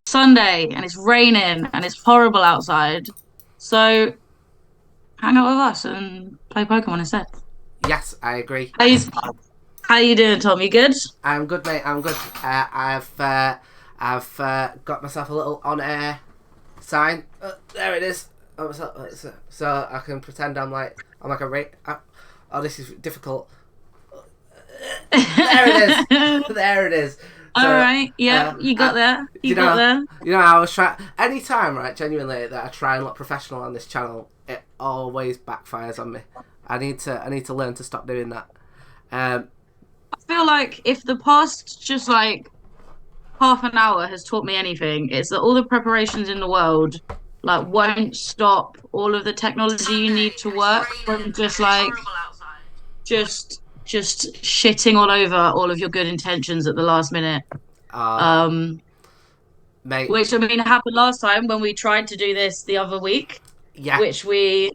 Sunday and it's raining and it's horrible outside. So hang out with us and play Pokemon instead. Yes, I agree. How you, how you doing, Tom? You good? I'm good, mate. I'm good. I've got myself a little on-air sign. There it is. So I can pretend I'm like a oh, this is difficult. There it is. There it is. All So, right. Yep, you got there. you You got know, there. I was trying. Any time, right? Genuinely, that I try and look professional on this channel, it always backfires on me. I need to learn to stop doing that. Um, I feel like if the past just like half an hour has taught me anything, it's that all the preparations in the world like won't stop all of the technology you need to work from just like just shitting all over all of your good intentions at the last minute. uh, Um, mate. which I mean happened last time when we tried to do this the other week, Yeah, which we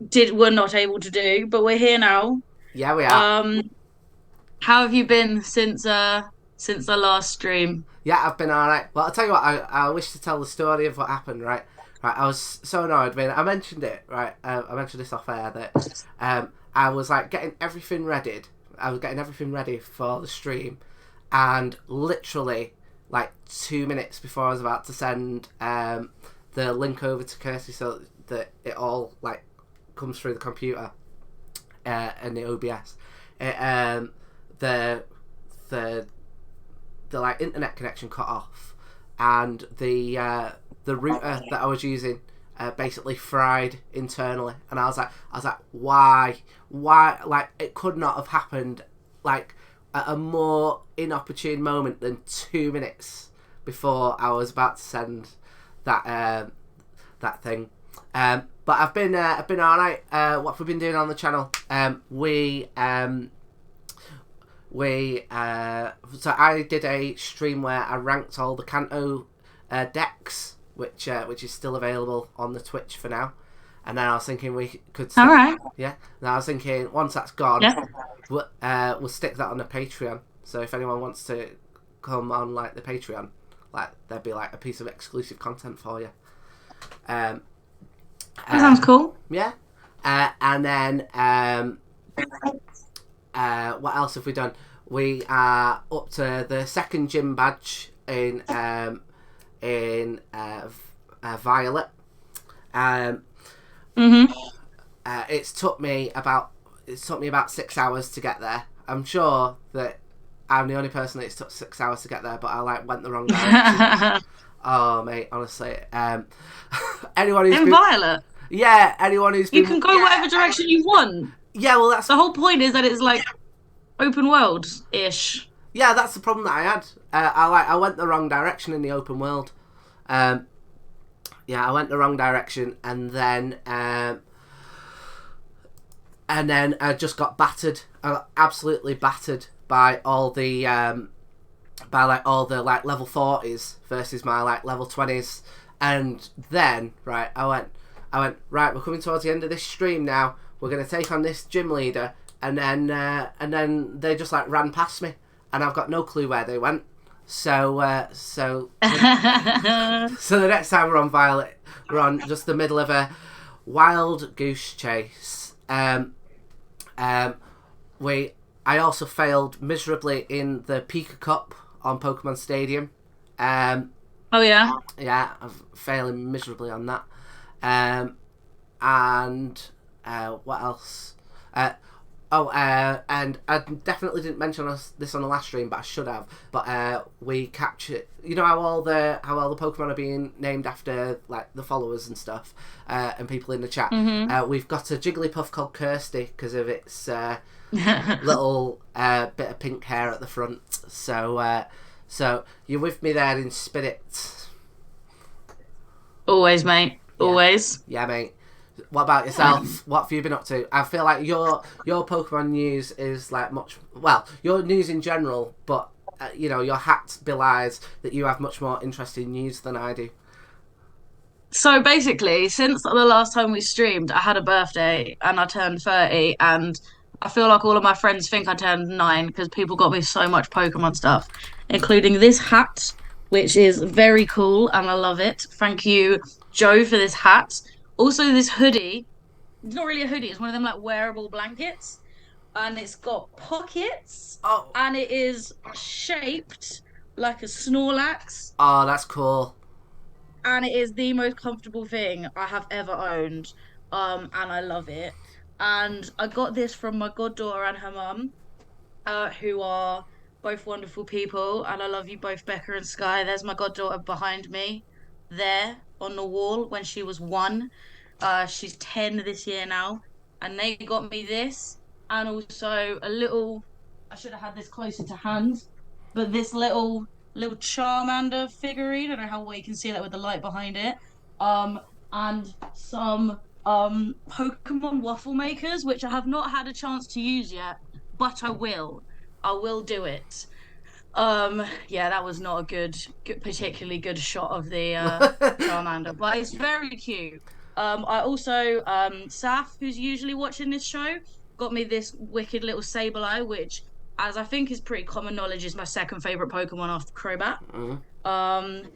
did were not able to do, but we're here now. yeah, we are. Um, how have you been since the last stream? Yeah, I've been alright. Well, I'll tell you what, I wish to tell the story of what happened, right? Right, I was so annoyed. I mean, I mentioned it, right? I mentioned this off air that I was like getting everything ready. I was getting everything ready for the stream, and literally, like 2 minutes before I was about to send the link over to Kirsty so that it all like comes through the computer and the OBS, it, the the the like internet connection cut off, and the router that I was using basically fried internally, and I was like, why? Like it could not have happened like at a more inopportune moment than 2 minutes before I was about to send that that thing. But I've been alright. What have we been doing on the channel? So I did a stream where I ranked all the Kanto decks, which is still available on the Twitch for now. And then I was thinking we could All stick, right. yeah. And I was thinking once that's gone, Yeah. we'll stick that on the Patreon. So if anyone wants to come on like the Patreon, like there'd be like a piece of exclusive content for you. Um, That sounds cool. yeah. And then what else have we done? We are up to the second gym badge in Violet. Mm-hmm. It's took me about 6 hours to get there. I'm sure that I'm the only person that it's took 6 hours to get there, but I like went the wrong direction. Oh mate, honestly, anyone who's In been, Violet, yeah, anyone who's you been, can go whatever direction you want. yeah, well that's The whole point is that it's like open world ish. yeah, that's the problem that I had. I went the wrong direction in the open world. Um, yeah, I went the wrong direction, and then I just got battered. I got absolutely battered by all the like level 40s versus my like level 20s. And then right, I went right. We're coming towards the end of this stream now. We're gonna take on this gym leader, and then they just like ran past me, and I've got no clue where they went. So the next time we're on Violet, we're on just the middle of a wild goose chase. I also failed miserably in the Pika Cup on Pokemon Stadium. Oh yeah. Yeah, I'm failing miserably on that. And what else? And I definitely didn't mention this on the last stream, but I should have. But we captured. You know how all the Pokemon are being named after like the followers and stuff, and people in the chat. Mm-hmm. We've got a Jigglypuff called Kirsty because of its little bit of pink hair at the front. So you're with me there in spirit. Always, mate. Yeah. Always. Yeah, mate. What about yourself? What have you been up to? I feel like your Pokemon news is like your news in general, but your hat belies that you have much more interesting news than I do. So basically, since the last time we streamed, I had a birthday and I turned 30, and I feel like all of my friends think I turned 9 because people got me so much Pokemon stuff, including this hat, which is very cool and I love it. Thank you, Joe, for this hat. Also, this hoodie. It's not really a hoodie, it's one of them like wearable blankets. And it's got pockets Oh, and it is shaped like a Snorlax. oh, that's cool. And it is the most comfortable thing I have ever owned. And I love it. And I got this from my goddaughter and her mum, who are both wonderful people. And I love you both, Becca and Sky. There's my goddaughter behind me, there on the wall when she was 1. She's 10 this year now. And they got me this and also a little, I should have had this closer to hand, but this little Charmander figurine. I don't know how well you can see that with the light behind it. And some Pokemon waffle makers, which I have not had a chance to use yet, but I will. I will do it. Yeah, that was not a particularly good shot of the Charmander, but it's very cute. I also Saf, who's usually watching this show, got me this wicked little Sableye, which, as I think is pretty common knowledge, is my second favorite Pokemon after Crobat. Mm.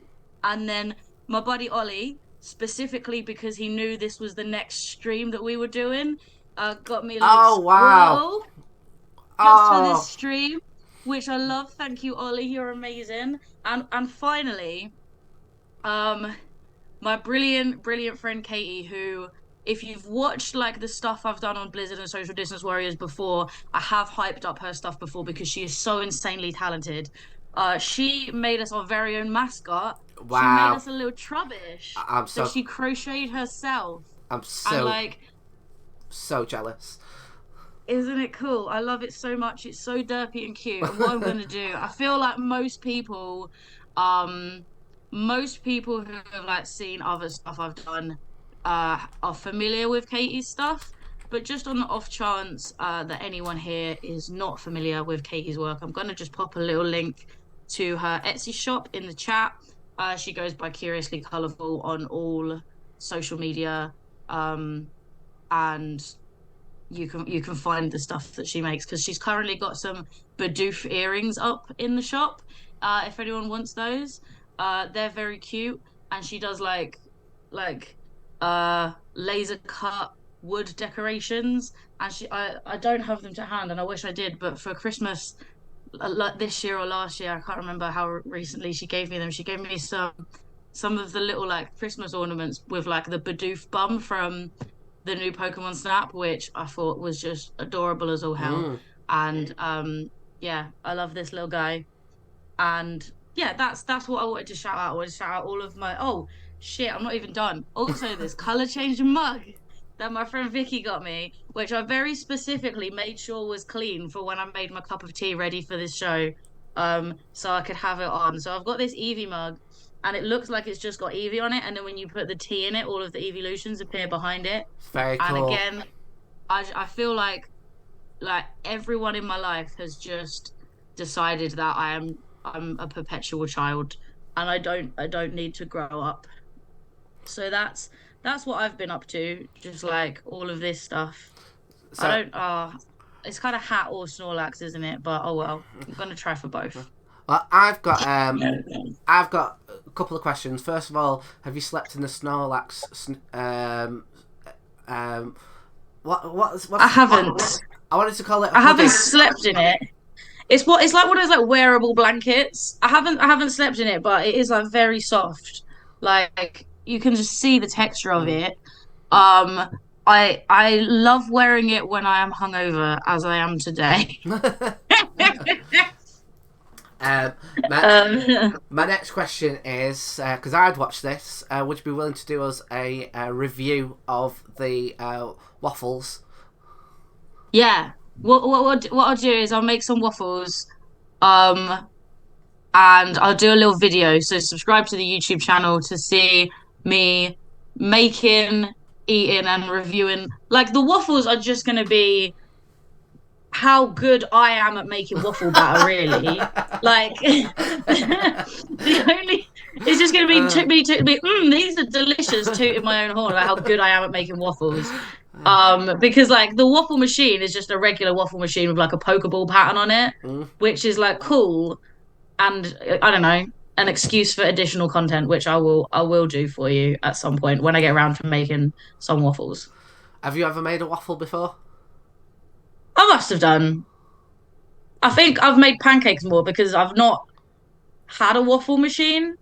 And then my buddy Ollie, specifically because he knew this was the next stream that we were doing, got me a little Oh, wow. Squirtle just for this Oh, stream, which I love. Thank you, Ollie. You're amazing. And finally, um, my brilliant friend Katie, who, if you've watched like the stuff I've done on Blizzard and Social Distance Warriors before, I have hyped up her stuff before because she is so insanely talented. She made us our very own mascot. She made wow. us a little Trubbish I'm that so, she crocheted herself. I'm And so, like, so jealous. isn't it cool? I love it so much. It's so derpy and cute. And what I'm gonna do, I feel like um, most people who have like seen other stuff I've done, are familiar with Katie's stuff. But just on the off chance, that anyone here is not familiar with Katie's work, I'm gonna just pop a little link to her Etsy shop in the chat. She goes by Curiously Colourful on all social media. And you can find the stuff that she makes because she's currently got some Bidoof earrings up in the shop. If anyone wants those, they're very cute, and she does like laser cut wood decorations. And I don't have them to hand, and I wish I did. But for Christmas, like this year or last year, I can't remember how recently she gave me them. She gave me some of the little like Christmas ornaments with like the Bidoof bum from the new Pokemon Snap, which I thought was just adorable as all hell. Mm. And yeah, I love this little guy. And yeah, that's what I wanted to shout out. I wanted to shout out all of my, oh shit, I'm not even done. Also, this color changing mug that my friend Vicky got me, which I very specifically made sure was clean for when I made my cup of tea ready for this show. So I could have it on. So I've got this Eevee mug and it looks like it's just got Eevee on it, and then when you put the tea in it, all of the evolutions appear behind it. Very And cool. again, I feel like everyone in my life has just decided that I'm a perpetual child and I don't need to grow up. So that's what I've been up to, just like all of this stuff. I So, don't it's kind of hat or Snorlax, isn't it? But oh well, I'm gonna try for both. well, I've got a couple of questions. First of all, have you slept in the Snorlax? What's I haven't. I wanted to call it a I haven't hoodie. slept in it. It's like one of those like wearable blankets. I haven't slept in it, but it is like very soft. Like you can just see the texture of Mm. it. Um, I love wearing it when I am hungover, as I am today. um, my, Um, my next question is because I'd watched this. Would you be willing to do us a review of the waffles? yeah. What I'll do is I'll make some waffles. Um, and I'll do a little video. So subscribe to the YouTube channel to see me making, eating, and reviewing. Like the waffles are just gonna be how good I am at making waffle batter, really. Like the only it's just gonna be these are delicious, tooting my own horn about how good I am at making waffles. Because like the waffle machine is just a regular waffle machine with like a Pokeball pattern on it, Mm. which is like cool. And I don't know. an excuse for additional content, which I will do for you at some point when I get around to making some waffles. Have you ever made a waffle before? I must have done. I think I've made pancakes more because I've not had a waffle machine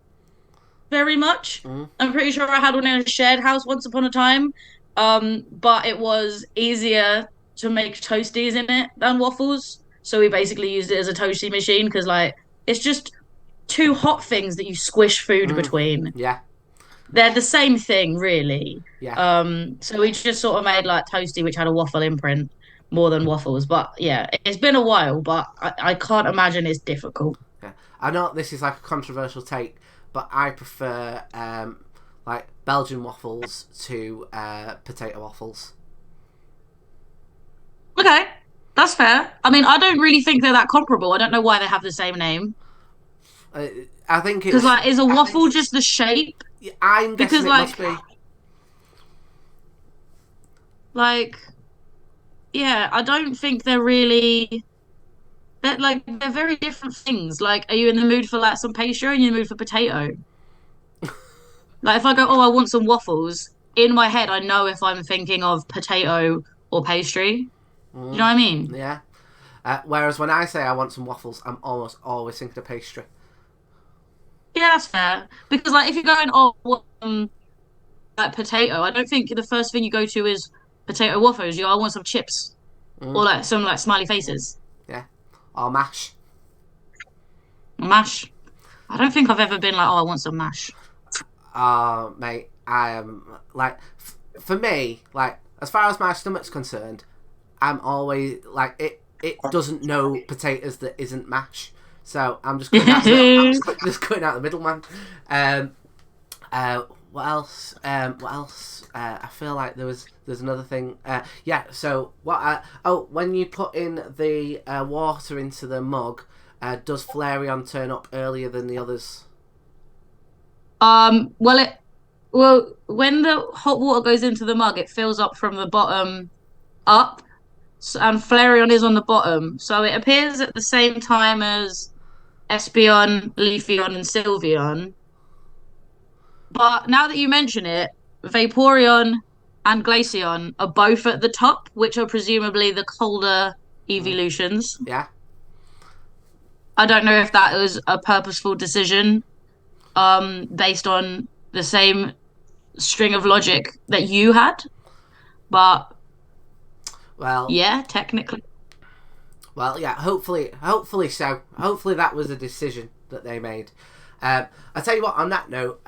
very much. Mm. I'm pretty sure I had one in a shared house once upon a time. But it was easier to make toasties in it than waffles. So we basically used it as a toasty machine because like it's just two hot things that you squish food Mm. between. Yeah, They're the same thing, really. yeah. So we just sort of made like toasty, which had a waffle imprint more than waffles. But yeah, it's been a while, but I can't imagine it's difficult. Yeah, I know this is like a controversial take, but I prefer like Belgian waffles to potato waffles. Okay, that's fair. I mean, I don't really think they're that comparable. I don't know why they have the same name. Uh, I think Because it's. like, is a waffle just the shape? I'm Because guessing it must like, be. like, yeah, I don't think they're really. They're very different things. Like, are you in the mood for like some pastry? Or are you in the mood for potato? Like, if I go, oh, I want some waffles. In my head, I know if I'm thinking of potato or pastry. Do you know Mm, what I mean? yeah. Whereas when I say I want some waffles, I'm almost always thinking of pastry. Yeah, that's fair. Because like, if you're going, oh, like potato, I don't think the first thing you go to is potato waffles. I want some chips or Mm, like some like smiley faces. yeah. Or mash. Mash. I don't think I've ever been like, oh, I want some mash. Mate, I am like, for me, like as far as my stomach's concerned, I'm always like it. It doesn't know potatoes that isn't mash, so I'm just going out the middle. Just going out the middle, man. Um, what else? What else? I feel like there's another thing. Yeah. So what? When you put in the water into the mug, does Flareon turn up earlier than the others? Well, when the hot water goes into the mug, it fills up from the bottom up, and Flareon is on the bottom, so it appears at the same time as Espeon, Leafeon, and Sylveon. But now that you mention it, Vaporeon and Glaceon are both at the top, which are presumably the colder Mm, evolutions. yeah. I don't know if that was a purposeful decision, based on the same string of logic that you had, but Well, yeah, technically. yeah. Hopefully so. Hopefully that was a decision that they made. I tell you what. On that note,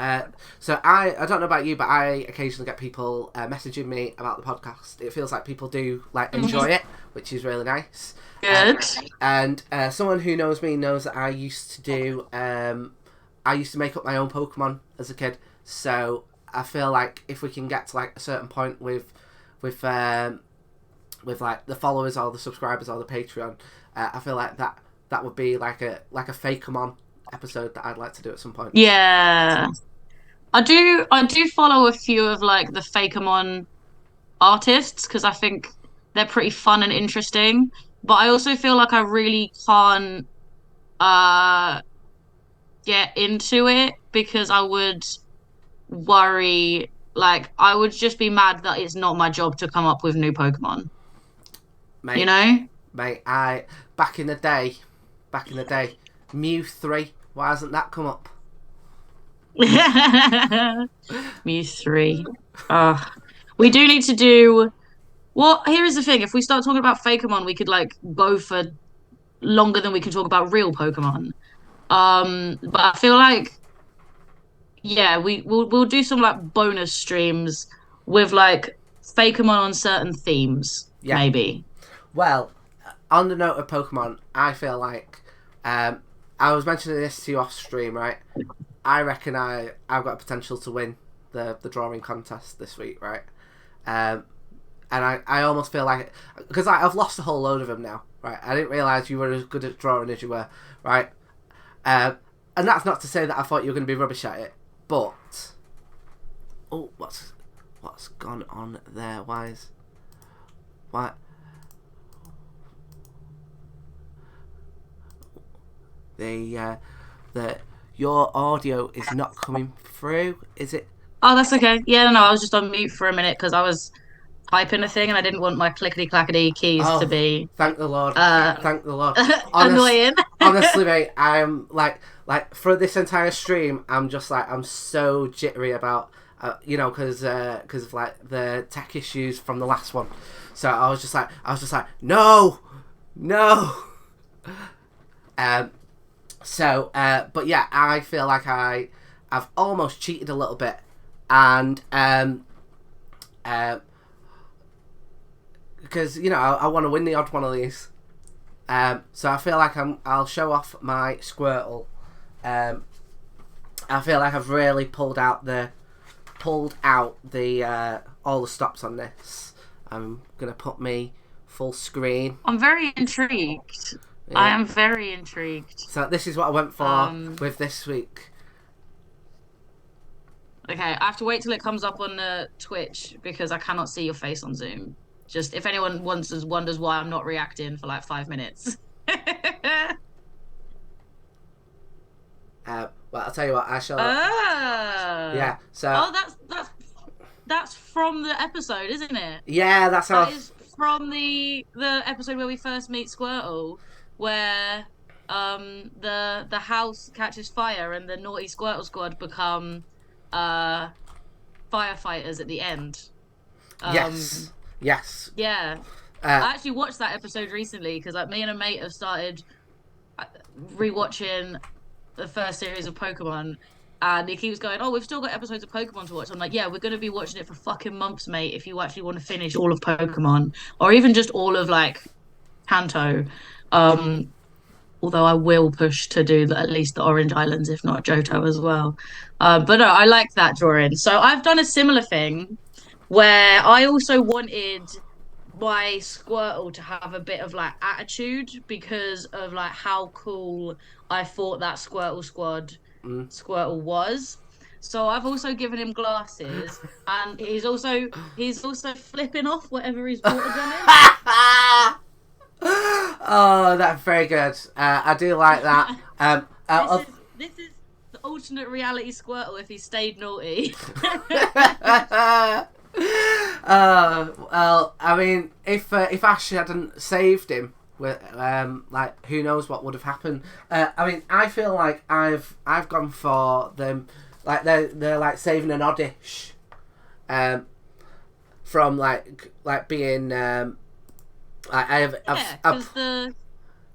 so I don't know about you, but I occasionally get people messaging me about the podcast. It feels like people do like enjoy it, which is really nice. Good. And someone who knows me knows that I used to do. I used to make up my own Pokemon as a kid. So I feel like if we can get to like a certain point with like the followers or the subscribers or the Patreon, I feel like that would be like a Fakemon episode that I'd like to do at some point. Yeah. I do follow a few of like the Fakemon artists because I think they're pretty fun and interesting. But I also feel like I really can't uh get into it because I would worry, like I would just be mad that it's not my job to come up with new Pokemon, you Mate, know? mate, I back in the day, Mew 3. Why hasn't that come up? Mew 3. Uh, we do need to do well, here is the thing. If we start talking about Fakemon, we could like go for longer than we can talk about real Pokemon. But I feel like yeah, we'll do some like bonus streams with like Fakemon on certain themes, Yeah. maybe. Well, on the note of Pokemon, I feel like I was mentioning this to you off stream, right? I reckon I've got potential to win the drawing contest this week, right? And I almost feel like because I've lost a whole load of them now, right? I didn't realise you were as good at drawing as you were, right? And that's not to say that I thought you were going to be rubbish at it, but oh, what's gone on there? Why? The your audio is not coming through. Is it? Oh, that's okay. Yeah, no, I was just on mute for a minute because I was typing a thing and I didn't want my clickety clackety keys to Oh, be thank the Lord. uh Thank the Lord. annoying. Honestly, mate, I'm like for this entire stream, I'm just like I'm so jittery about because of like the tech issues from the last one. So I was just like no, no. But yeah, I feel like I've almost cheated a little bit, and because I want to win the odd one of these. So I feel like I'll show off my Squirtle. I feel like I've really pulled out the all the stops on this. I'm gonna put me full screen. I'm very intrigued. Yeah. I am very intrigued. So this is what I went for with this week. Okay, I have to wait till it comes up on the Twitch because I cannot see your face on Zoom. Just if anyone wonders why I'm not reacting for like 5 minutes. Well, I'll tell you what. I shall. Oh. Yeah. So. Oh, that's from the episode, isn't it? Yeah, that's how. That is from the episode where we first meet Squirtle, where the house catches fire and the naughty Squirtle squad become firefighters at the end. Yes. Yes. Yeah. I actually watched that episode recently because like me and a mate have started rewatching the first series of Pokemon, and he keeps going, "Oh, we've still got episodes of Pokemon to watch." I'm like, "Yeah, we're gonna be watching it for fucking months, mate. If you actually want to finish all of Pokemon, or even just all of like Kanto." Although I will push to do at least the Orange Islands, if not Johto as well. But no, I like that drawing. So I've done a similar thing where I also wanted my Squirtle to have a bit of like attitude because of like how cool I thought that Squirtle was. So I've also given him glasses, and he's also flipping off whatever his water gun is. Oh, that's very good. I do like that. This is the alternate reality Squirtle if he stayed naughty. Well, I mean, if Ash hadn't saved him, like who knows what would have happened. I mean, I feel like I've gone for them, like they're like saving an Oddish, from like being like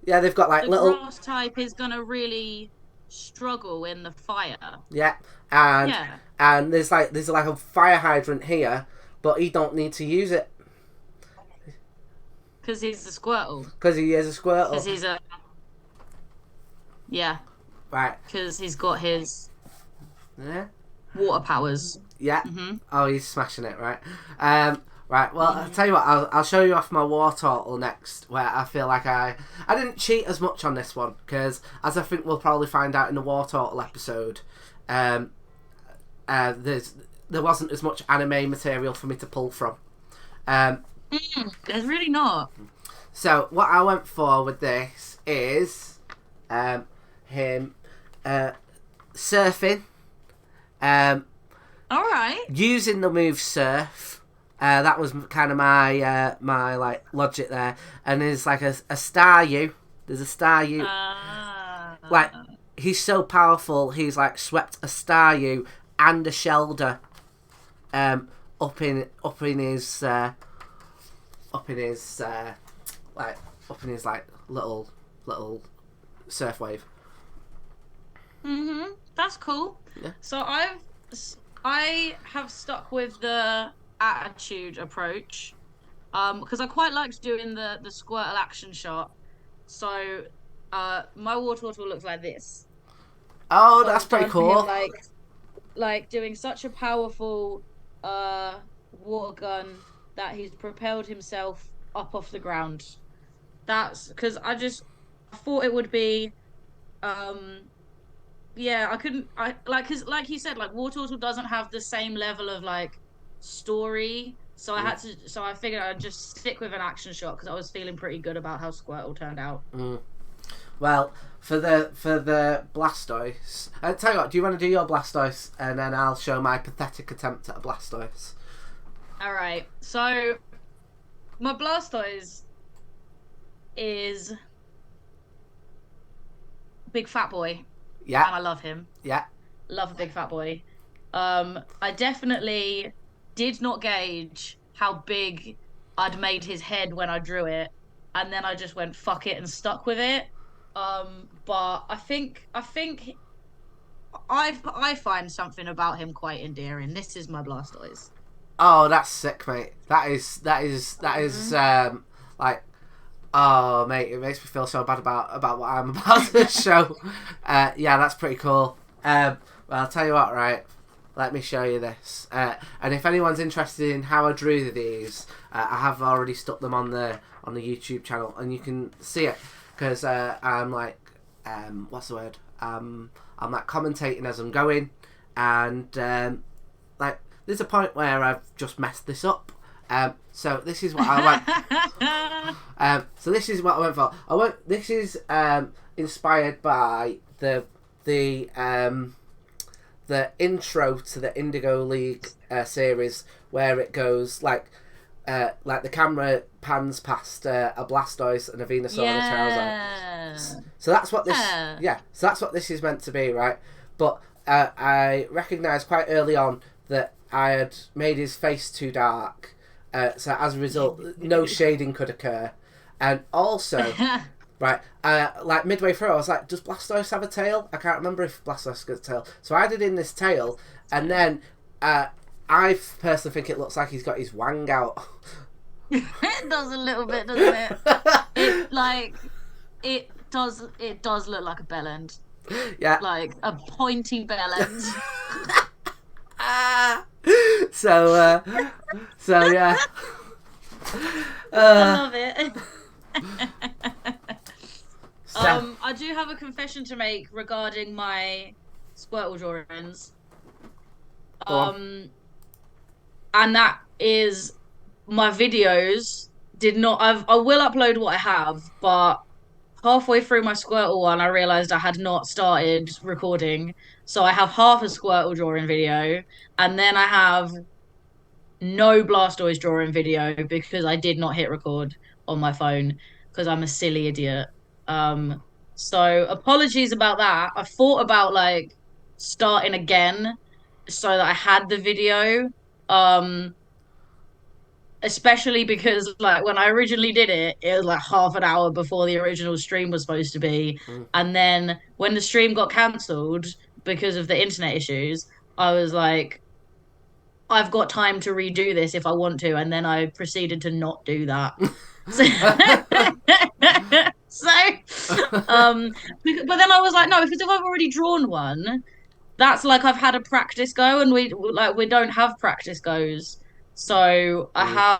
they've got like the little grass type is gonna really struggle in the fire. Yeah, and there's like a fire hydrant here, but he don't need to use it because he's a Squirtle. Because he is a Squirtle. Because he's a right. Because he's got his Yeah. water powers. Yeah. Mm-hmm. Oh, he's smashing it, right? Right. Well, I'll tell you what. I'll show you off my Wartortle next, where I feel like I didn't cheat as much on this one because, as I think we'll probably find out in the Wartortle episode, there wasn't as much anime material for me to pull from. There's really not. So what I went for with this is him surfing. All right. Using the move surf. That was kind of my my like logic there. And there's like a Staryu. There's a Staryu. Like he's so powerful. He's like swept a Staryu and a Shelder up in his little surf wave. That's cool. Yeah. So I have stuck with the attitude approach because I quite liked doing the Squirtle action shot. So my Wartortle looks like this. Oh, so that's pretty cool. Like doing such a powerful water gun that he's propelled himself up off the ground. That's because I thought it would be because like you said, like Wartortle doesn't have the same level of like story, so I figured I'd just stick with an action shot because I was feeling pretty good about how Squirtle turned out. Well, for the Blastoise, tell you what, do you want to do your Blastoise and then I'll show my pathetic attempt at a Blastoise? All right. So my Blastoise is big fat boy, Yeah, and I love him. yeah. Love a big fat boy. I definitely did not gauge how big I'd made his head when I drew it, and then I just went fuck it and stuck with it. But I find something about him quite endearing. This is my Blastoise. Oh, that's sick, mate. That is like, oh, mate, it makes me feel so bad about what I'm about to show. Yeah, that's pretty cool. Well, I'll tell you what, right? Let me show you this. And if anyone's interested in how I drew these, I have already stuck them on the YouTube channel, and you can see it because I'm like, what's the word? I'm like commentating as I'm going, and like there's a point where I've just messed this up. So this is what I went. So this is what I went for. This is inspired by the intro to the Indigo League series, where it goes like the camera pans past a Blastoise and a Venusaur and a Charizard. So that's what this, So that's what this is meant to be, right? But I recognised quite early on that I had made his face too dark, so as a result, no shading could occur, and also. Right, like midway through, I was like, does Blastoise have a tail? I can't remember if Blastoise got a tail. So I added in this tail, and then I personally think it looks like he's got his wang out. It does a little bit, doesn't it? It does look like a bellend. Yeah. Like a pointy bellend. So yeah. I love it. So. I do have a confession to make regarding my Squirtle drawings. And that is my videos did not. I will upload what I have, but halfway through my Squirtle one, I realized I had not started recording. So I have half a Squirtle drawing video, and then I have no Blastoise drawing video because I did not hit record on my phone because I'm a silly idiot. So apologies about that. I thought about like starting again so that I had the video. Especially because like when I originally did it, it was like half an hour before the original stream was supposed to be. And then when the stream got cancelled because of the internet issues, I was like, I've got time to redo this if I want to, and then I proceeded to not do that. But then I was like, no, because if I've already drawn one, that's like I've had a practice go, and we don't have practice goes. So I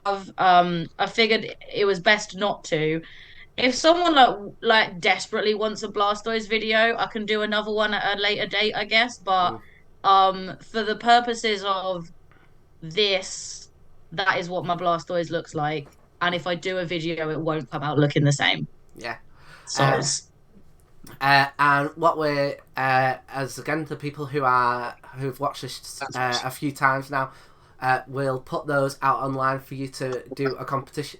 figured it was best not to. If someone like desperately wants a Blastoise video, I can do another one at a later date, I guess. But for the purposes of this, that is what my Blastoise looks like. And if I do a video, it won't come out looking the same. Yeah. So. And what we're as again the people who've watched this a few times now, we'll put those out online for you to do a competition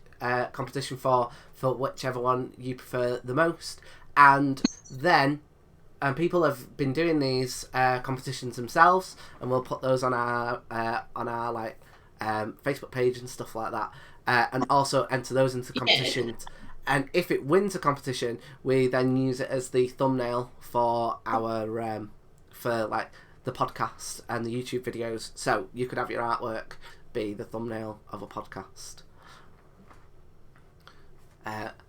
for whichever one you prefer the most, and then people have been doing these competitions themselves, and we'll put those on our like Facebook page and stuff like that, and also enter those into competitions. And if it wins a competition, we then use it as the thumbnail for our for like the podcast and the YouTube videos. So you could have your artwork be the thumbnail of a podcast.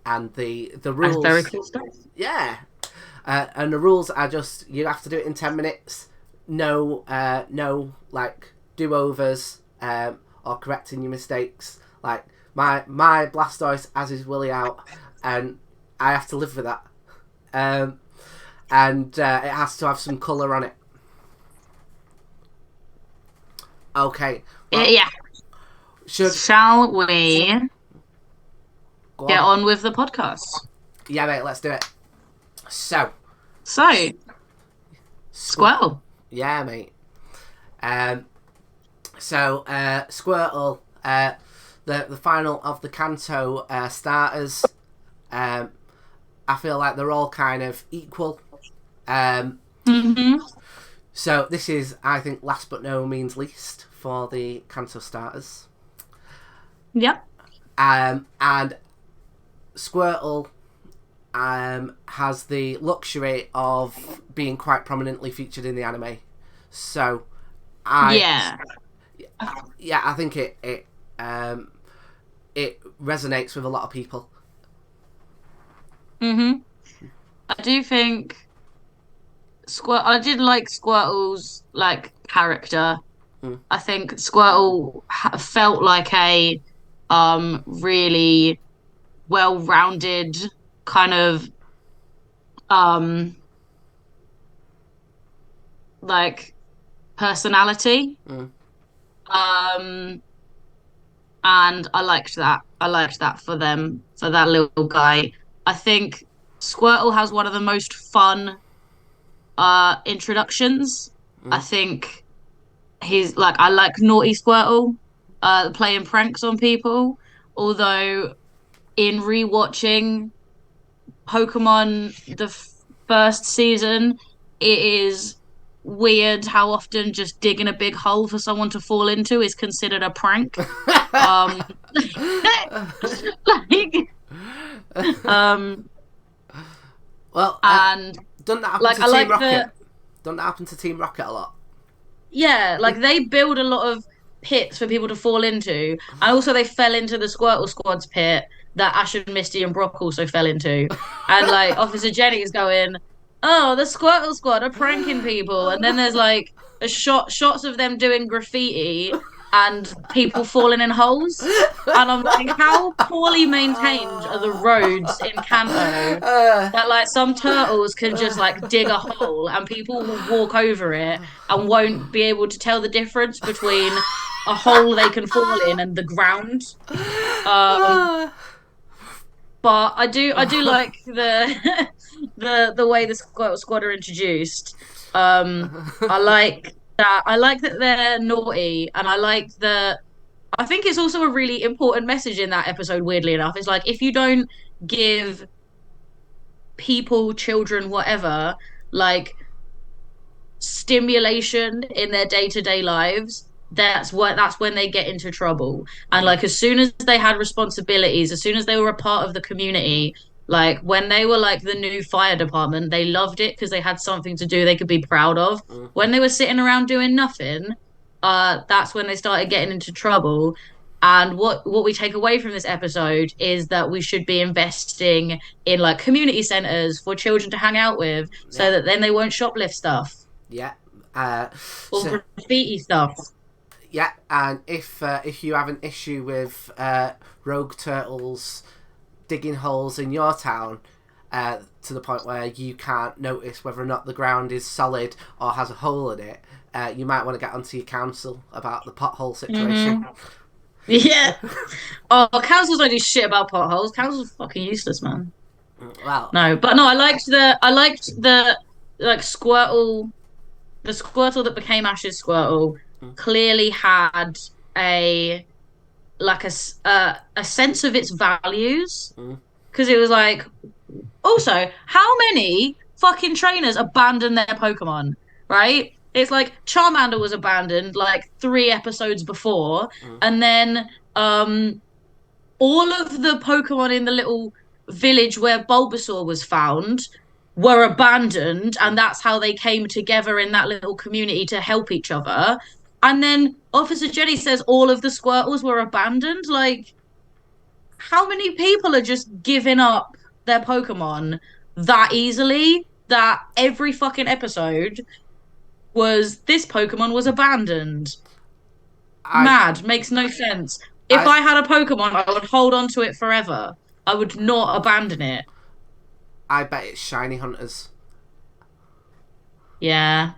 And the rules. That's very cool stuff. Yeah. And the rules are just you have to do it in 10 minutes. No like do-overs or correcting your mistakes. Like my Blastoise has his willy out, and I have to live with that. And it has to have some colour on it. Okay. Well, Yeah. Shall we get on with the podcast? Yeah, mate, let's do it. So, So, Squirtle. yeah, mate. Squirtle, the final of the Kanto starters. I feel like they're all kind of equal. Mm-hmm. So this is, I think, last but no means least for the Kanto starters. Yep. And Squirtle has the luxury of being quite prominently featured in the anime. So, I think it resonates with a lot of people. Mm-hmm. I do think I did like Squirtle's like character. Mm. I think Squirtle felt like a really well-rounded kind of um like personality. Mm. Um and I liked that. I liked that for them, for that little guy. I think Squirtle has one of the most fun introductions. I Mm. think he's like I like naughty Squirtle playing pranks on people. Although in rewatching Pokemon first season, it is weird how often just digging a big hole for someone to fall into is considered a prank. Um like um Well, and doesn't that happen like to I Team like Rocket? Doesn't that happen to Team Rocket a lot? yeah, like they build a lot of pits for people to fall into. And also they fell into the Squirtle Squad's pit that Ash and Misty and Brock also fell into. And like Officer Jenny is going, oh, the Squirtle Squad are pranking people. And then there's like shots of them doing graffiti and people falling in holes. And I'm like, how poorly maintained are the roads in Kanto that like some turtles can just like dig a hole and people will walk over it and won't be able to tell the difference between a hole they can fall in and the ground. Um, but I do like the way the squad are introduced. I like that. I like that they're naughty, and I like that. I think it's also a really important message in that episode. Weirdly enough, it's like if you don't give people, children, whatever, like stimulation in their day-to-day lives, that's when they get into trouble. And like as soon as they had responsibilities, as soon as they were a part of the community, like when they were like the new fire department, they loved it because they had something to do they could be proud of. When they were sitting around doing nothing, that's when they started getting into trouble. And what we take away from this episode is that we should be investing in like community centers for children to hang out with so Yeah. that then they won't shoplift stuff Yeah. or graffiti stuff. Yeah, and if you have an issue with rogue turtles digging holes in your town to the point where you can't notice whether or not the ground is solid or has a hole in it, you might want to get onto your council about the pothole situation. Mm-hmm. Yeah. Oh, councils don't do shit about potholes. Councils are fucking useless, man. Well, No, but no, I liked the like Squirtle, the Squirtle that became Ash's Squirtle clearly had a like a sense of its values because it was like also how many fucking trainers abandon their Pokemon, right? It's like Charmander was abandoned like 3 episodes before, and then all of the Pokemon in the little village where Bulbasaur was found were abandoned, and that's how they came together in that little community to help each other. And then Officer Jenny says all of the Squirtles were abandoned. Like, how many people are just giving up their Pokemon that easily that every fucking episode was this Pokemon was abandoned? Mad. Makes no sense. If I had a Pokemon, I would hold on to it forever. I would not abandon it. I bet it's shiny hunters. Yeah,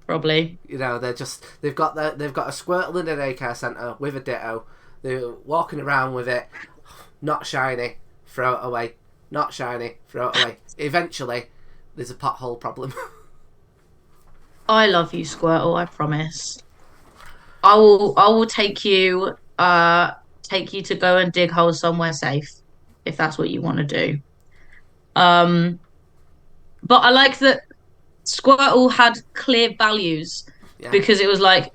probably. You know, they've got a Squirtle in a daycare centre with a Ditto. They're walking around with it, not shiny, throw it away. Not shiny, throw it away. Eventually, there's a pothole problem. I love you, Squirtle, I promise. I will take you to go and dig holes somewhere safe if that's what you want to do. Um, but I like that Squirtle had clear values Yeah. because it was like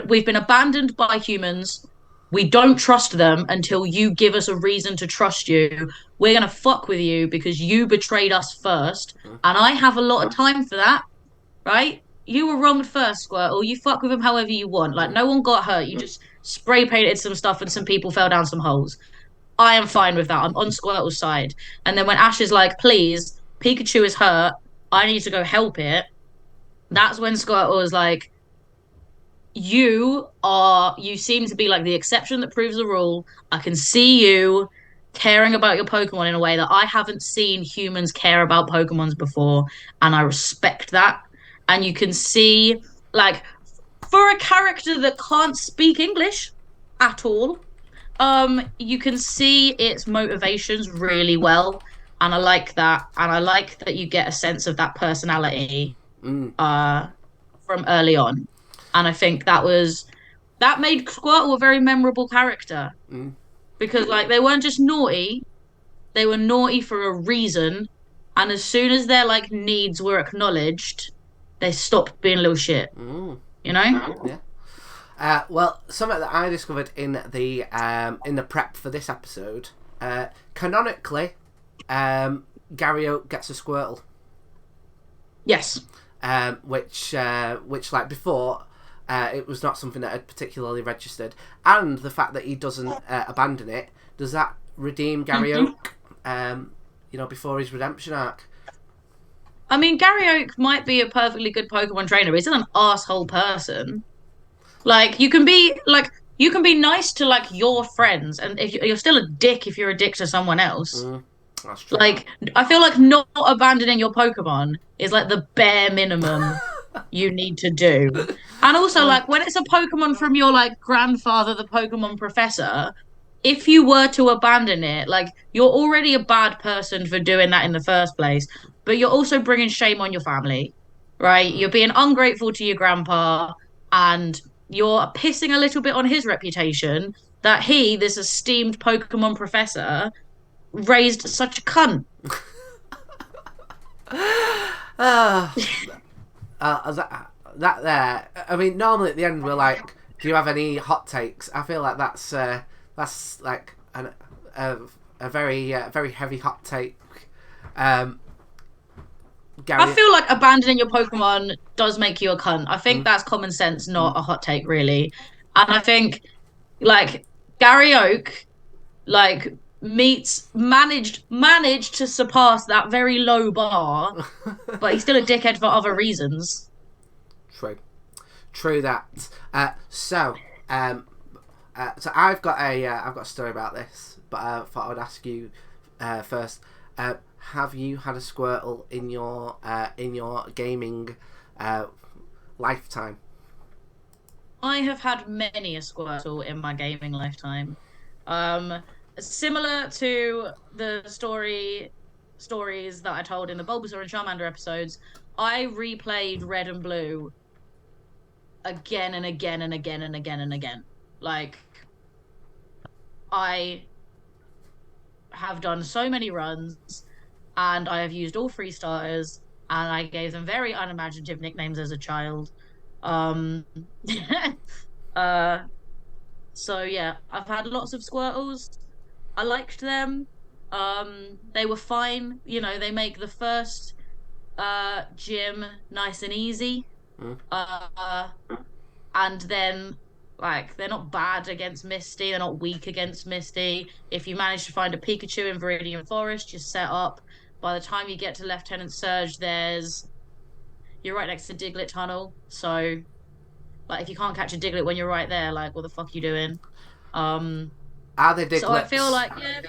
we've been abandoned by humans. We don't trust them until you give us a reason to trust you. We're gonna fuck with you because you betrayed us first, Mm. and I have a lot of time for that, right? You were wronged first, Squirtle. You fuck with him however you want. Like Mm. no one got hurt. You just spray painted some stuff and some people fell down some holes. I am fine with that. I'm on Squirtle's side. And then when Ash is like, please, Pikachu is hurt. I need to go help it. That's when Squirtle is like, you seem to be like the exception that proves the rule. I can see you caring about your Pokemon in a way that I haven't seen humans care about Pokemons before. And I respect that. And you can see, like, for a character that can't speak English at all, you can see its motivations really well, and I like that. And I like that you get a sense of that personality Mm. uh from early on. And I think that made Squirtle a very memorable character Mm. because like they weren't just naughty, they were naughty for a reason. And as soon as their like needs were acknowledged, they stopped being little shit, Mm. you know? Yeah. Well, something that I discovered in the prep for this episode, canonically, Gary Oak gets a Squirtle, Yes. which like before, it was not something that had particularly registered, and the fact that he doesn't abandon it, does that redeem Gary Oak? Before his redemption arc. I mean, Gary Oak might be a perfectly good Pokemon trainer, but he's not an asshole person. Like you can be nice to like your friends, and if you're still a dick if you're a dick to someone else. Mm, that's true. Like I feel like not abandoning your Pokemon is like the bare minimum you need to do. And also like when it's a Pokemon from your like grandfather, the Pokemon professor, if you were to abandon it, like you're already a bad person for doing that in the first place, but you're also bringing shame on your family, right? Mm. You're being ungrateful to your grandpa and you're pissing a little bit on his reputation that he, this esteemed Pokemon professor, raised such a cunt. uh, that there. I mean, normally at the end we're like, "Do you have any hot takes?" I feel like that's like a very heavy hot take. Gary, I feel like abandoning your Pokemon does make you a cunt. I think mm, that's common sense, mm. not a hot take, really. And I think like Gary Oak, like managed to surpass that very low bar, but he's still a dickhead for other reasons. True that. So I've got a story about this, but I thought I'd ask you first. Have you had a Squirtle in your gaming lifetime? I have had many a Squirtle in my gaming lifetime. Um, Similar to the stories that I told in the Bulbasaur and Charmander episodes, I replayed Red and Blue again and again and again and again and again. Like I have done so many runs and I have used all three starters and I gave them very unimaginative nicknames as a child. Um uh so yeah, I've had lots of Squirtles. I liked them. They were fine. You know, they make the first gym nice and easy. Mm. Uh and then like they're not bad against Misty, they're not weak against Misty. If you manage to find a Pikachu in Viridian Forest, you're set up. By the time you get to Lieutenant Surge, you're right next to Diglett Tunnel. So like if you can't catch a Diglett when you're right there, like what the fuck are you doing? Um Are they so I feel Diglets? like yeah.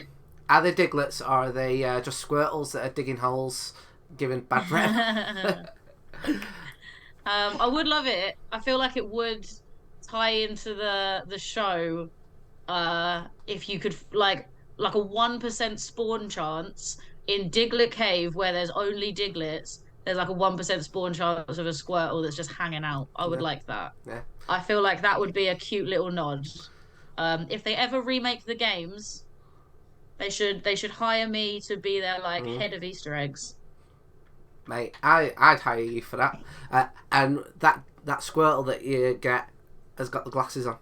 Are they Diglets, or are they just Squirtles that are digging holes, giving bad breath? I would love it. I feel like it would tie into the show if you could like a 1% spawn chance in Diglett Cave where there's only Diglets there's like a 1% spawn chance of a Squirtle that's just hanging out. I would Yeah. like that. Yeah. I feel like that would be a cute little nod. If they ever remake the games, they should hire me to be their like Mm. head of Easter eggs. Mate, I'd hire you for that. And that Squirtle that you get has got the glasses on.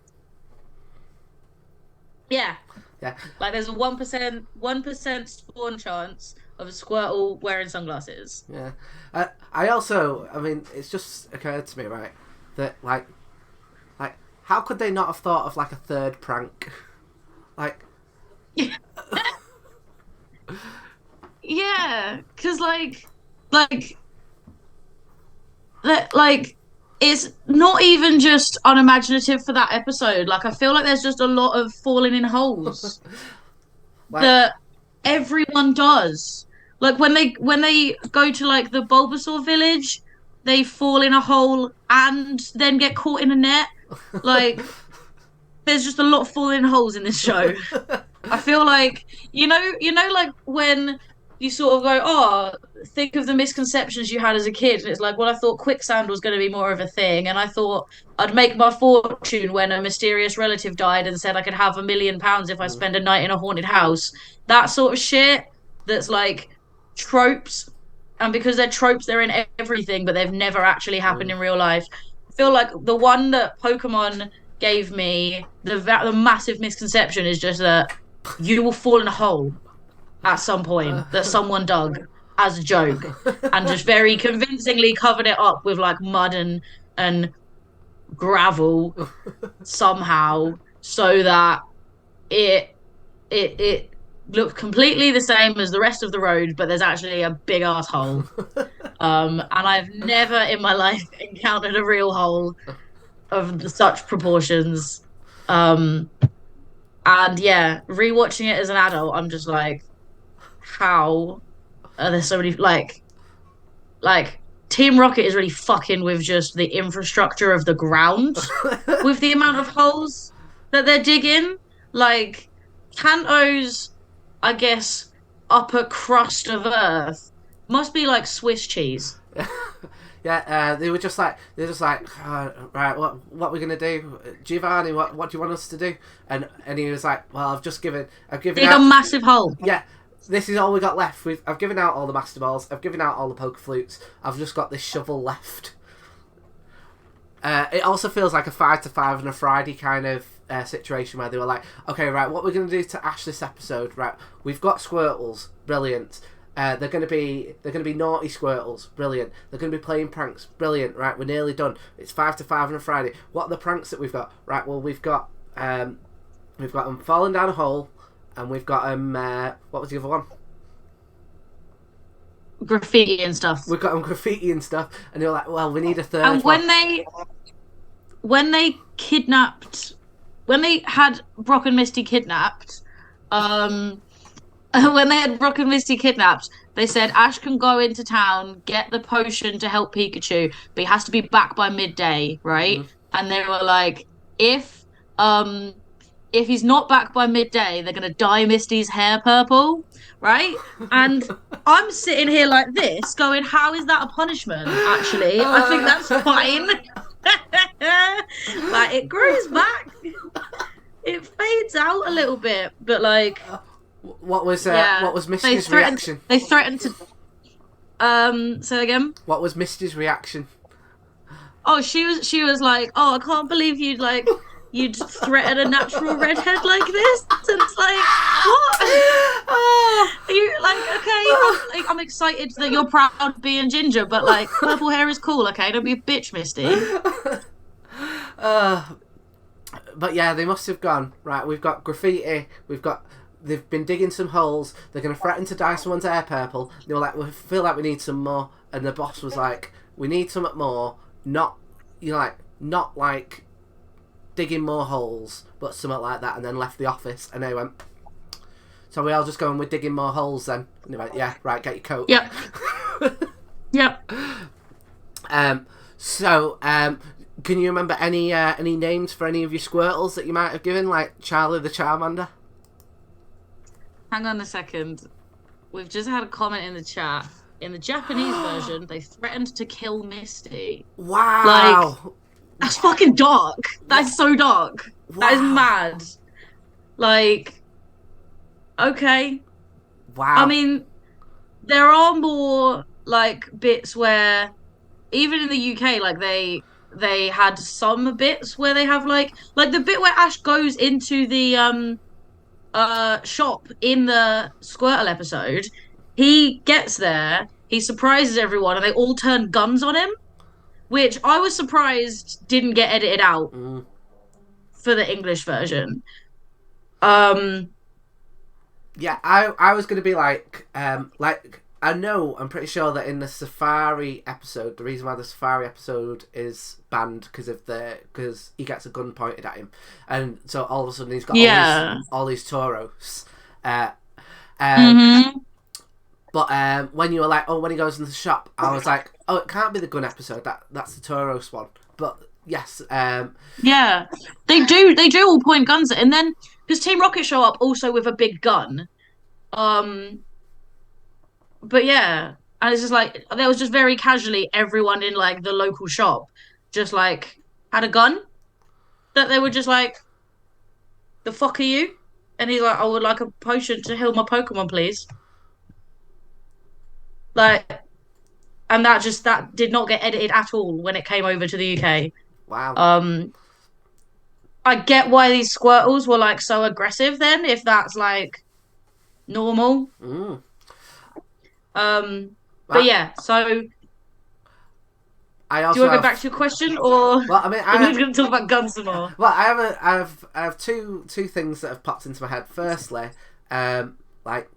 Yeah, Yeah. like there's a 1% spawn chance of a Squirtle wearing sunglasses. Yeah. I mean, it's just occurred to me, right, that like, how could they not have thought of like a third prank? Like, Yeah, because like it's not even just unimaginative for that episode. Like I feel like there's just a lot of falling in holes like, that everyone does. Like when they go to like the Bulbasaur village, they fall in a hole and then get caught in a net. Like there's just a lot of falling in holes in this show. I feel like like when you sort of go, oh, think of the misconceptions you had as a kid, and it's like, well, I thought quicksand was going to be more of a thing, and I thought I'd make my fortune when a mysterious relative died and said I could have £1 million if I mm, spend a night in a haunted house. That sort of shit. That's like tropes, and because they're tropes, they're in everything, but they've never actually happened mm. in real life. I feel like the one that Pokemon gave me the massive misconception is just that you will fall in a hole at some point that someone dug as a joke and just very convincingly covered it up with like mud and gravel somehow so that it it looked completely the same as the rest of the road, but there's actually a big ass hole. And I've never in my life encountered a real hole of such proportions. Um, and yeah, rewatching it as an adult, I'm just like, how are there so many like Team Rocket is really fucking with just the infrastructure of the ground with the amount of holes that they're digging. Like Kanto's, I guess, upper crust of Earth must be like Swiss cheese. Yeah, they're just like, right, what we're gonna do, Giovanni? What do you want us to do? And he was like, well, I've given Dig a out. massive hole. Yeah, this is all we got left. I've given out all the Master Balls. I've given out all the Poke Flutes. I've just got this shovel left. It also feels like a 5 to 5 on a Friday kind of situation where they were like, okay, right, what we're going to do to ash this episode, right? We've got Squirtles, brilliant. They're going to be naughty Squirtles, brilliant. They're going to be playing pranks, brilliant. Right, we're nearly done. It's 5 to 5 on a Friday. What are the pranks that we've got? Right, well we've got them falling down a hole, and we've got them. What was the other one? Graffiti and stuff. We've got them graffiti and stuff, and they were like, well, we need a third. And one. when they kidnapped, when they had Brock and Misty kidnapped, when they had Brock and Misty kidnapped, they said Ash can go into town, get the potion to help Pikachu, but he has to be back by midday, right? Mhm. And they were like, if he's not back by midday, they're gonna dye Misty's hair purple, right? And I'm sitting here like this, going, how is that a punishment? Actually, I think that's fine. Like it grows back, it fades out a little bit, but like, What was Misty's threatened. reaction? They threatened to. Say again. What was Misty's reaction? Oh, she was like, oh, I can't believe you'd threaten a natural redhead like this. And it's like, what? Are you like, okay, I'm excited that you're proud of being ginger, but like purple hair is cool, okay? Don't be a bitch, Misty. But yeah, they must have gone, right, we've got graffiti, they've been digging some holes, they're going to threaten to dye someone's hair purple. They were like, we feel like we need some more. And the boss was like, we need some more, not like digging more holes, but something like that, and then left the office. And they went, so we all just going, we're digging more holes then? And they went, yeah, right, get your coat. Yep. Yep. So, can you remember any names for any of your Squirtles that you might have given, like Charlie the Charmander? Hang on a second. We've just had a comment in the chat. in the Japanese version, they threatened to kill Misty. Like, Wow. that's fucking dark. What? That's so dark. That is Wow. mad. Like, okay. I Wow. mean, there are more like bits where even in the UK, like they had some bits where they have like the bit where Ash goes into the shop in the Squirtle episode. He gets there, he surprises everyone, and they all turn guns on him, which I was surprised didn't get edited out Mm. for the English version. Um, Yeah, I was gonna be like I know I'm pretty sure that in the Safari episode, the reason why the Safari episode is banned because he gets a gun pointed at him, and so all of a sudden he's got yeah. all these toros. Uh, um, Mm-hmm. but when you were like, oh, when he goes into the shop, I was like, oh, it can't be the gun episode. That's the toros one. But yes, Yeah. They do all point guns at, and then because Team Rocket show up also with a big gun. Um, but yeah, and it's just like there was just very casually everyone in like the local shop just like had a gun that they were just like, the fuck are you? And he's like, I would like a potion to heal my Pokemon, please. Like, and that did not get edited at all when it came over to the UK. wow. Um, I get why these Squirtles were like so aggressive then, if that's like normal. Mm. Um, but But yeah, so I do you also want to go back have. to your question, or Well, I mean, are we going to talk about guns some more? well, I have two things that have popped into my head. Firstly, um, like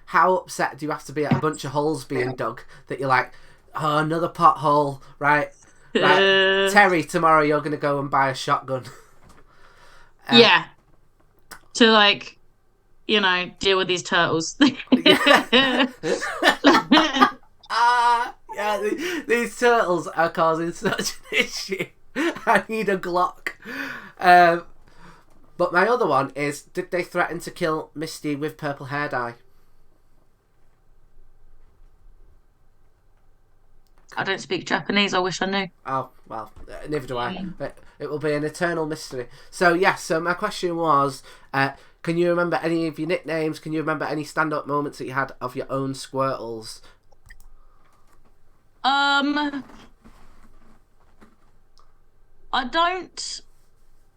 how upset do you have to be at a bunch of holes being dug that you're like, oh, another pothole, right? Right, Terry, tomorrow you're gonna go and buy a shotgun. Yeah, to like, deal with these turtles. Yeah. Yeah, these turtles are causing such an issue. I need a Glock. But my other one is, did they threaten to kill Misty with purple hair dye? I don't speak Japanese. I wish I knew. Oh, well, neither do I. It will be an eternal mystery. So, yes, so my question was, can you remember any of your nicknames? Can you remember any stand-up moments that you had of your own Squirtles? I don't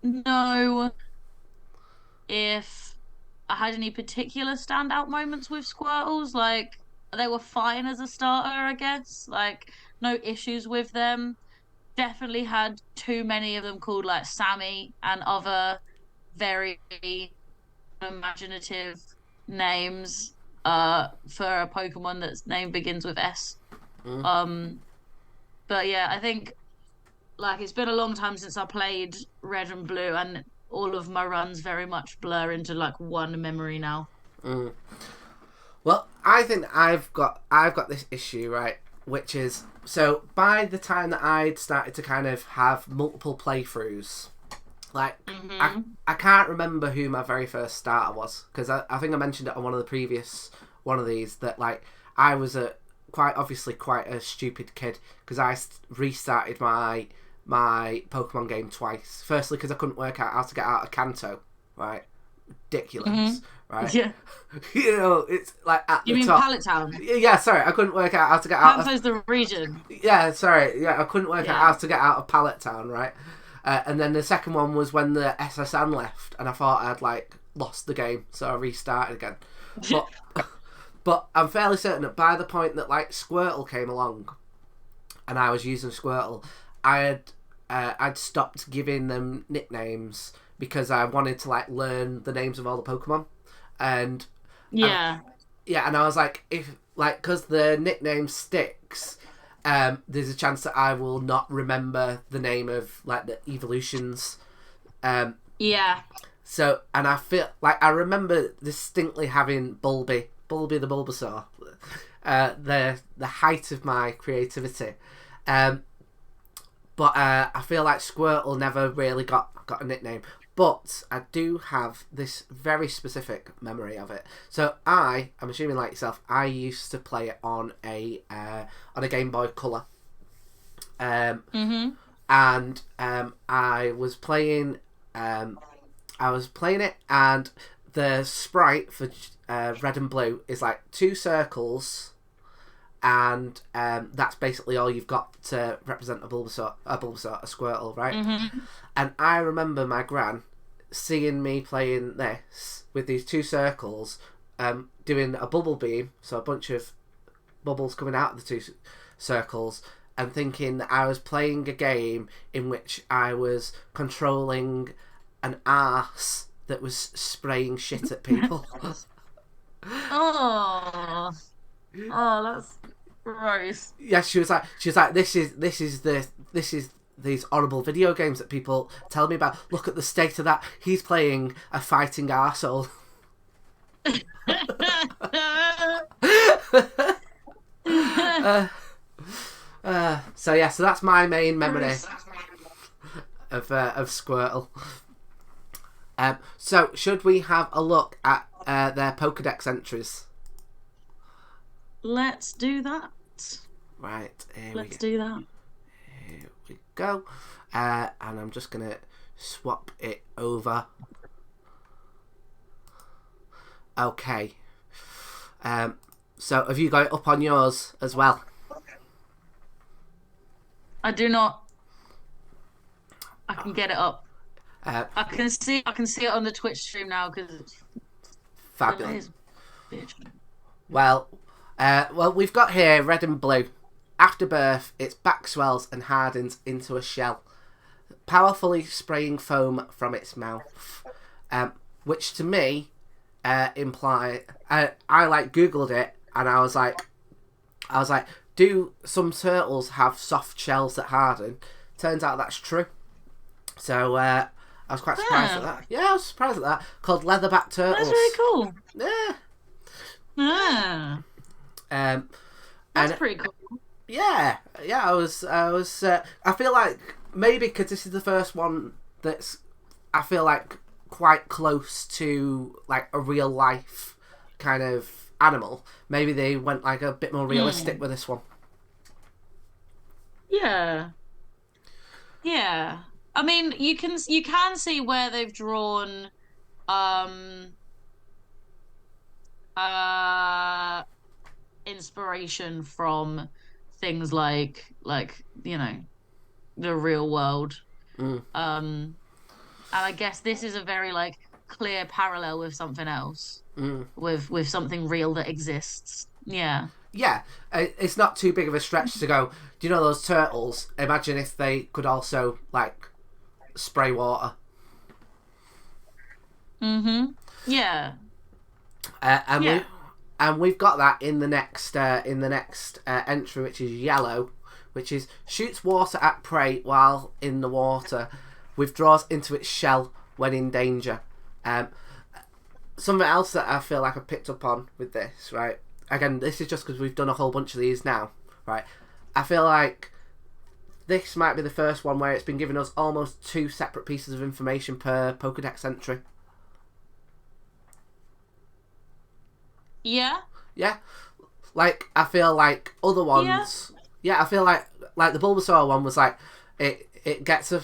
know if I had any particular standout moments with Squirtles. Like, they were fine as a starter, I guess. Like, no issues with them. Definitely had too many of them called like Sammy and other very imaginative names for a Pokemon that's name begins with S. Mm. But yeah, I think like it's been a long time since I played Red and Blue, and all of my runs very much blur into like one memory now. Mm. Well, I think I've got this issue, right, which is, so by the time that I'd started to kind of have multiple playthroughs, like I can't remember who my very first starter was, because I think I mentioned it on one of the previous one of these that like I was quite a stupid kid because I restarted my Pokemon game twice. Firstly, because I couldn't work out how to get out of Kanto, right? Ridiculous, right? Yeah. You know, it's like at You the mean top. Pallet Town? Yeah, sorry, I couldn't work out how to get out of... Kanto's the region. Yeah, sorry, yeah, I couldn't work out Yeah. how to get out of Pallet Town, right? And then the second one was when the SSN left, and I thought I'd like lost the game, so I restarted again. But but I'm fairly certain that by the point that like Squirtle came along, and I was using Squirtle, I'd stopped giving them nicknames because I wanted to like learn the names of all the Pokemon, and Yeah. and I was like, if like because the nickname sticks, there's a chance that I will not remember the name of like the evolutions. Yeah. So, and I feel like I remember distinctly having Bulby the Bulbasaur, the height of my creativity. But I feel like Squirtle never really got a nickname. But I do have this very specific memory of it. So I'm assuming like yourself, I used to play it on a Game Boy Color. Mm-hmm. And I was playing it, and the sprite for red and blue is like two circles, and that's basically all you've got to represent a Squirtle, right? Mm-hmm. And I remember my gran seeing me playing this with these two circles, doing a bubble beam, so a bunch of bubbles coming out of the two circles, and thinking that I was playing a game in which I was controlling an arse that was spraying shit at people. Oh, that's gross. Yeah, she was like, this is these horrible video games that people tell me about. Look at the state of that. He's playing a fighting arsehole. So that's my main memory of Squirtle. So should we have a look at their Pokedex entries? Let's do that. Right, Let's do that. Here we go. And I'm just gonna swap it over. Okay. So have you got it up on yours as well? I do not. I can get it up. I can see it on the Twitch stream now because it's Fabulous. Bitch. Well, we've got here red and blue. After birth, its back swells and hardens into a shell, powerfully spraying foam from its mouth, which to me imply. I like Googled it, and I was like, do some turtles have soft shells that harden? Turns out that's true. So I was quite surprised at that. Yeah, I was surprised at that. Called leatherback turtles. That's really cool. Yeah. That's pretty cool. Yeah. I was. I feel like maybe because this is the first one that's, I feel like, quite close to like a real life kind of animal. Maybe they went like a bit more realistic with this one. Yeah. I mean, you can see where they've drawn inspiration from things like the real world. And I guess this is a very like clear parallel with something else. With something real that exists. Yeah. Yeah, it's not too big of a stretch to go, do you know those turtles? Imagine if they could also, like, spray water. Mm-hmm. Yeah. We've got that in the next entry, which is yellow, which is shoots water at prey while in the water, withdraws into its shell when in danger. Something else that I feel like I picked up on with this, right? Again, this is just because we've done a whole bunch of these now, right? I feel like this might be the first one where it's been giving us almost two separate pieces of information per Pokedex entry. Yeah? Yeah? Like, I feel like other ones... Yeah, I feel like the Bulbasaur one was like, it gets a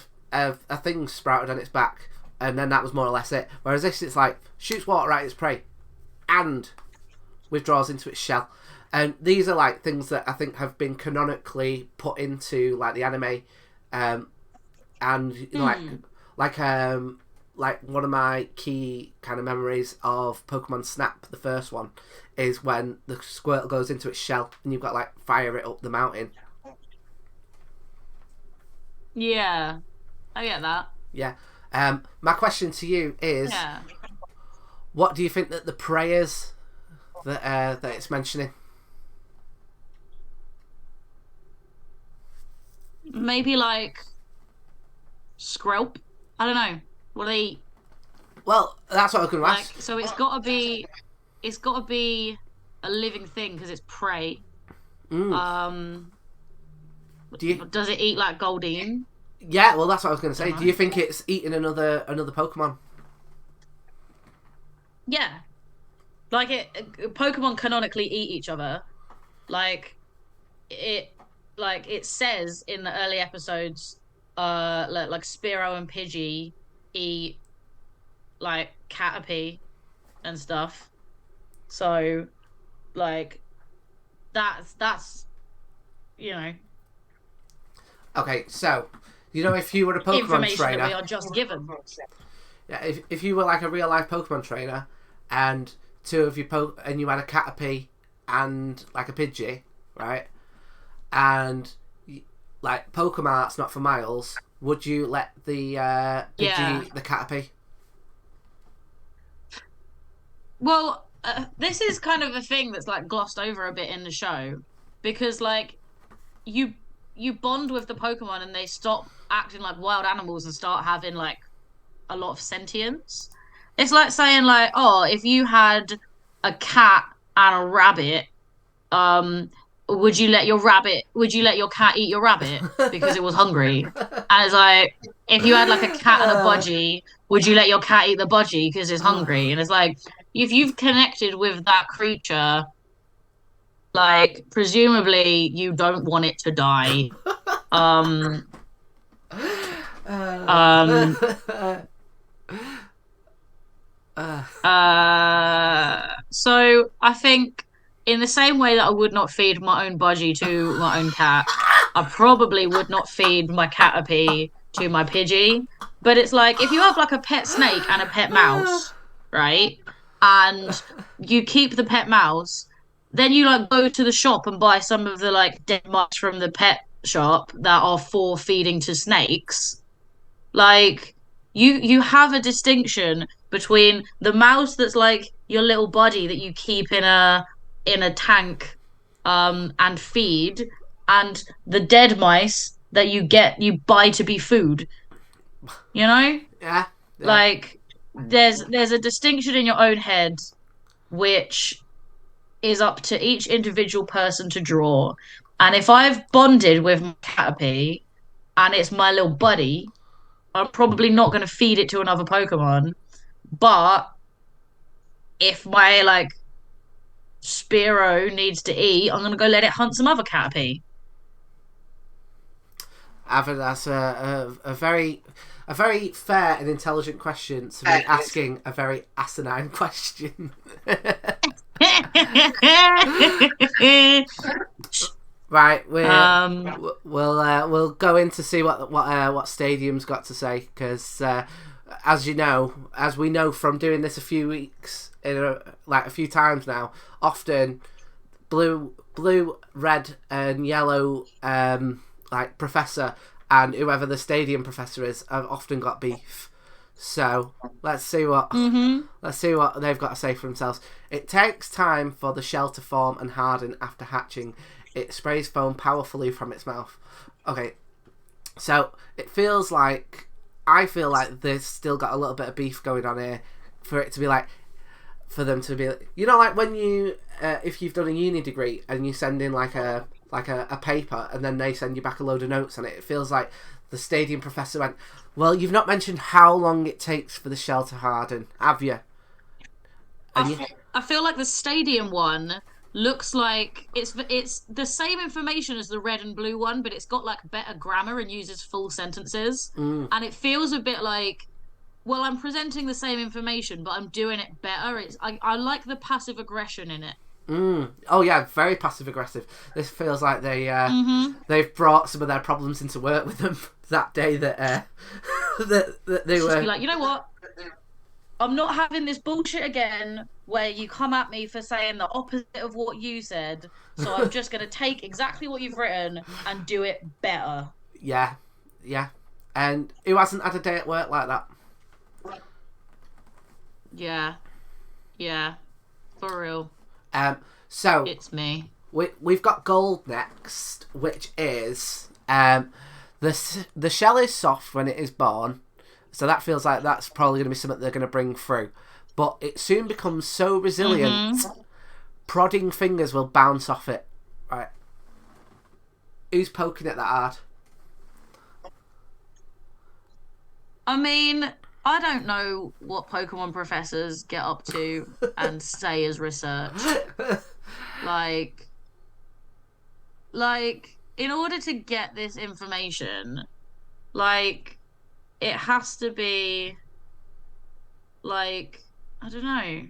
thing sprouted on its back, and then that was more or less it. Whereas this, it's like, shoots water at its prey, and withdraws into its shell. And these are like things that I think have been canonically put into like the anime, and like one of my key kind of memories of Pokemon Snap, the first one, is when the Squirtle goes into its shell and you've got like fire it up the mountain. Yeah, I get that. Yeah. My question to you is, what do you think that the prayers that it's mentioning? Maybe like Squirtle. I don't know. What do they eat? Well, that's what I was going to ask. So it's got to be a living thing because it's prey. Does Does it eat like Goldeen? Yeah, well, that's what I was going to say. Don't Do you know. think it's eating another Pokemon? Yeah, like Pokemon canonically eat each other. Like it, like it says in the early episodes, like Spearow and Pidgey eat like Caterpie and stuff. So like that's you know Okay, so if you were a Pokemon information that we trainer, are just given. yeah, if you were like a real life Pokemon trainer, and two of you and you had a Caterpie and like a Pidgey, right? And like Pokemart's not for miles. Would you let the Yeah. Pidgey eat the Caterpie? Well, this is kind of a thing that's like glossed over a bit in the show because like you you bond with the Pokemon and they stop acting like wild animals and start having like a lot of sentience. It's like saying like, oh, if you had a cat and a rabbit, um, would you let your cat eat your rabbit because it was hungry? And it's like, if you had like a cat and a budgie, would you let your cat eat the budgie because it's hungry? And it's like, if you've connected with that creature, like presumably you don't want it to die. Um, um, so I think in the same way that I would not feed my own budgie to my own cat, I probably would not feed my Caterpie to my Pidgey. But it's like if you have like a pet snake and a pet mouse, right? And you keep the pet mouse, then you like go to the shop and buy some of the like dead mice from the pet shop that are for feeding to snakes. Like you have a distinction between the mouse that's like your little buddy that you keep in a tank and feed and the dead mice that you buy to be food, you know? yeah, yeah. Like there's a distinction in your own head which is up to each individual person to draw. And if I've bonded with my Caterpie and it's my little buddy, I'm probably not going to feed it to another Pokemon. But if my like Spearow needs to eat, I'm going to go let it hunt some other Caterpie. I think that's a very fair and intelligent question to be asking a very asinine question. Right, we'll go in to see what Stadium's got to say because as we know from doing this a few weeks like a few times now, often blue, red, and yellow like professor and whoever the Stadium professor is have often got beef. So let's see what they've got to say for themselves. It takes time for the shell to form and harden after hatching. It sprays foam powerfully from its mouth. Okay, so I feel like there's still got a little bit of beef going on here for it to be like, for them to be like, like when you if you've done a uni degree and you send in like a paper and then they send you back a load of notes on it. It feels like the Stadium professor went, well, you've not mentioned how long it takes for the shell to harden, have you? I feel like the Stadium one looks like it's the same information as the red and blue one, but it's got like better grammar and uses full sentences. And it feels a bit like, well, I'm presenting the same information, but I'm doing it better. I like the passive aggression in it. Oh yeah, very passive aggressive. This feels like they've brought some of their problems into work with them that day that that they were be like, you know what? I'm not having this bullshit again where you come at me for saying the opposite of what you said. So I'm just going to take exactly what you've written and do it better. Yeah. And who hasn't had a day at work like that? Yeah. For real. So it's me. We've got gold next, which is the shell is soft when it is born. So that feels like that's probably going to be something they're going to bring through. But it soon becomes so resilient, prodding fingers will bounce off it. Right. Who's poking it that hard? I mean, I don't know what Pokemon professors get up to and say as research. Like, in order to get this information, like, it has to be like, I don't know.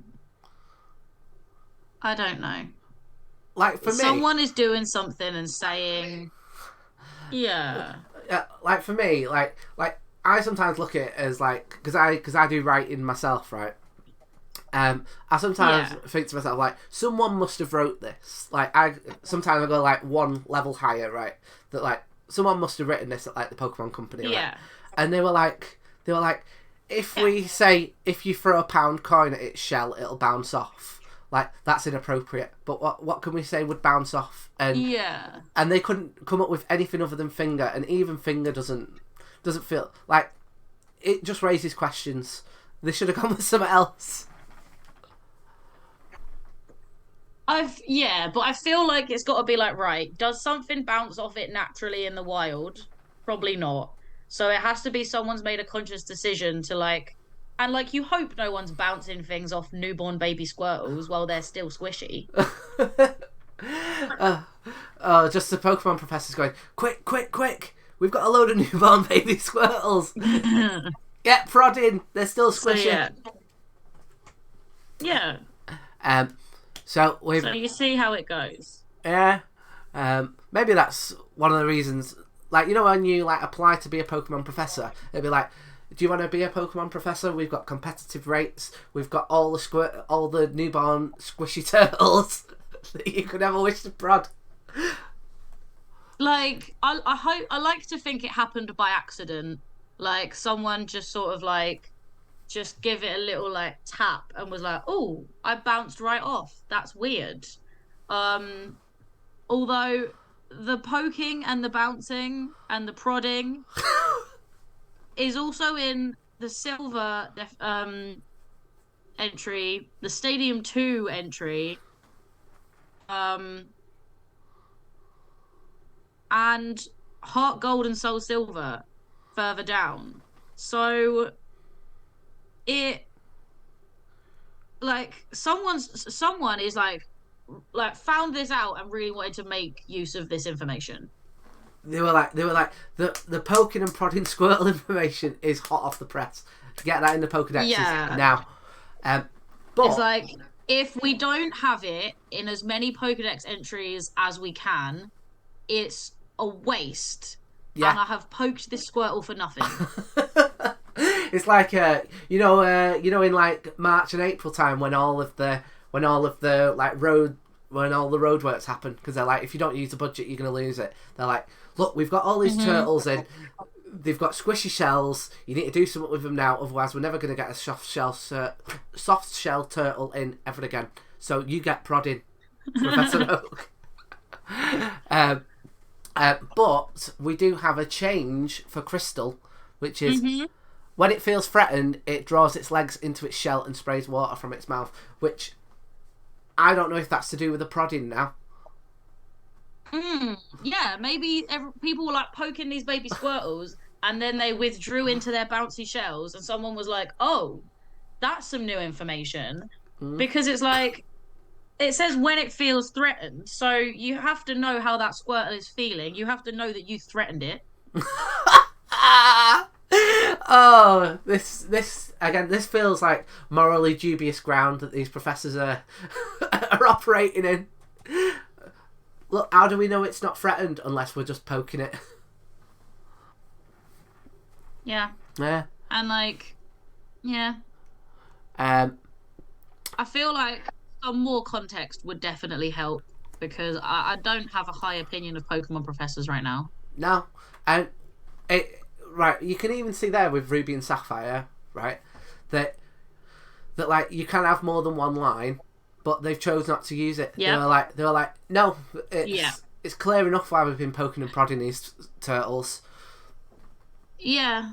I don't know. Like for me, Someone is doing something and saying, yeah, like for me, like I sometimes look at it as like because I do writing myself, right? I sometimes yeah, think to myself like someone must have wrote this. Like I sometimes I go like one level higher, right? That like someone must have written this at like the Pokemon Company, right? yeah, And they were like, if yeah, we say if you throw a pound coin at its shell, it'll bounce off. Like that's inappropriate. But what can we say would bounce off? yeah. And they couldn't come up with anything other than finger, and even finger doesn't feel like it. Just raises questions. They should have gone with something else. But I feel like it's got to be like, right, does something bounce off it naturally in the wild? Probably not. So it has to be someone's made a conscious decision to like, and like you hope no one's bouncing things off newborn baby squirtles while they're still squishy. uh, just the Pokemon professor's going, quick, quick, quick! We've got a load of newborn baby squirtles. Get prodding. They're still So squishy. yeah, yeah. Um, so we've So you see how it goes. yeah. Maybe that's one of the reasons. Like when you like apply to be a Pokemon professor, it'd be like, do you want to be a Pokemon professor? We've got competitive rates. We've got all the newborn squishy turtles that you could ever wish to prod. Like I hope I like to think it happened by accident. Like someone just sort of like just give it a little like tap and was like, "Oh, I bounced right off. That's weird." Um, although the poking and the bouncing and the prodding is also in the silver entry, the Stadium 2 entry, um, and Heart Gold and Soul Silver further down. So it like someone is like found this out and really wanted to make use of this information. They were like the poking and prodding Squirtle information is hot off the press. Get that in the Pokedexes Yeah. now. Um, It's but like if we don't have it in as many Pokedex entries as we can, it's a waste. yeah, And I have poked this Squirtle for nothing. it's like in like March and April time when all of the like road when all the roadworks happen because they're like if you don't use the budget you're gonna lose it. They're like, look, we've got all these turtles in. They've got squishy shells. You need to do something with them now, otherwise we're never going to get a soft shell turtle in ever again. So you get prodding, Professor Oak. um, but we do have a change for Crystal, which is when it feels threatened, it draws its legs into its shell and sprays water from its mouth. Which I don't know if that's to do with the prodding now. Yeah, maybe people were like poking these baby Squirtles and then they withdrew into their bouncy shells and someone was like, oh, that's some new information. Because it's like, it says when it feels threatened. So you have to know how that Squirtle is feeling. You have to know that you threatened it. Oh, this again. This feels like morally dubious ground that these professors are are operating in. Look, how do we know it's not threatened unless we're just poking it? Yeah. Yeah. And like, yeah. Um. I feel like some more context would definitely help because I don't have a high opinion of Pokemon professors right now. No. And it right. You can even see there with Ruby and Sapphire, right? That like you can have more than one line, but they've chose not to use it. Yeah. They were like, no, Yeah. it's clear enough why we've been poking and prodding these turtles. Yeah.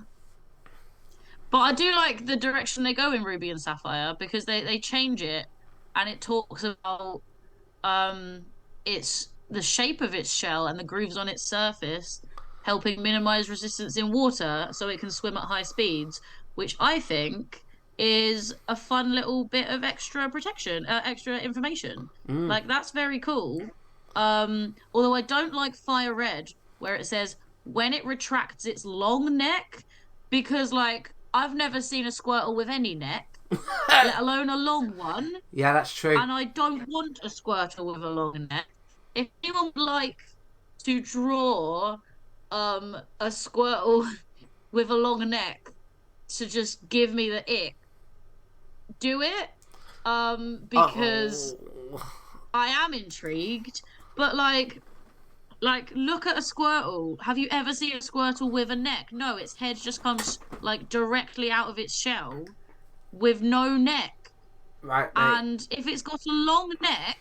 But I do like the direction they go in Ruby and Sapphire because they change it and it talks about it's the shape of its shell and the grooves on its surface helping minimize resistance in water so it can swim at high speeds, which I think is a fun little bit of extra protection, extra information. Mm. Like that's very cool. Although I don't like fire red where it says when it retracts its long neck, because like I've never seen a Squirtle with any neck, let alone a long one, Yeah, that's true. and I don't want a Squirtle with a long neck. If anyone would like to draw a Squirtle with a long neck to just give me the ick, do it. Because Oh. I am intrigued, but like look at a Squirtle. Have you ever seen a Squirtle with a neck? No, its head just comes like directly out of its shell with no neck. Right, mate. And if it's got a long neck,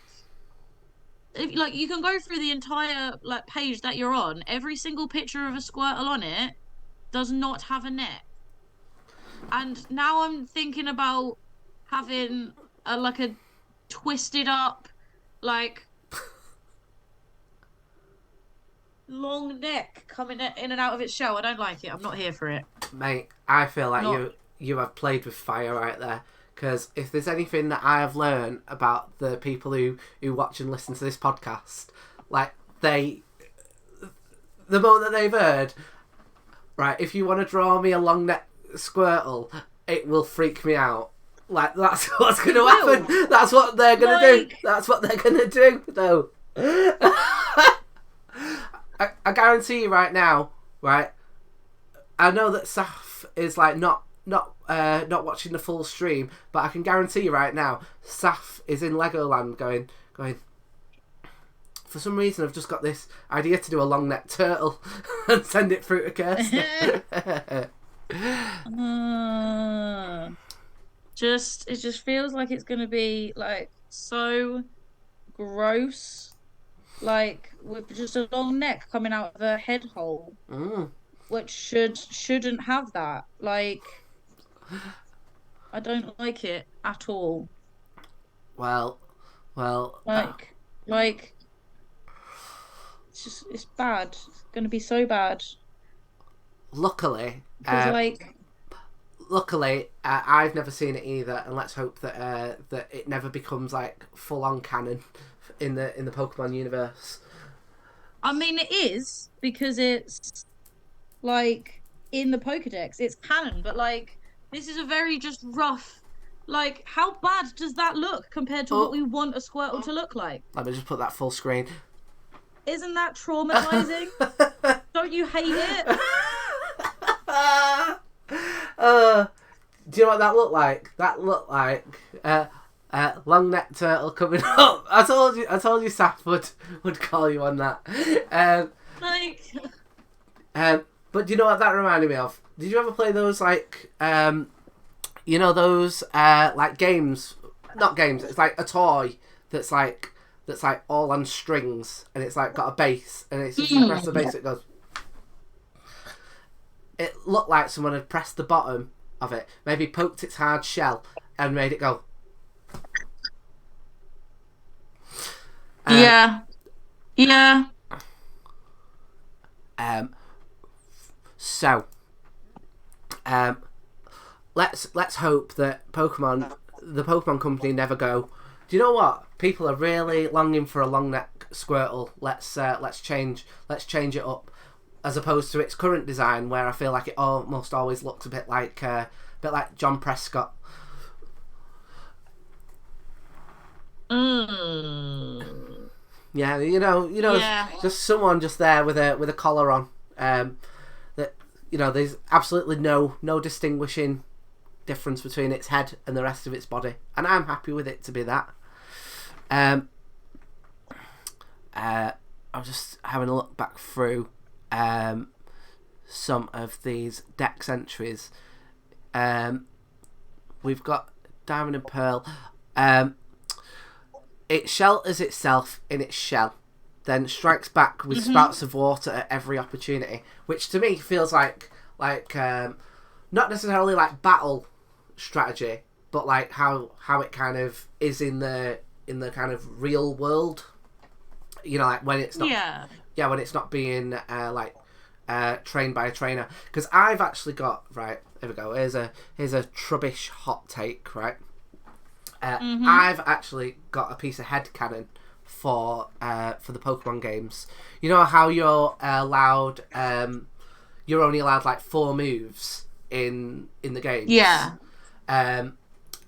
if, like you can go through the entire like page that you're on, every single picture of a Squirtle on it does not have a neck. And now I'm thinking about having a like a twisted up like long neck coming in and out of its shell. I don't like it. I'm not here for it. Mate, I feel like Not. you have played with fire right there. Because if there's anything that I have learned about the people who watch and listen to this podcast, like the moment that they've heard, right, if you want to draw me a long neck Squirtle, it will freak me out. Like, that's what's going to happen. That's what they're going to do. That's what they're going to do, though. I guarantee you right now, right, I know that Saf is like not watching the full stream, but I can guarantee you right now, Saf is in Legoland going. For some reason, I've just got this idea to do a long neck turtle and send it through to Kirsten. It just feels like it's gonna be like so gross, like with just a long neck coming out of a head hole, which shouldn't have that. Like, I don't like it at all. Well, Like it's bad. It's gonna be so bad. luckily, Because I've never seen it either, and let's hope that that it never becomes like full on canon in the Pokemon universe. I mean it is because it's like in the Pokedex, it's canon, but like this is a very just rough. Like, how bad does that look compared to what we want a Squirtle to look like? Let me just put that full screen. Isn't that traumatizing? Don't you hate it? Do you know what that looked like? That looked like long neck turtle coming up. I told you, Saf would call you on that. Like, but do you know what that reminded me of? Did you ever play those like you know those like games? Not games. It's like a toy that's like all on strings, and it's like got a base, and it's just you press the base, it goes. It looked like someone had pressed the bottom of it, maybe poked its hard shell, and made it go. yeah. So, let's hope that the Pokemon Company never go. Do you know what? People are really longing for a long neck Squirtle. Let's change it up, as opposed to its current design, where I feel like it almost always looks a bit like John Prescott. Yeah, you know, Yeah. just someone just there with a collar on. That there's absolutely no distinguishing difference between its head and the rest of its body, and I'm happy with it to be that. I'm just having a look back through some of these Dex entries. We've got Diamond and Pearl. It shelters itself in its shell, then strikes back with spouts of water at every opportunity, which to me feels like not necessarily like battle strategy, but like how it kind of is in the kind of real world. Like when it's not when it's not being like trained by a trainer. Because I've actually got, right, here we go. Here's a Trubbish hot take, right? I've actually got a piece of headcanon for the Pokemon games. You know how you're allowed, you're only allowed like 4 moves in the games. Yeah.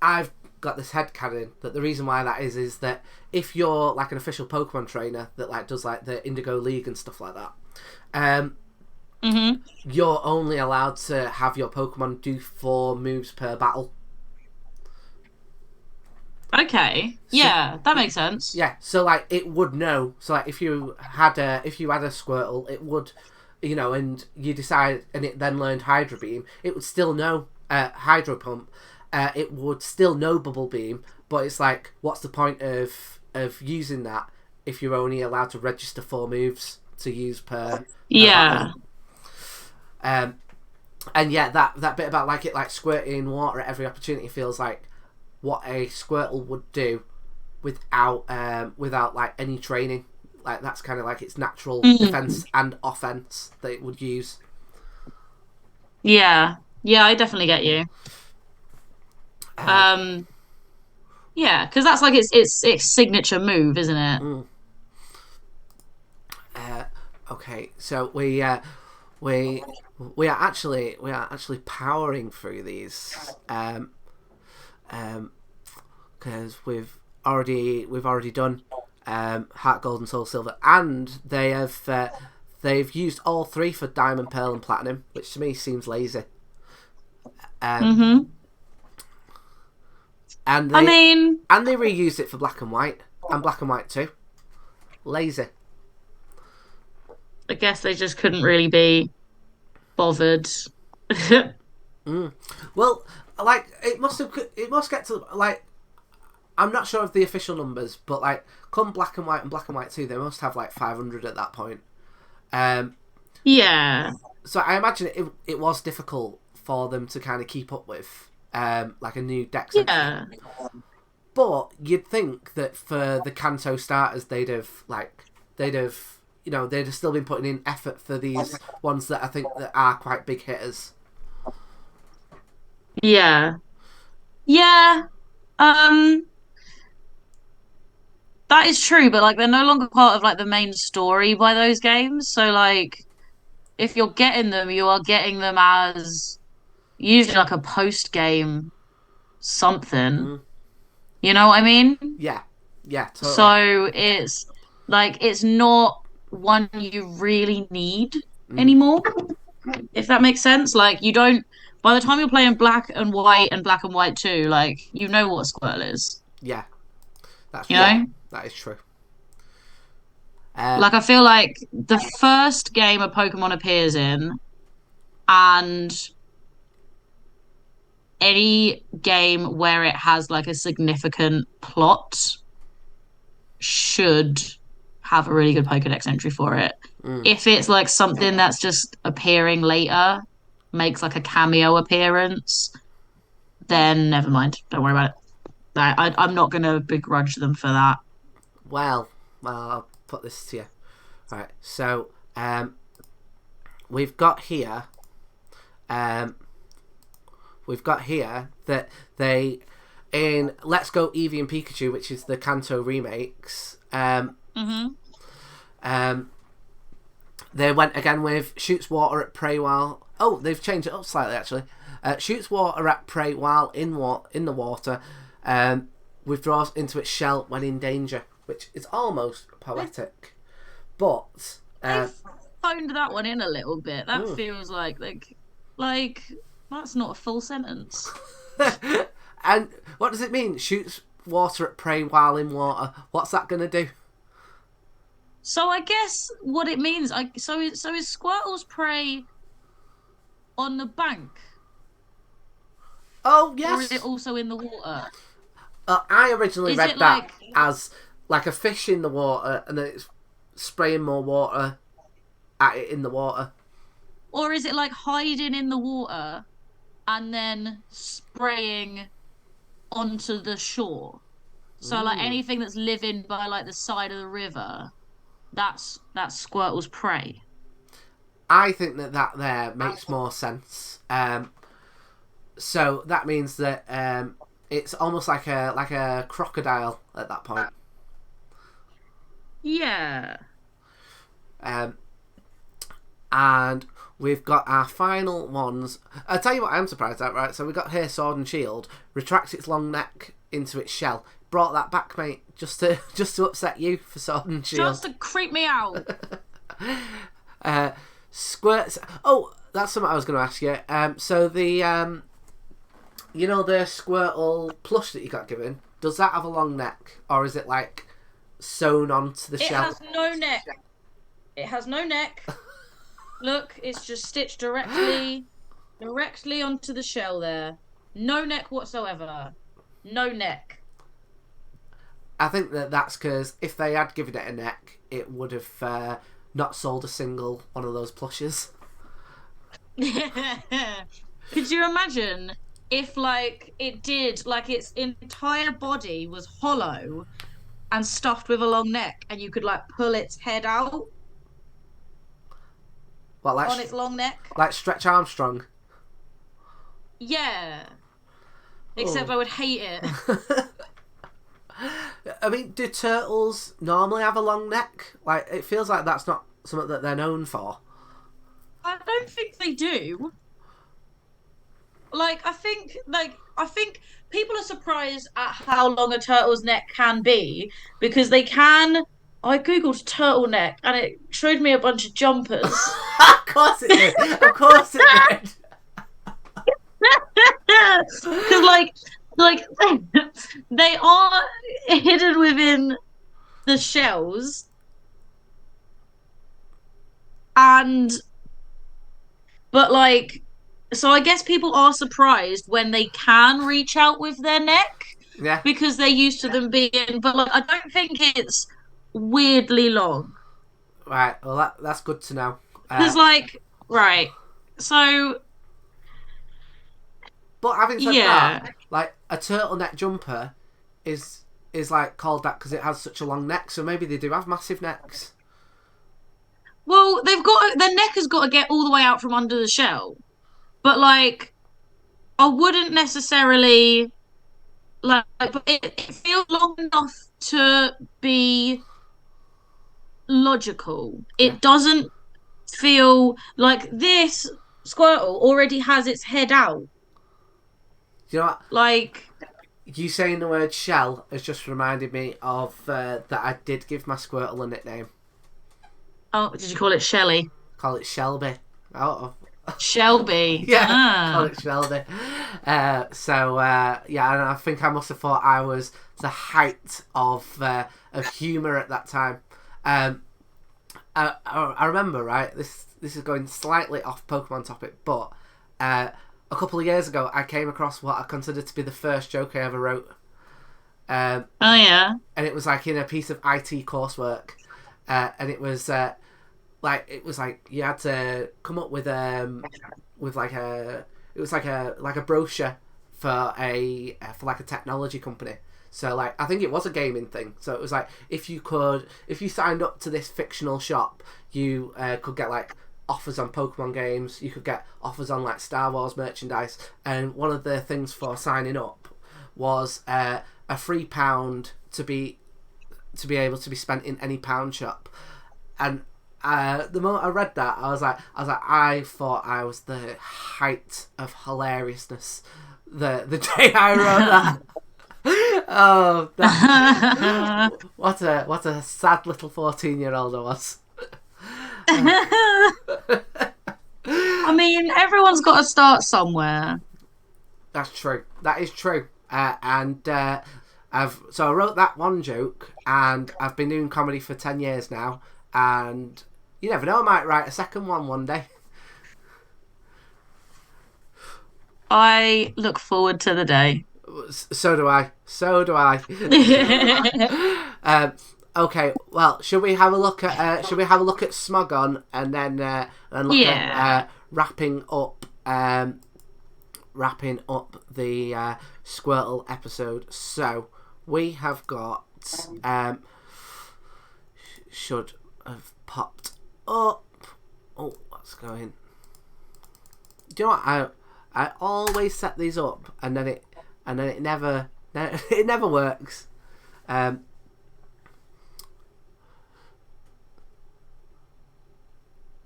I've got this headcanon that the reason why that is that if you're like an official Pokemon trainer that like does like the Indigo League and stuff like that, you're only allowed to have your Pokemon do 4 moves per battle. Okay. Yeah, that makes sense. Yeah, so like it would know. So like if you had a Squirtle, it would, you know, and you decide, and it then learned Hydro Beam, it would still know Hydro Pump. It would still know Bubble Beam, but it's like, what's the point of using that if you're only allowed to register 4 moves to use per Yeah. battle? And yeah, that bit about like it like squirting water at every opportunity feels like what a Squirtle would do without like any training. Like that's kind of like its natural defense and offense that it would use. Yeah. Yeah, I definitely get you. Yeah, because that's like its signature move, isn't it? Okay, so we are actually powering through these because we've already done Heart Gold and Soul Silver, and they've used all 3 for Diamond, Pearl, and Platinum, which to me seems lazy. And I mean, they reused it for Black and White and Black and White 2. Lazy. I guess they just couldn't really be bothered. Well, like it must get to like, I'm not sure of the official numbers, but like come Black and White and Black and White 2, they must have like 500 at that point. Yeah. So I imagine it was difficult for them to kind of keep up with like a new deck entry. Yeah. But you'd think that for the Kanto starters, they'd have still been putting in effort for these ones that I think that are quite big hitters. Yeah. Yeah. That is true, but like they're no longer part of like the main story by those games. So like if you're getting them, you are getting them as usually like a post game something. You know what I mean? Yeah, totally. So it's like it's not one you really need anymore, if that makes sense. Like you don't by the time you're playing Black and White 2, like you know what Squirtle is. Yeah, that's You true. know? That is true. Like I feel like the first game a Pokemon appears in and any game where it has like a significant plot should have a really good Pokedex entry for it. If it's like something that's just appearing later, makes like a cameo appearance, then never mind. Don't worry about it. I'm not going to begrudge them for that. Well, I'll put this to you. Right, so we've got here that they in Let's Go Eevee and Pikachu, which is the Kanto remakes. They went again with shoots water at prey while. Oh, they've changed it up slightly actually. Shoots water at prey while in the water. Withdraws into its shell when in danger, which is almost poetic. But I've phoned that one in a little bit. That feels like that's not a full sentence. And what does it mean? Shoots water at prey while in water. What's that gonna do? So I guess what it means, so is Squirtle's prey on the bank? Oh yes. Or is it also in the water? I originally read that like as like a fish in the water, and then it's spraying more water at it in the water. Or is it like hiding in the water and then spraying onto the shore? So like anything that's living by like the side of the river, that's Squirtle's prey. I think that there makes more sense. So that means that it's almost like a crocodile at that point. Yeah. And we've got our final ones. I'll tell you what I'm surprised at, right? So we got here Sword and Shield, retracts its long neck into its shell. Brought that back, mate, just to upset you for Sword and Shield. Just to creep me out. Squirts. Oh, that's something I was going to ask you. So the you know the Squirtle plush that you got given, does that have a long neck, or is it like sewn onto the shell? It has no neck. It has no neck. Look, it's just stitched directly onto the shell there. No neck whatsoever. No neck. I think that's because if they had given it a neck, it would have not sold a single one of those plushes. Could you imagine if, like, it did, like, its entire body was hollow and stuffed with a long neck, and you could, like, pull its head out on its long neck? Like Stretch Armstrong? Yeah. Except I would hate it. I mean, do turtles normally have a long neck? Like, it feels like that's not something that they're known for. I don't think they do. I think people are surprised at how long a turtle's neck can be because they can. I googled turtleneck and it showed me a bunch of jumpers. Of course it did. Of course it did. Because they are hidden within the shells, so I guess people are surprised when they can reach out with their neck, yeah, because they're used to them being. But I don't think it's weirdly long. Right. Well, that's good to know. Because right, so. But having said that, like a turtleneck jumper is like called that because it has such a long neck. So maybe they do have massive necks. Well, their neck has got to get all the way out from under the shell, but I wouldn't necessarily but it feels long enough to be logical. It doesn't feel like this Squirtle already has its head out. You know what? Like, you saying the word shell has just reminded me of that I did give my Squirtle a nickname. oh, did you call it Shelly? Call it Shelby. Oh, Shelby. yeah, call it Shelby. Yeah, and I think I must have thought I was the height of humour at that time. I remember, right, this is going slightly off Pokemon topic, but a couple of years ago I came across what I consider to be the first joke I ever wrote. Oh yeah. And it was like in a piece of IT coursework, and it was like you had to come up with like a brochure for like a technology company. So like I think it was a gaming thing. So it was like if you signed up to this fictional shop, you could get like offers on Pokemon games. You could get offers on like Star Wars merchandise. And one of the things for signing up was a £3 to be able to be spent in any pound shop. And the moment I read that, I thought I was the height of hilariousness the day I wrote that. Oh, what a sad little 14-year-old I was. I mean, everyone's got to start somewhere. That's true. That is true. And I wrote that one joke, and I've been doing comedy for 10 years now, and you never know, I might write a second one day. I look forward to the day. So do I. Okay, well, should we have a look at Smogon and then look at wrapping up the Squirtle episode. So we have got should have popped up. Oh, what's going. Do you know what? I always set these up, and then it never it never works.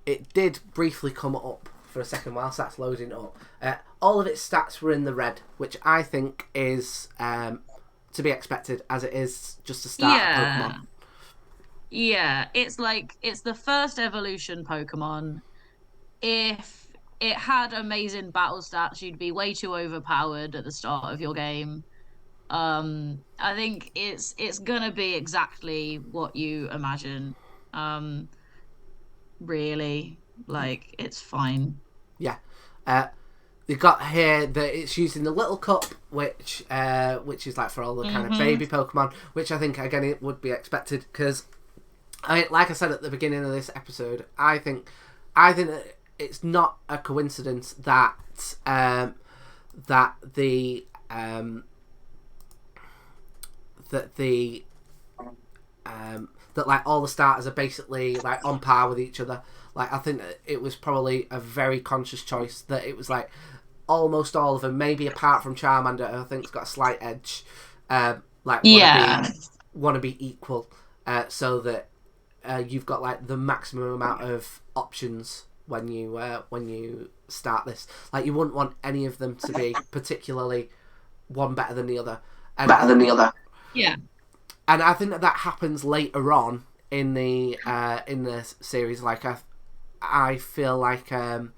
It did briefly come up for a second whilst that's loading up. All of its stats were in the red, which I think is to be expected, as it is just a start Pokemon. Yeah, it's the first evolution Pokemon. If it had amazing battle stats, you'd be way too overpowered at the start of your game. I think it's gonna be exactly what you imagine. Really, it's fine. Yeah. You've got here that it's using the little cup, which is like for all the kind of baby Pokemon, which I think again it would be expected because, like I said at the beginning of this episode, I think that it's not a coincidence that that like all the starters are basically like on par with each other. Like I think that it was probably a very conscious choice that it was like almost all of them, maybe apart from Charmander, I think it's got a slight edge. Want to be equal, so that you've got like the maximum amount of options when you start this. Like you wouldn't want any of them to be particularly one better than the other. Yeah. And I think that happens later on in the series. Like I feel like for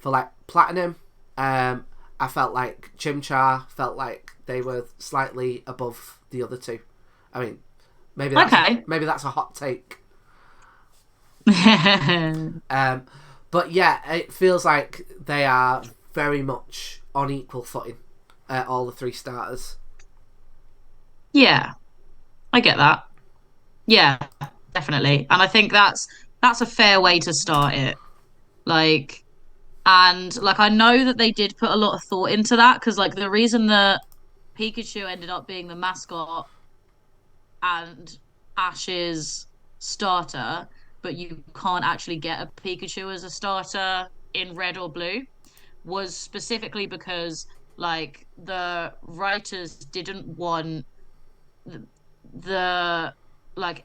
like Platinum, I felt like Chimchar felt like they were slightly above the other two. I mean, maybe that's a hot take. But yeah, it feels like they are very much on equal footing. All the three starters. Yeah, I get that. Yeah, definitely. And I think that's a fair way to start it. I know that they did put a lot of thought into that because the reason that Pikachu ended up being the mascot and Ash's starter, but you can't actually get a Pikachu as a starter in red or blue, was specifically because the writers didn't want the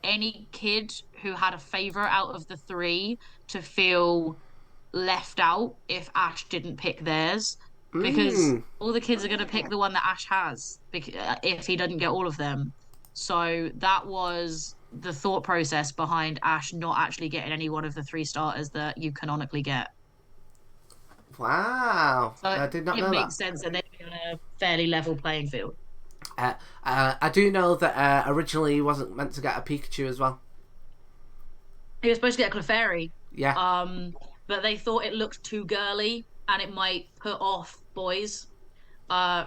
any kid who had a favorite out of the three to feel left out if Ash didn't pick theirs, because all the kids are going to pick the one that Ash has if he doesn't get all of them. So that was the thought process behind Ash not actually getting any one of the three starters that you canonically get. Wow, So I did not know that. It makes sense, and they'd be on a fairly level playing field. I do know that originally he wasn't meant to get a Pikachu as well. He was supposed to get a Clefairy. Yeah. But they thought it looked too girly and it might put off boys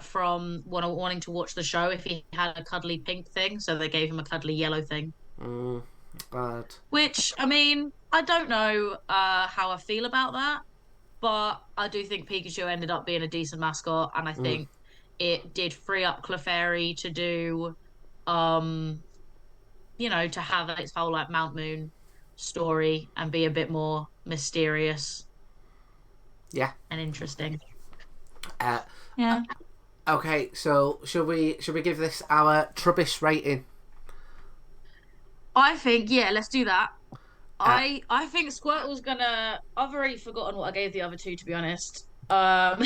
from wanting to watch the show if he had a cuddly pink thing. So they gave him a cuddly yellow thing. Bad. Which, I mean, I don't know how I feel about that, but I do think Pikachu ended up being a decent mascot, and I think it did free up Clefairy to do, to have its whole Mount Moon story and be a bit more mysterious. Yeah. And interesting. Yeah. Okay, so should we give this our Trubbish rating? I think let's do that. I think Squirtle's gonna. I've already forgotten what I gave the other two, to be honest. But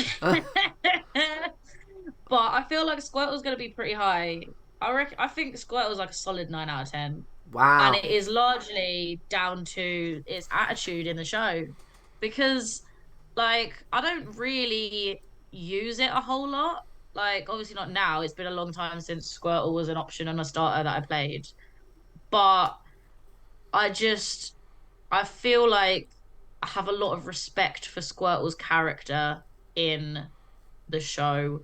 I feel like Squirtle's gonna be pretty high. I think Squirtle's like a solid 9 out of 10. Wow. And it is largely down to its attitude in the show, because I don't really use it a whole lot. Obviously not now. It's been a long time since Squirtle was an option on a starter that I played. But I feel like I have a lot of respect for Squirtle's character in the show,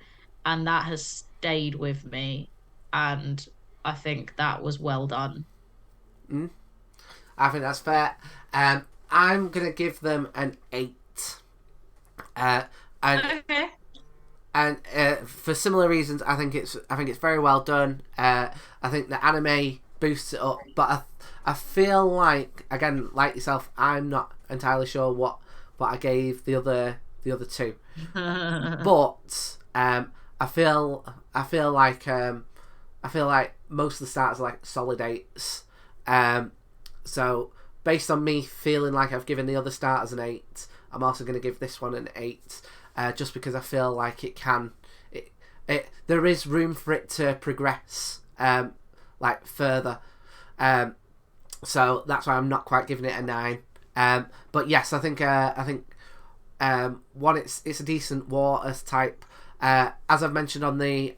and that has stayed with me, and I think that was well done. I think that's fair. I'm gonna give them an 8. Okay. And for similar reasons, I think it's very well done. I think the anime boosts it up, but I feel like, again, like yourself, I'm not entirely sure what but I gave the other two. But I feel like most of the starters are like solid 8s. So based on me feeling like I've given the other starters an 8, I'm also going to give this one an 8, just because I feel like there is room for it to progress like further. So that's why I'm not quite giving it a 9. But yes, I think one, it's a decent water type. As I've mentioned on the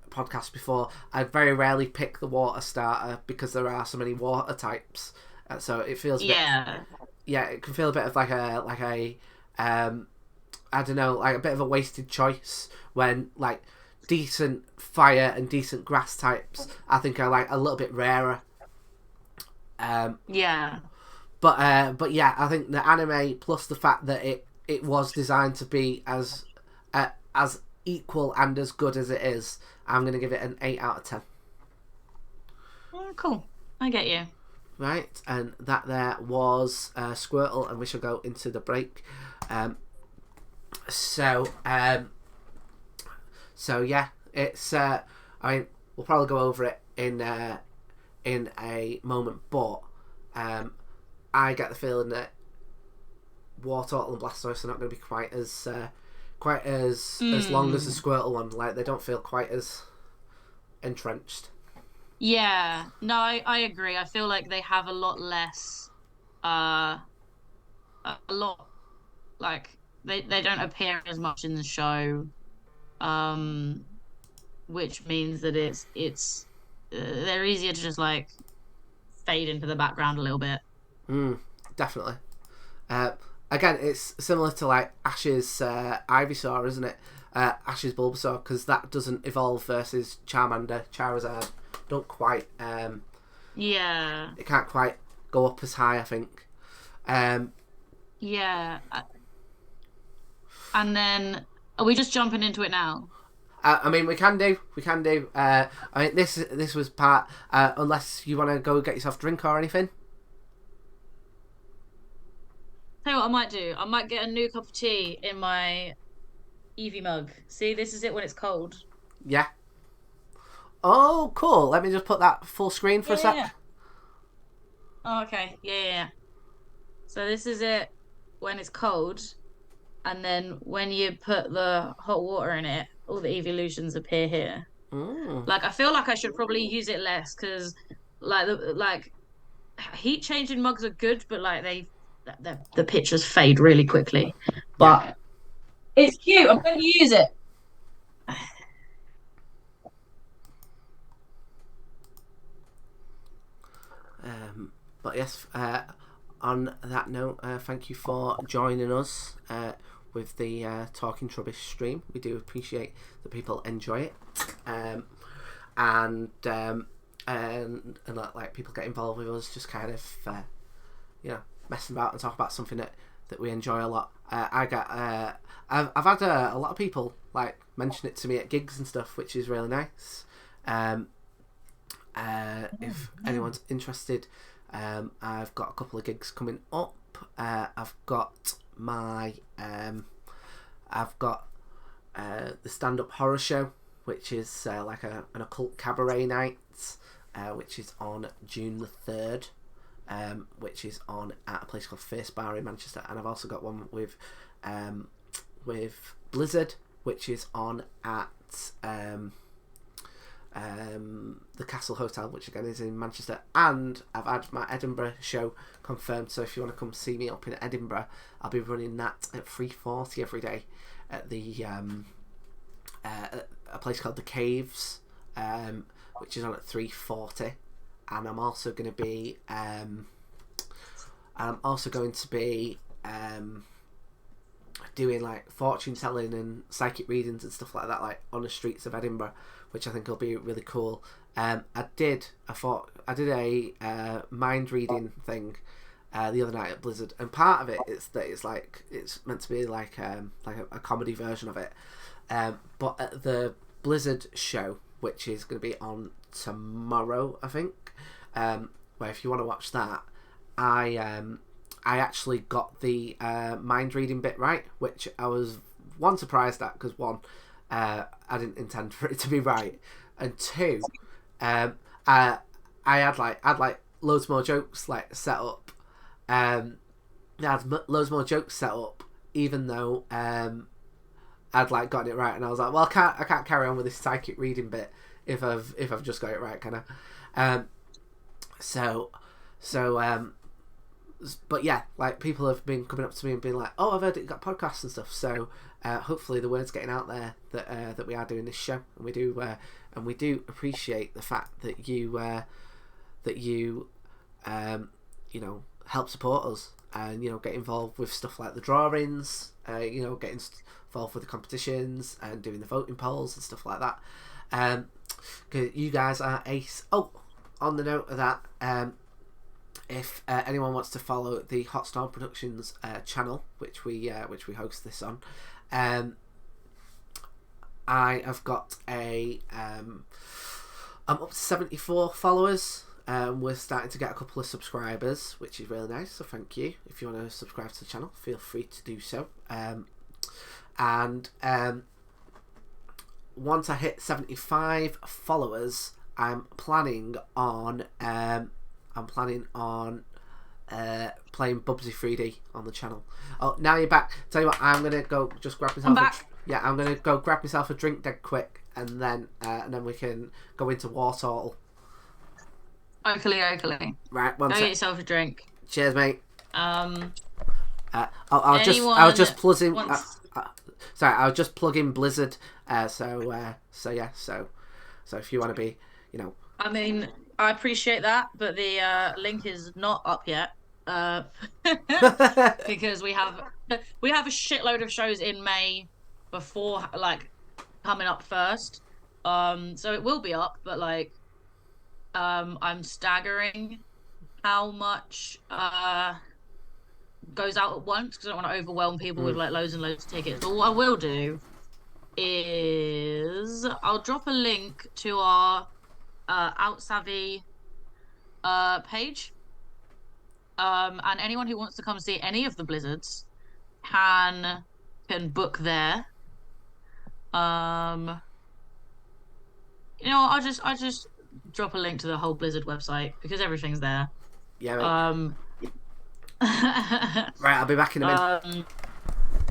podcast before, I very rarely pick the water starter because there are so many water types. So it feels a bit, it can feel a bit of like a I don't know, like a bit of a wasted choice when like decent fire and decent grass types I think are like a little bit rarer. But yeah, I think the anime plus the fact that it was designed to be as equal and as good as it is, I'm going to give it an 8 out of 10. Cool. I get you. Right, and that there was Squirtle, and we shall go into the break. So yeah, it's I mean, we'll probably go over it in a moment, but I get the feeling that Wartortle and Blastoise are not going to be quite as long as the Squirtle one. Like, they don't feel quite as entrenched. Yeah, no, I agree. I feel like they have a lot less, a lot, like they don't appear as much in the show, which means that it's they're easier to just like fade into the background a little bit. Definitely. Again, it's similar to like Ash's Ivysaur, isn't it? Ash's Bulbasaur, because that doesn't evolve versus Charmander, Charizard. Don't quite. It can't quite go up as high, I think. Yeah. And then, are we just jumping into it now? I mean, we can do. I mean, this was part. Unless you want to go get yourself a drink or anything. Tell you what I might do. I might get a new cup of tea in my Eevee mug. See, this is it when it's cold. Yeah. Oh, cool. Let me just put that full screen for a sec. Yeah. Oh, okay. Yeah. So this is it when it's cold, and then when you put the hot water in it, all the evolutions appear here. Like, I feel like I should probably use it less because, like heat changing mugs are good, but like the pictures fade really quickly. But it's cute. I'm going to use it. But yes, on that note, thank you for joining us with the Talking Trubbish stream. We do appreciate that people enjoy it, and like people get involved with us, just kind of messing about and talk about something that we enjoy a lot. I've had a lot of people like mention it to me at gigs and stuff, which is really nice. If anyone's interested, I've got a couple of gigs coming up. I've got my the stand-up horror show, which is like an occult cabaret night, which is on June the 3rd, which is on at a place called Face Bar in Manchester. And I've also got one with Blizzard, which is on at the Castle Hotel, which again is in Manchester. And I've had my Edinburgh show confirmed, so if you want to come see me up in Edinburgh, I'll be running that at 3:40 every day at the a place called The Caves, which is on at 3:40. And I'm also going to be doing like fortune telling and psychic readings and stuff like that, like on the streets of Edinburgh, which I think will be really cool. I did a mind reading thing the other night at Blizzard, and part of it is that it's meant to be like a comedy version of it. But at the Blizzard show, which is going to be on tomorrow, I think, where if you want to watch that, I I actually got the mind reading bit right, which I was one surprised at because one, I didn't intend for it to be right, and two, I had loads more jokes like set up. I had loads more jokes set up, even though I'd like gotten it right, and I was like, well, I can't carry on with this psychic reading bit if I've just got it right, kind of. But yeah, like people have been coming up to me and being like, "Oh, I've heard it got podcasts and stuff." So hopefully the word's getting out there that we are doing this show, and we do appreciate the fact that you help support us and get involved with stuff like the drawings, getting involved with the competitions and doing the voting polls and stuff like that. Cause you guys are ace. Oh, on the note of that, if anyone wants to follow the Hot Storm Productions channel, which we host this on, I have got I'm up to 74 followers. We're starting to get a couple of subscribers, which is really nice. So thank you. If you want to subscribe to the channel, feel free to do so. And once I hit 75 followers, I'm planning on playing Bubsy 3D on the channel. Oh, now you're back. Tell you what, I'm gonna go just grab myself. I'm gonna go grab myself a drink dead quick, and then we can go into Wartortle. Oakley. Right, go get yourself a drink. Cheers, mate. I was just plugging. Sorry, I was just plugging Blizzard. So if you want to be, I mean, I appreciate that, but the link is not up yet. Because we have a shitload of shows in May before, like, coming up first. So it will be up, but like, I'm staggering how much goes out at once because I don't want to overwhelm people with like loads and loads of tickets. But what I will do is I'll drop a link to our Out Savvy page. And anyone who wants to come see any of the Blizzards can book there. I'll just drop a link to the whole Blizzard website because everything's there. Yeah. Right, I'll be back in a minute.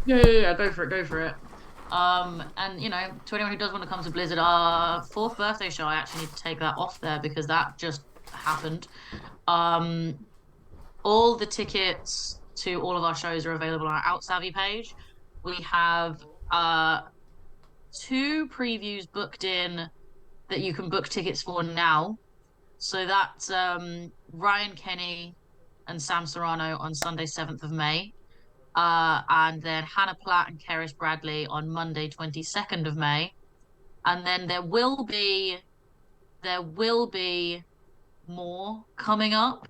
Yeah, go for it. And to anyone who does want to come to Blizzard, our 4th birthday show, I actually need to take that off there because that just happened. All the tickets to all of our shows are available on our Out Savvy page. We have 2 previews booked in that you can book tickets for now. So that's Ryan Kenny and Sam Serrano on Sunday, 7th of May. And then Hannah Platt and Keris Bradley on Monday, 22nd of May. And then there will be more coming up.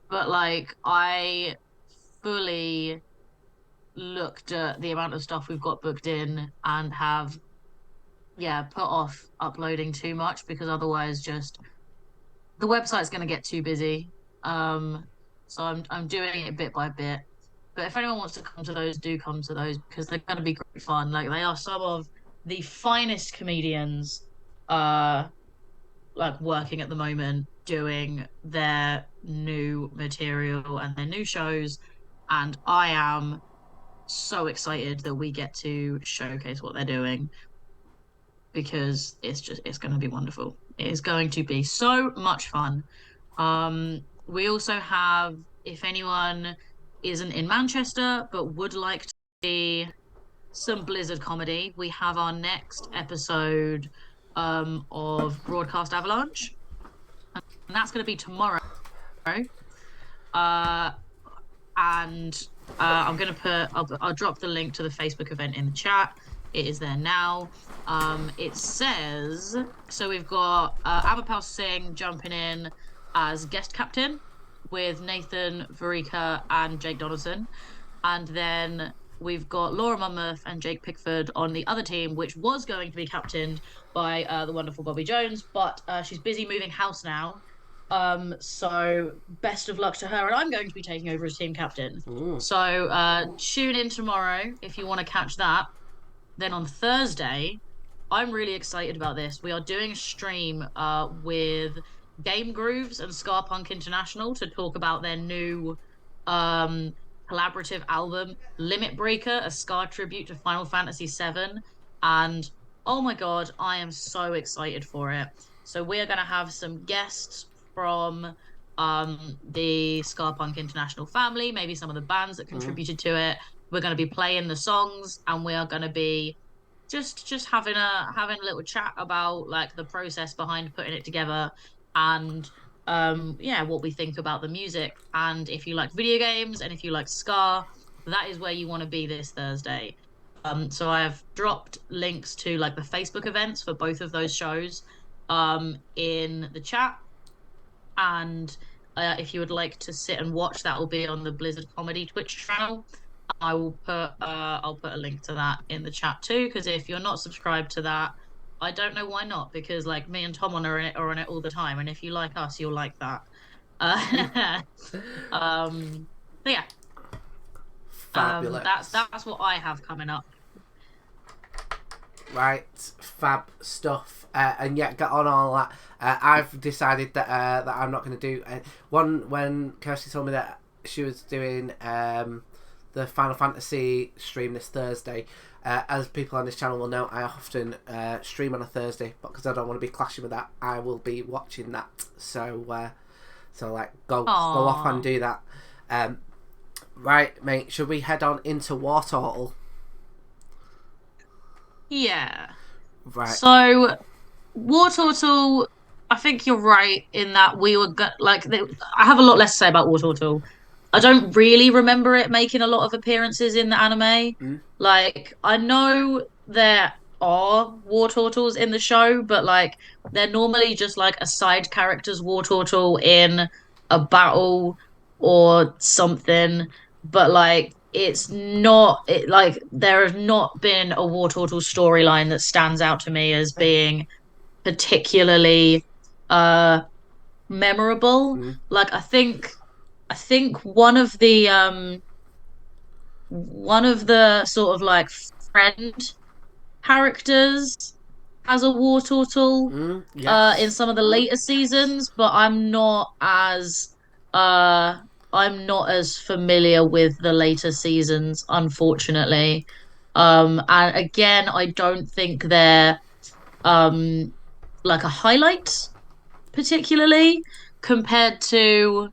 But like, I fully looked at the amount of stuff we've got booked in and have put off uploading too much because otherwise just the website's going to get too busy. So I'm doing it bit by bit. But if anyone wants to come to those, do come to those because they're going to be great fun. Like, they are some of the finest comedians like working at the moment doing their new material and their new shows, and I am so excited that we get to showcase what they're doing because it's going to be wonderful. It is going to be so much fun. We also have, if anyone isn't in Manchester but would like to see some Blizzard comedy, we have our next episode of Broadcast Avalanche, and that's going to be tomorrow. I'm going to I'll drop the link to the Facebook event in the chat. It is there now. It says, so we've got Amapal Singh jumping in as guest captain with Nathan Varika and Jake Donaldson. And then we've got Laura Monmouth and Jake Pickford on the other team, which was going to be captained by the wonderful Bobby Jones, but she's busy moving house now. So best of luck to her, and I'm going to be taking over as team captain. Mm. So tune in tomorrow if you want to catch that. Then on Thursday, I'm really excited about this. We are doing a stream with Game Grooves and Scarpunk International to talk about their new um collaborative album Limit Breaker, a Scar tribute to Final Fantasy VII. And oh my god, I am so excited for it. So we are going to have some guests from the Scarpunk International family, maybe some of the bands that Mm. contributed to it. We're going to be playing the songs, and we are going to be just having a little chat about like the process behind putting it together, and yeah, what we think about the music. And if you like video games and if you like ska, that is where you want to be this Thursday. So I have dropped links to like the Facebook events for both of those shows in the chat. And if you would like to sit and watch, that will be on the Blizzard Comedy Twitch channel. I'll put a link to that in the chat too, because if you're not subscribed to that, I don't know why not, because like me and Tom are on it all the time, and if you like us, you'll like that. Um but yeah, Fabulous. that's what I have coming up. Right, fab stuff, and yet get on all that. I've decided that that I'm not going to do one. When Kirsty told me that she was doing the Final Fantasy stream this Thursday, as people on this channel will know, I often stream on a Thursday, but because I don't want to be clashing with that, I will be watching that. So like go off and do that. Right, mate. Should we head on into Wartortle? Yeah. Right. So, Wartortle, I think you're right in that we were I have a lot less to say about Wartortle. I don't really remember it making a lot of appearances in the anime. Mm. Like, I know there are Wartortles in the show, but like they're normally just like a side character's Wartortle in a battle or something. But like it's not it like there has not been a Wartortle storyline that stands out to me as being particularly uh memorable. Mm. Like I think one of the sort of like friend characters has a Wartortle in Yes. some of the later seasons, but uh I'm not as familiar with the later seasons, unfortunately. And again, I don't think they're um like a highlight particularly compared to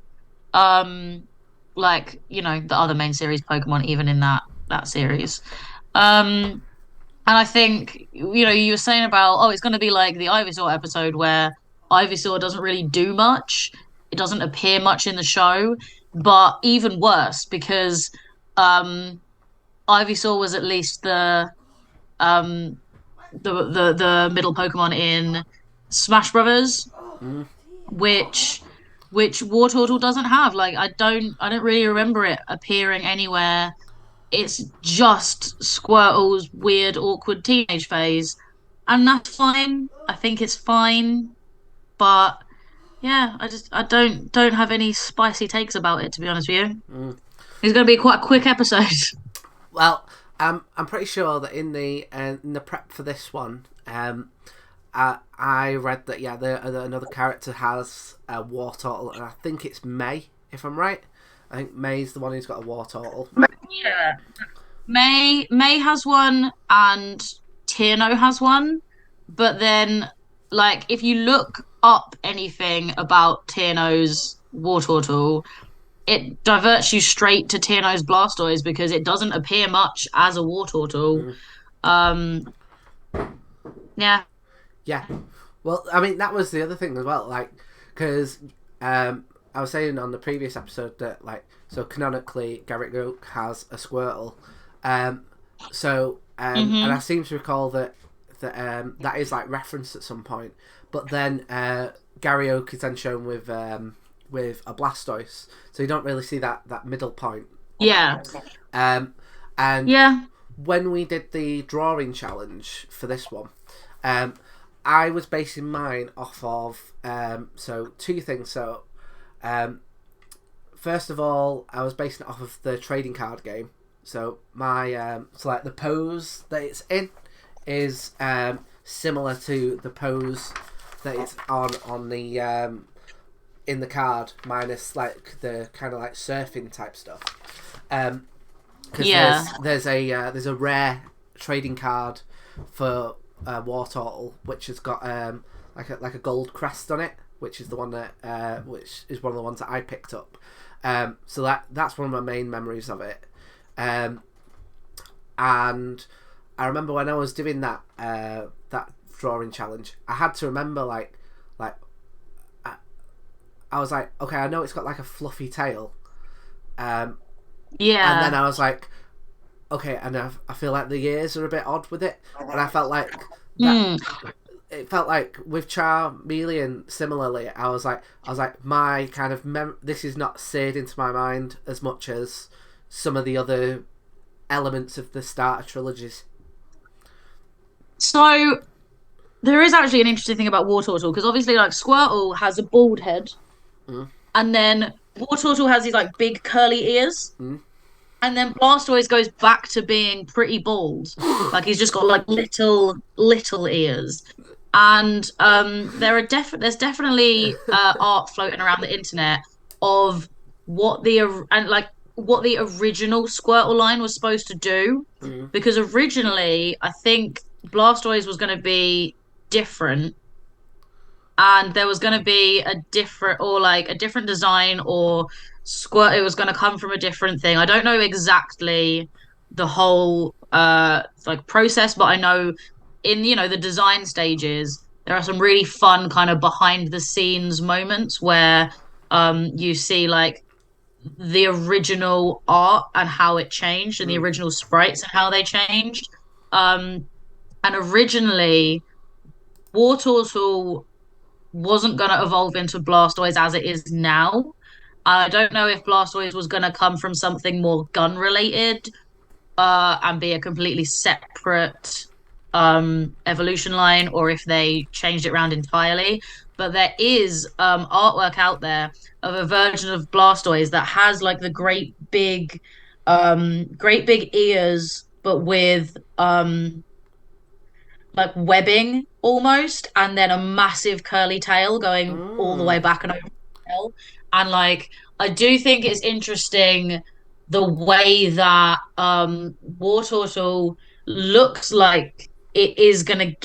um like the other main series Pokemon, even in that series. um and I think you were saying about, oh, it's going to be like the Ivysaur episode where Ivysaur doesn't really do much, it doesn't appear much in the show, but even worse because um Ivysaur was at least um the middle Pokemon in Smash Brothers, Mm. which Wartortle doesn't have. Like I don't really remember it appearing anywhere. It's just Squirtle's weird, awkward teenage phase, and that's fine. I think it's fine, but yeah, I don't have any spicy takes about it, to be honest with you. Mm. It's going to be quite a quick episode. Well, I'm pretty sure that in the prep for this one, I read that another character has a Wartortle, and I think it's May, if I'm right. I think May's the one who's got a Wartortle. Yeah. May has one and Tierno has one, but then like if you look up anything about Tierno's Wartortle, it diverts you straight to Tierno's Blastoise because it doesn't appear much as a Wartortle. Mm. Um, yeah. Yeah. Well, I mean, that was the other thing as well, like, because I was saying on the previous episode that, like, so canonically, Garrett Oak has a Squirtle. And I seem to recall that is, like, referenced at some point. But then Gary Oak is then shown with a Blastoise. So you don't really see that middle point. Yeah. And Yeah. when we did the drawing challenge for this one, I was basing mine off of so two things. So first of all, I was basing it off of the trading card game. So my so like the pose that it's in is similar to the pose that it's on the in the card, minus like the kind of like surfing type stuff. Because there's a rare trading card for Wartortle, which has got like a gold crest on it, which is the one that which is one of the ones that I picked up. So that's one of my main memories of it. And I remember when I was doing that that drawing challenge, I had to remember like I was like, okay, I know it's got like a fluffy tail. And then I was like, okay, and I feel like the ears are a bit odd with it, and I felt like that. It felt like with Charmeleon similarly. I was like, my kind of this is not seared into my mind as much as some of the other elements of the starter trilogies. So there is actually an interesting thing about Wartortle, because obviously, like, Squirtle has a bald head, and then Wartortle has these like big curly ears. And then Blastoise goes back to being pretty bald. Like, he's just got like little ears. And there's definitely art floating around the internet of what the original Squirtle line was supposed to do. Because originally I think Blastoise was going to be different, and there was going to be a different design, or it was going to come from a different thing. I don't know exactly the whole like process, but I know in the design stages there are some really fun kind of behind the scenes moments where you see like the original art and how it changed, and the original sprites and how they changed. And originally Wartortle wasn't going to evolve into Blastoise as it is now. I don't know if Blastoise was going to come from something more gun related and be a completely separate evolution line, or if they changed it around entirely. But there is artwork out there of a version of Blastoise that has like the great big ears, but with like webbing almost, and then a massive curly tail going all the way back and over the tail. And like, I do think it's interesting the way that Wartortle looks like it is gonna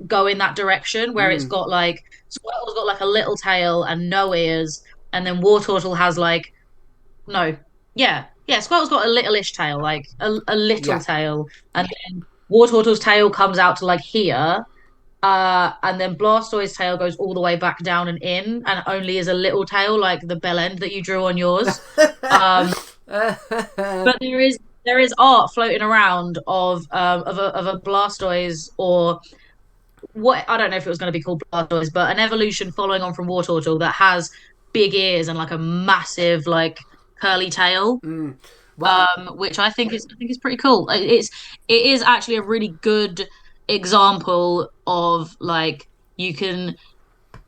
go in that direction, where it's got like Squirtle's got like a little tail and no ears, and then Wartortle has like no, Squirtle's got a littleish tail, like a little tail, and then Wartortle's tail comes out to like here, and then Blastoise's tail goes all the way back down and in, and only is a little tail like the bell end that you drew on yours. But there is art floating around of a Blastoise, or what, I don't know if it was going to be called Blastoise, but an evolution following on from Wartortle that has big ears and like a massive like curly tail. Which I think is pretty cool. It is actually a really good example of like, you can,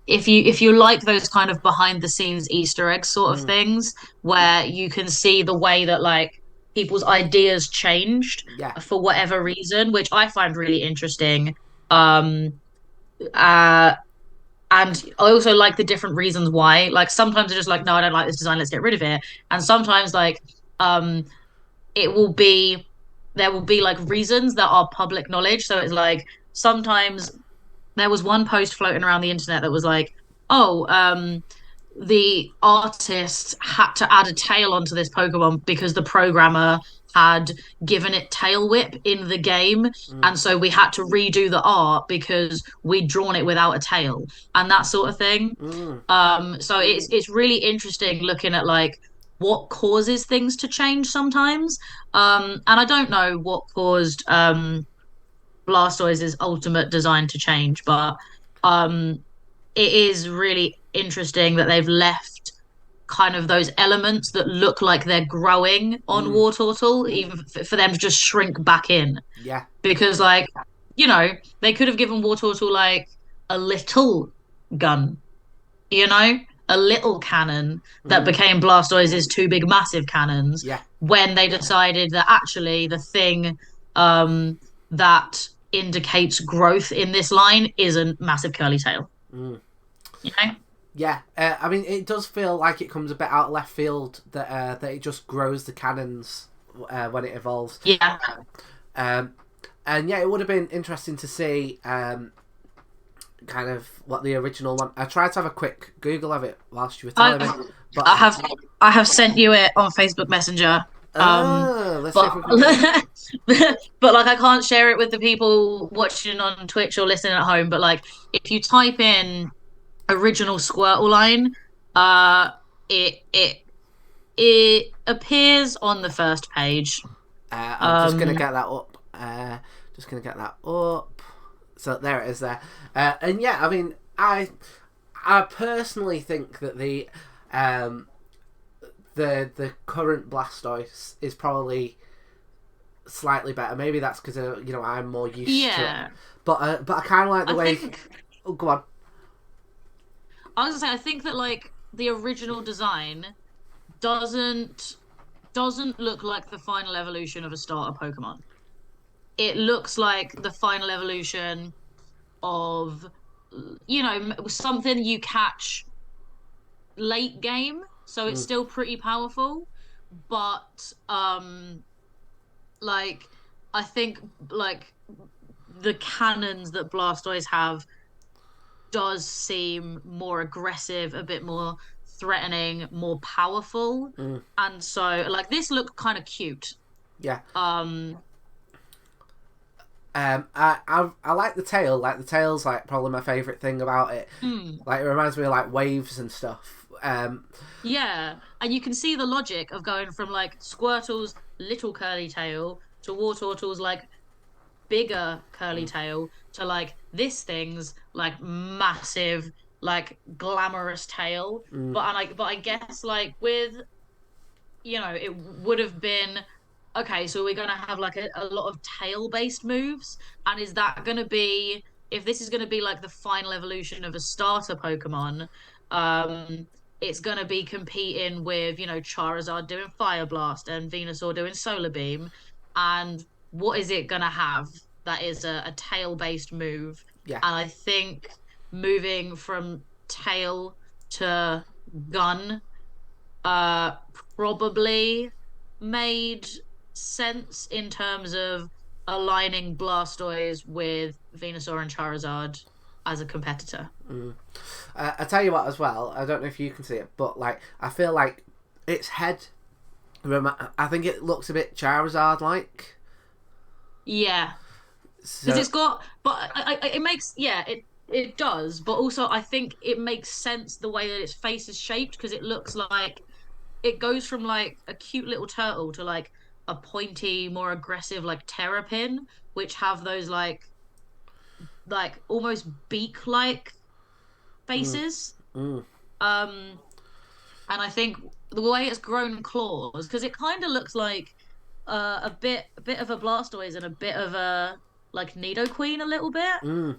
if you like those kind of behind the scenes Easter egg sort of things, where you can see the way that like people's ideas changed for whatever reason, which I find really interesting. And I also like the different reasons why. Like, sometimes they're just like, no, I don't like this design, let's get rid of it. And sometimes like it will be there will be like reasons that are public knowledge. So it's like, sometimes there was one post floating around the internet that was like, oh, the artist had to add a tail onto this Pokemon because the programmer had given it tail whip in the game, and so we had to redo the art because we'd drawn it without a tail, and that sort of thing. So it's really interesting looking at like what causes things to change sometimes. And I don't know what caused Blastoise's ultimate design to change, but it is really interesting that they've left kind of those elements that look like they're growing on Wartortle, even for them to just shrink back in. Yeah. Because like, they could have given Wartortle like a little gun, you know, a little cannon that Mm, became Blastoise's two big massive cannons yeah. when they decided that actually the thing that indicates growth in this line isn't massive curly tail. Mm. You know? Yeah, I mean, it does feel like it comes a bit out of left field that it just grows the cannons when it evolves. Yeah. Um, and yeah, it would have been interesting to see kind of what the original one. I tried to have a quick Google of it whilst you were telling me, I but I have I have sent you it on Facebook Messenger. let's see if But we can get it. but like I can't share it with the people watching on Twitch or listening at home. But like if you type in original Squirtle line, uh, it it it appears on the first page. I'm just gonna Um, get that up. Just gonna get that up. So there it is there. And yeah, I mean, I personally think that um, the current Blastoise is probably slightly better. Maybe that's because I'm more used to it. yeah, But I kind of like the I way. think Oh, go on. I was gonna say I think that like the original design doesn't doesn't look like the final evolution of a starter Pokemon. It looks like the final evolution of something you catch late game, so it's Mm, still pretty powerful, but like I think like the cannons that Blastoise have does seem more aggressive, a bit more threatening, more powerful. mm, And so like this looked kind of cute. yeah. Um I like the tail. Like the tail's like probably my favorite thing about it. hmm, Like it reminds me of like waves and stuff. yeah. And you can see the logic of going from like Squirtle's little curly tail to Wartortle's like bigger curly Mm, tail to like this thing's like massive, like glamorous tail. mm, But I guess like with it would have been okay, so we're gonna have like a lot of tail based moves, and is that gonna be if this is gonna be like the final evolution of a starter Pokemon, um, it's gonna be competing with, Charizard doing Fire Blast and Venusaur doing Solar Beam, and what is it gonna have that is a tail based move? yeah. And I think moving from tail to gun uh probably made sense in terms of aligning Blastoise with Venusaur and Charizard as a competitor. Mm. I tell you what, as well. I don't know if you can see it, but like I feel like its head. I think it looks a bit Charizard like. Yeah, because So it's got, but it makes, yeah, it does, but also I think it makes sense the way that its face is shaped because it looks like it goes from like a cute little turtle to like a pointy, more aggressive like terrapin, which have those like almost beak-like mm, faces. mm, Um, and I think the way it's grown claws, because it kind of looks like a bit of a Blastoise and a bit of a like Nidoqueen a little bit.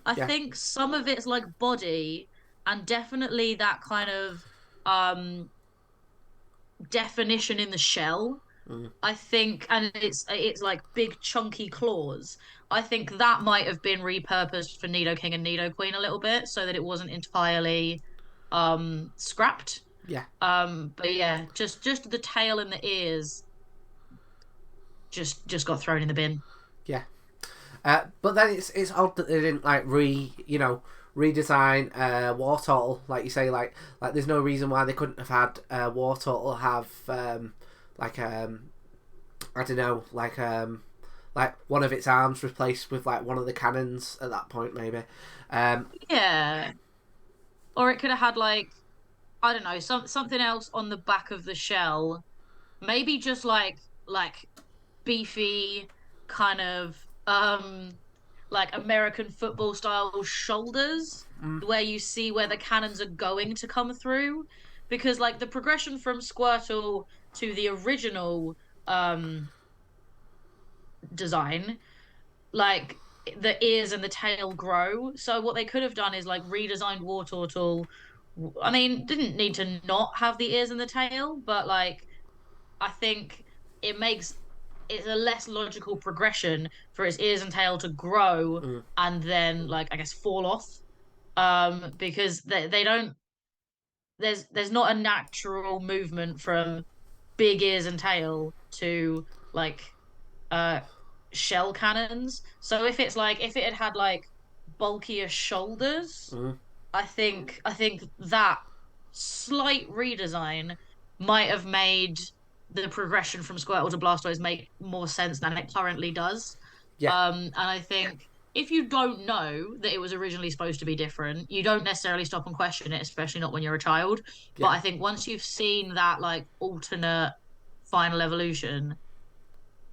I yeah. think some of it's like body and definitely that kind of um definition in the shell. Mm, I think, and it's like big chunky claws. I think that might have been repurposed for Nidoking and Nidoqueen a little bit, so that it wasn't entirely scrapped. yeah. But yeah, just the tail and the ears just got thrown in the bin. Yeah. But then it's odd that they didn't like redesign Wartortle, like you say, like there's no reason why they couldn't have had Wartortle have like I don't know, like one of its arms replaced with like one of the cannons at that point maybe. Yeah, or it could have had like I don't know something else on the back of the shell. Maybe just like beefy kind of like American football style shoulders Mm, where you see where the cannons are going to come through because like the progression from Squirtle to the original design like the ears and the tail grow. So what they could have done is like redesigned Wartortle. I mean, didn't need to not have the ears and the tail, but like I think it makes it's a less logical progression for its ears and tail to grow Mm. and then like I guess fall off. Because they don't there's not a natural movement from big ears and tail to like uh shell cannons. So if it had had like bulkier shoulders, Mm. I think that slight redesign might have made the progression from Squirtle to Blastoise make more sense than it currently does. Yeah. And I think if you don't know that it was originally supposed to be different, you don't necessarily stop and question it, especially not when you're a child. But Yeah. I think once you've seen that like alternate final evolution,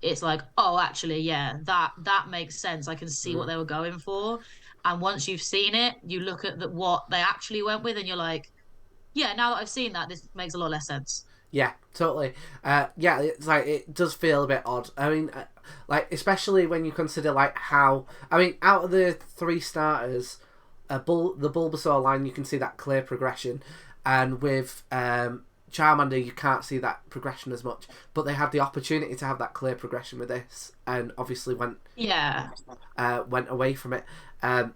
it's like, oh, actually, yeah, that makes sense. I can see what Mm. they were going for. And once you've seen it, you look at what they actually went with, and you're like, yeah, now that I've seen that, this makes a lot less sense. Yeah, totally. Yeah, it's like it does feel a bit odd. I mean, like especially when you consider like how I mean, out of the three starters, the Bulbasaur line you can see that clear progression, and with Charmander you can't see that progression as much. But they had the opportunity to have that clear progression with this, and obviously Yeah. went away from it. And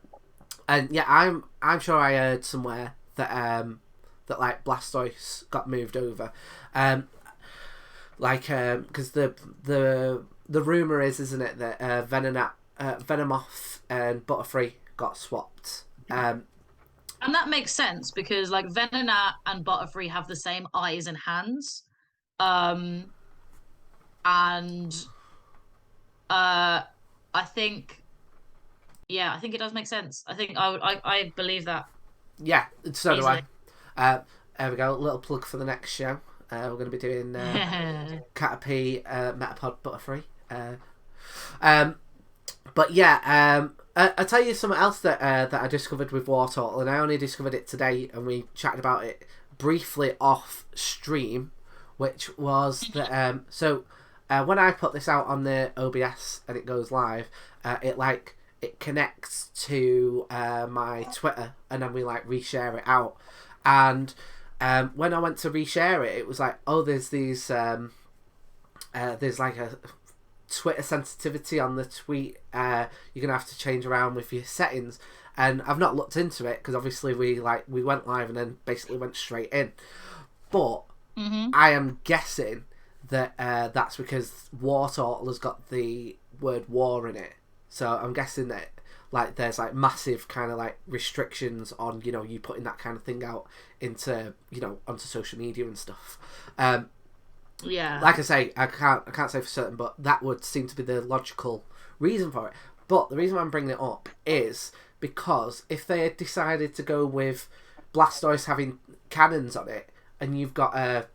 yeah, I'm sure I heard somewhere that like Blastoise got moved over, um, because the rumor is, isn't it, that Venomoth and Butterfree got swapped. And that makes sense because like Venonat and Butterfree have the same eyes and hands. Um, and uh I think yeah, I think it does make sense. I think I believe that Yeah, so do I. easily. There we go. A little plug for the next show. We're going to be doing Caterpie, Metapod, Butterfree. Um, but yeah, I'll tell you something else that I discovered with Wartortle, and I only discovered it today, and we chatted about it briefly off stream, which was that when I put this out on the OBS and it goes live, it connects to my Twitter, and then we like reshare it out. And when I went to reshare it, it was like, oh, there's like a Twitter sensitivity on the tweet. You're gonna have to change around with your settings, and I've not looked into it because obviously we went live and then basically went straight in. But I am guessing that that's because Wartortle has got the word war in it. So I'm guessing that like there's like massive kind of like restrictions on you putting that kind of thing out into onto social media and stuff. Yeah. Like I say, I can't say for certain, but that would seem to be the logical reason for it. But the reason why I'm bringing it up is because if they had decided to go with Blastoise having cannons on it, and you've got a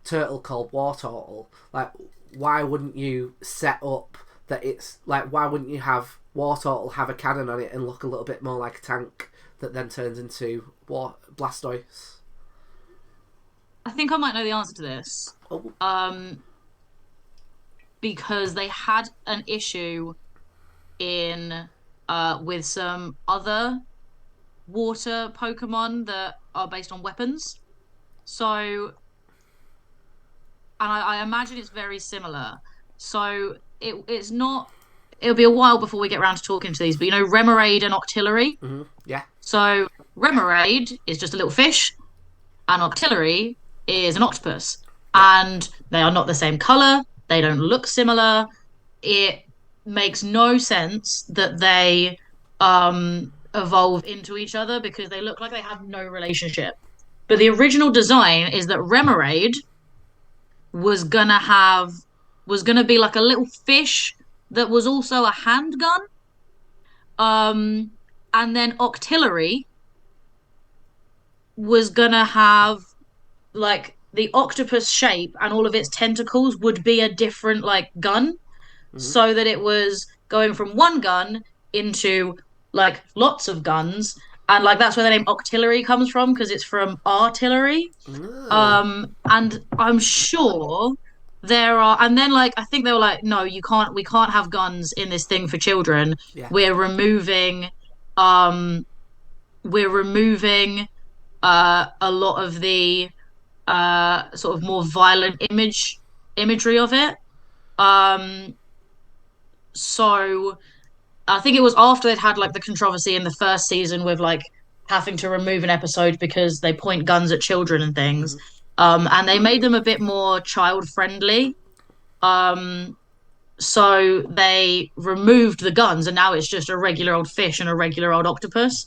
turtle called Wartortle, like why wouldn't you set up that it's like why wouldn't you have Wartortle have a cannon on it and look a little bit more like a tank that then turns into Blastoise? I think I might know the answer to this. Oh. Um, because they had an issue in with some other water Pokemon that are based on weapons. So, and I imagine it's very similar. So it's not. It'll be a while before we get around to talking to these, but Remoraid and Octillery. Yeah. So Remoraid is just a little fish, and Octillery is an octopus, Yeah. and they are not the same color. They don't look similar. It makes no sense that they evolve into each other because they look like they have no relationship. But the original design is that Remoraid was gonna have was gonna be like a little fish that was also a handgun. Um, and then Octillery was gonna have like the octopus shape and all of its tentacles would be a different like gun, so that it was going from one gun into like lots of guns. And like that's where the name Octillery comes from because it's from artillery. Mm. And I'm sure there are, and then like I think they were like, no, you can't. We can't have guns in this thing for children. Yeah. We're removing, um, we're removing a lot of the sort of more violent imagery of it. Um, so I think it was after they'd had like the controversy in the first season with like having to remove an episode because they point guns at children and things. Hmm. And they made them a bit more child friendly. Um, so they removed the guns and now it's just a regular old fish and a regular old octopus.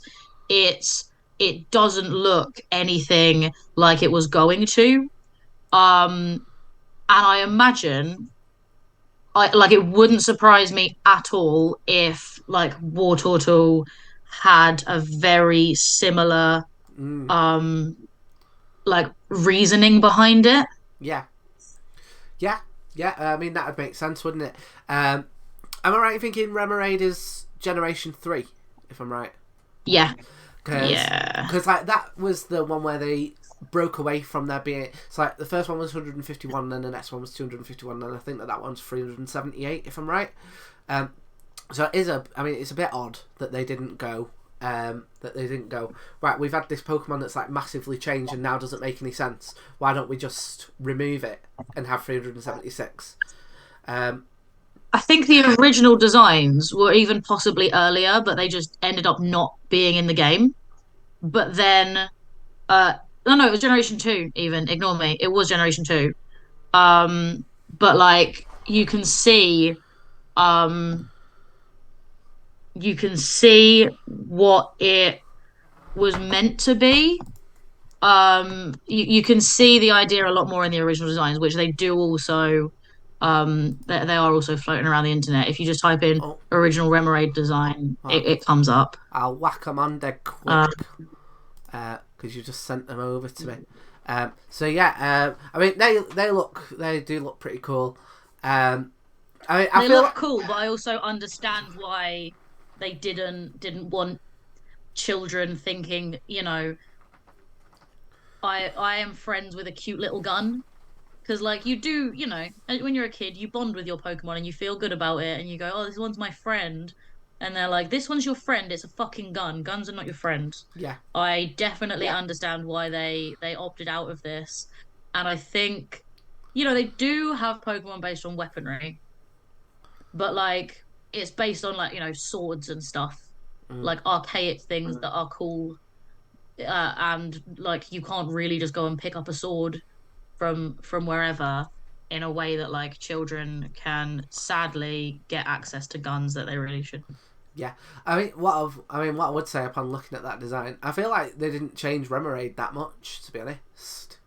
It's it doesn't look anything like it was going to. And I imagine it wouldn't surprise me at all if like Wartortle had a very similar Mm. um like reasoning behind it. Yeah. Yeah. Yeah. I mean, that would make sense, wouldn't it? Am I right in thinking Remoraid is Generation 3, if I'm right? Yeah. Because Yeah. like that was the one where they broke away from there being. It's like the first one was 151, and then the next one was 251, and I think that one's 378, if I'm right. So it is I mean, it's a bit odd that they didn't go. Right, we've had this Pokemon that's like massively changed and now doesn't make any sense. Why don't we just remove it and have 376? I think the original designs were even possibly earlier, but they just ended up not being in the game. But then uh no, it was Generation 2 even. Ignore me. It was Generation 2. But like um you can see what it was meant to be. You can see the idea a lot more in the original designs, which they do also they are also floating around the internet. If you just type in Oh, original Remoraid design, well, it comes up. I'll whack them on dead quick Uh, because you just sent them over to me. So yeah, I mean they do look pretty cool. I mean, I they feel look cool, but I also understand why they didn't want children thinking, I am friends with a cute little gun. Because, like, you do, when you're a kid, you bond with your Pokemon and you feel good about it and you go, oh, this one's my friend. And they're like, this one's your friend. It's a fucking gun. Guns are not your friend. yeah, I definitely understand why they opted out of this. And I think, they do have Pokemon based on weaponry, but, like, it's based on, like, swords and stuff, mm, like archaic things that are cool. And, like, you can't really just go and pick up a sword from wherever in a way that like children can sadly get access to guns that they really shouldn't. yeah. I mean what I would say upon looking at that design, I feel like they didn't change Remoraid that much, to be honest.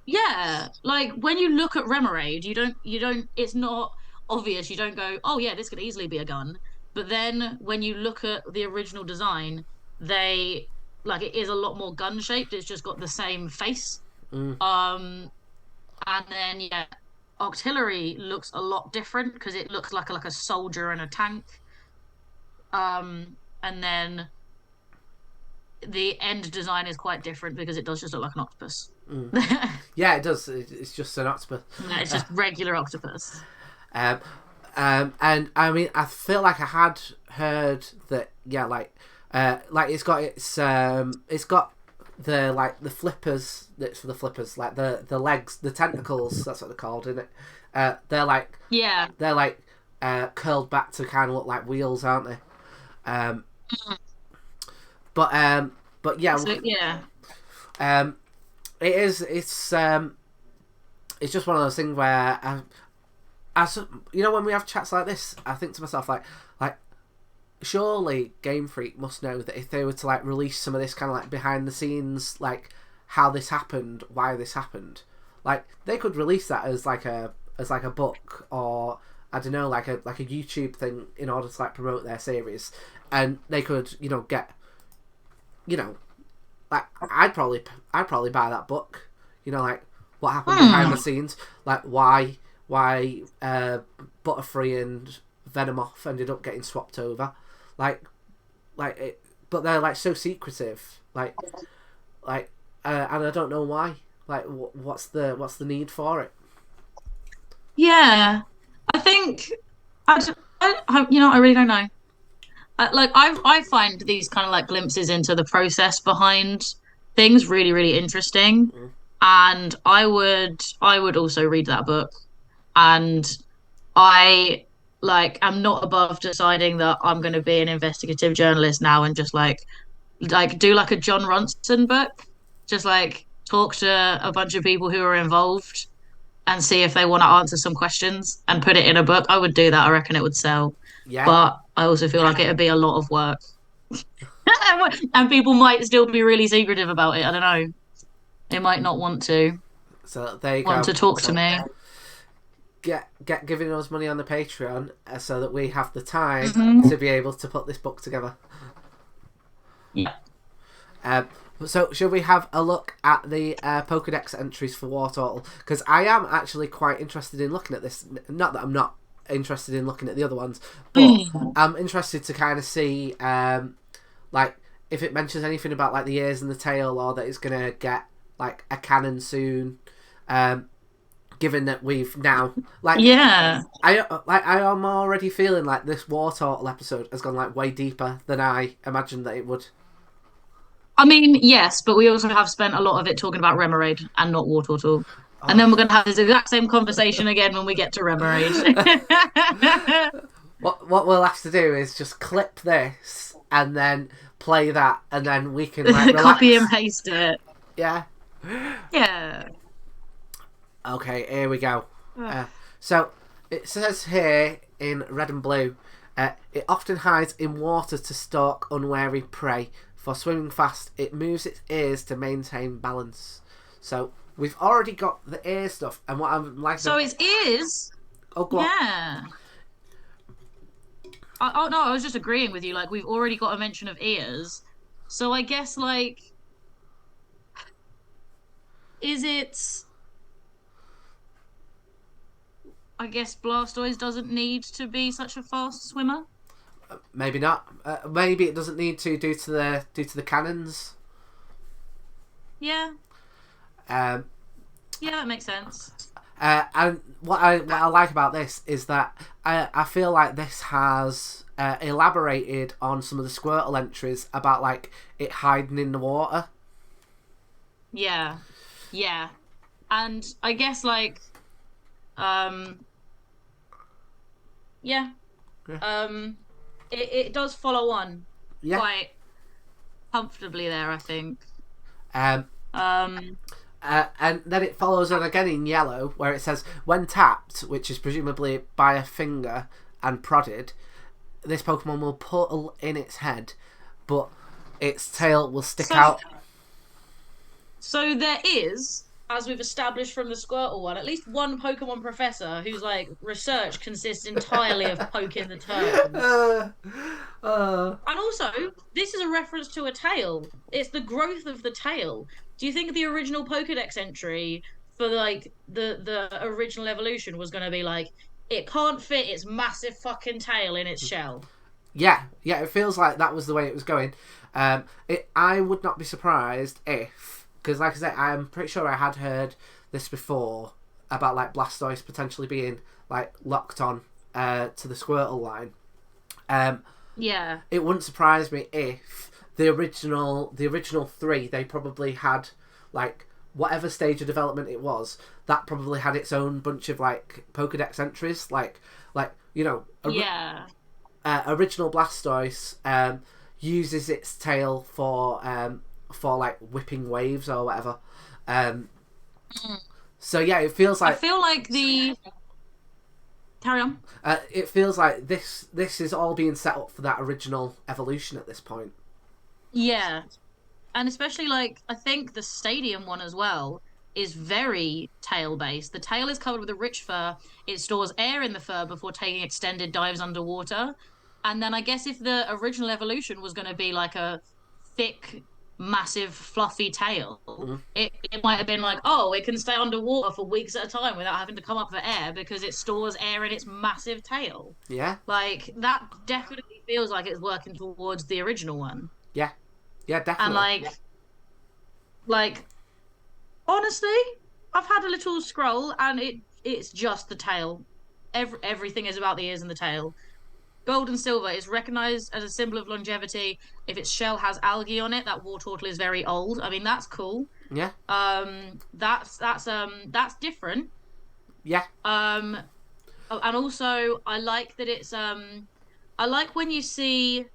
Yeah, like when you look at Remoraid, you don't it's not obvious. You don't go, "Oh yeah, this could easily be a gun." But then when you look at the original design, they like it is a lot more gun shaped. It's just got the same face. Mm, Um And then yeah, Octillery looks a lot different because it looks like a soldier and a tank. And then the end design is quite different because it does just look like an octopus. mm. Yeah, Yeah, it does. It's just an octopus. it's just regular octopus. Um, and I mean, I feel like I had heard that. Yeah, like it's got the flippers. That's for the flippers. Like the legs, the tentacles. That's what they're called, isn't it? They're like Yeah. they're like curled back to kind of look like wheels, aren't they? Um, but yeah, So yeah. um, it is. It's just one of those things where as when we have chats like this, I think to myself like surely Game Freak must know that if they were to like release some of this kind of like behind the scenes, like how this happened, why this happened, like they could release that as like a book, or I don't know, like a YouTube thing in order to like promote their series, and they could get like I'd probably buy that book, like what happened behind the scenes, like why Butterfree and Venomoth ended up getting swapped over, like it, but they're like so secretive, and I don't know why. Like, what's the need for it? Yeah, I think I really don't know. I find these kind of like glimpses into the process behind things really, really interesting. Mm. And I would also read that book. And I am not above deciding that I'm going to be an investigative journalist now and just like do like a John Ronson book, just like talk to a bunch of people who are involved and see if they want to answer some questions and put it in a book. I would do that. I reckon it would sell. Yeah. But I also feel like it'd be a lot of work. And people might still be really secretive about it. I don't know. They might not So there you want go. to talk to me. Get giving us money on the Patreon so that we have the time Hmm. to be able to put this book together. Yeah. Um, so should we have a look at the Pokedex entries for Wartortle? Because I am actually quite interested in looking at this. Not that I'm not interested in looking at the other ones, but Mm. I'm interested to kind of see like if it mentions anything about like the ears and the tail, or that it's gonna get like a canon soon. Um, Given that we've now Yeah. I am already feeling like this Wartortle episode has gone like way deeper than I imagined that it would. I mean, yes, but we also have spent a lot of it talking about Remoraid and not Wartortle. And Oh, then we're going to have this exact same conversation again when we get to Remoraid. what we'll have to do is just clip this and then play that, and then we can like Copy and relax. paste it. Yeah. Yeah. Okay, here we go. Ugh. So it says here in red and blue, it often hides in water to stalk unwary prey. For swimming fast, it moves its ears to maintain balance. So we've already got the ear stuff, and what I'm like. So it is. Oh, go on. Yeah. Oh no, I was just agreeing with you. Like we've already got a mention of ears. So I guess like is it I guess Blastoise doesn't need to be such a fast swimmer. Maybe not. Maybe it doesn't need to due to the cannons. Yeah. Um, Yeah, that makes sense. and what I like about this is that I feel like this has elaborated on some of the Squirtle entries about like it hiding in the water. Yeah. Yeah. And I guess um yeah. Yeah. It does follow on Yeah. quite comfortably there, I think. Um, Um and then it follows on again in yellow, where it says, when tapped, which is presumably by a finger and prodded, this Pokemon will pull in its head, but its tail will stick so out. So there is, as we've established from the Squirtle one, at least one Pokemon professor whose like research consists entirely of poking the turtles. Uh, uh, And also, this is a reference to a tail. It's the growth of the tail. Do you think the original Pokedex entry for like the original evolution was going to be like it can't fit its massive fucking tail in its shell? yeah, it feels like that was the way it was going. I would not be surprised if, because like I said, I'm pretty sure I had heard this before about like Blastoise potentially being like locked on to the Squirtle line. Um, Yeah. it wouldn't surprise me if the original three, they probably had like whatever stage of development it was, that probably had its own bunch of like Pokedex entries, like you know, Yeah. original Blastoise uses its tail for like whipping waves or whatever. Um, so yeah, it feels I like feel like the carry on. it feels like this is all being set up for that original evolution at this point. Yeah. And especially like I think the stadium one as well is very tail based. The tail is covered with a rich fur. It stores air in the fur before taking extended dives underwater. And then I guess if the original evolution was going to be like a thick, massive, fluffy tail, Mm. it might have been like, oh, it can stay underwater for weeks at a time without having to come up for air because it stores air in its massive tail. Yeah, Like that definitely feels like it's working towards the original one. yeah, yeah, And definitely. like honestly, I've had a little scroll and it it's just the tail. Everything is about the ears and the tail. Gold and silver is recognized as a symbol of longevity. If its shell has algae on it, that Wartortle is very old. I mean, that's cool. Yeah. That's different. Yeah. And also I like that it's I like when you see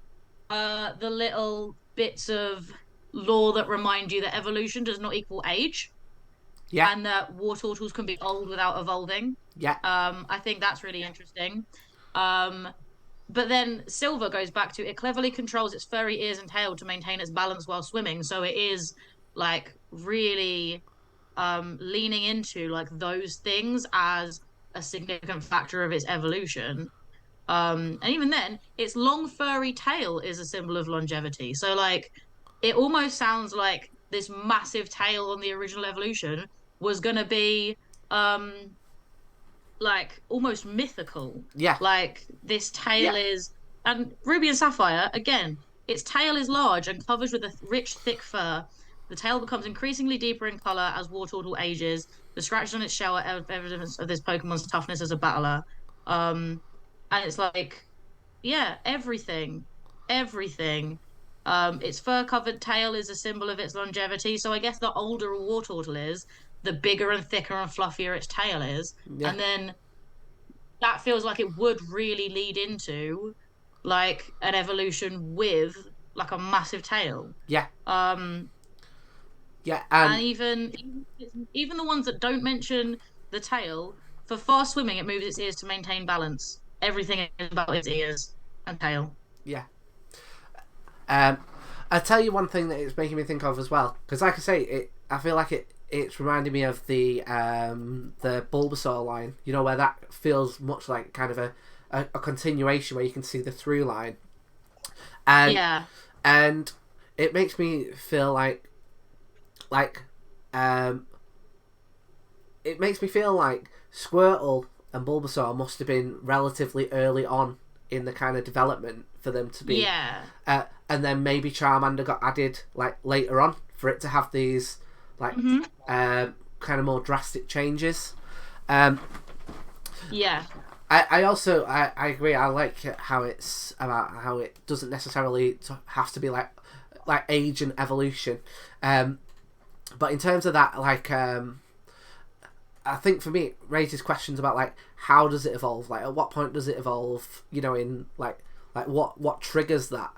the little bits of lore that remind you that evolution does not equal age Yeah. and that Wartortles can be old without evolving. Yeah. I think that's really interesting. Um, but then Silver goes back to it cleverly controls its furry ears and tail to maintain its balance while swimming. So it is like really leaning into like those things as a significant factor of its evolution. And even then, its long furry tail is a symbol of longevity. So like it almost sounds like this massive tail on the original evolution was gonna be um like almost mythical. Yeah. Like this tail Yeah. is, and Ruby and Sapphire again. Its tail is large and covered with a rich, thick fur. The tail becomes increasingly deeper in color as Wartortle ages. The scratches on its shell are evidence of this Pokemon's toughness as a battler. And it's like, yeah, everything. Its fur-covered tail is a symbol of its longevity. So I guess the older a Wartortle is, the bigger and thicker and fluffier its tail is. Yeah. And then that feels like it would really lead into like an evolution with like a massive tail. Yeah. Um, Yeah. and And even the ones that don't mention the tail, for fast swimming, it moves its ears to maintain balance. Everything is about its ears and tail. yeah. I'll tell you one thing that it's making me think of as well, because like I say, I feel like it's reminding me of the Bulbasaur line. You know, where that feels much like kind of a continuation where you can see the through line, and Yeah. and it makes me feel like it makes me feel like Squirtle and Bulbasaur must have been relatively early on in the kind of development for them to be. Yeah. And then maybe Charmander got added like later on for it to have these like kind of more drastic changes. Yeah. I also I agree. I like how it's about how it doesn't necessarily have to be like age and evolution. But in terms of that, like I think for me it raises questions about like how does it evolve? Like at what point does it evolve? You know, in like what triggers that?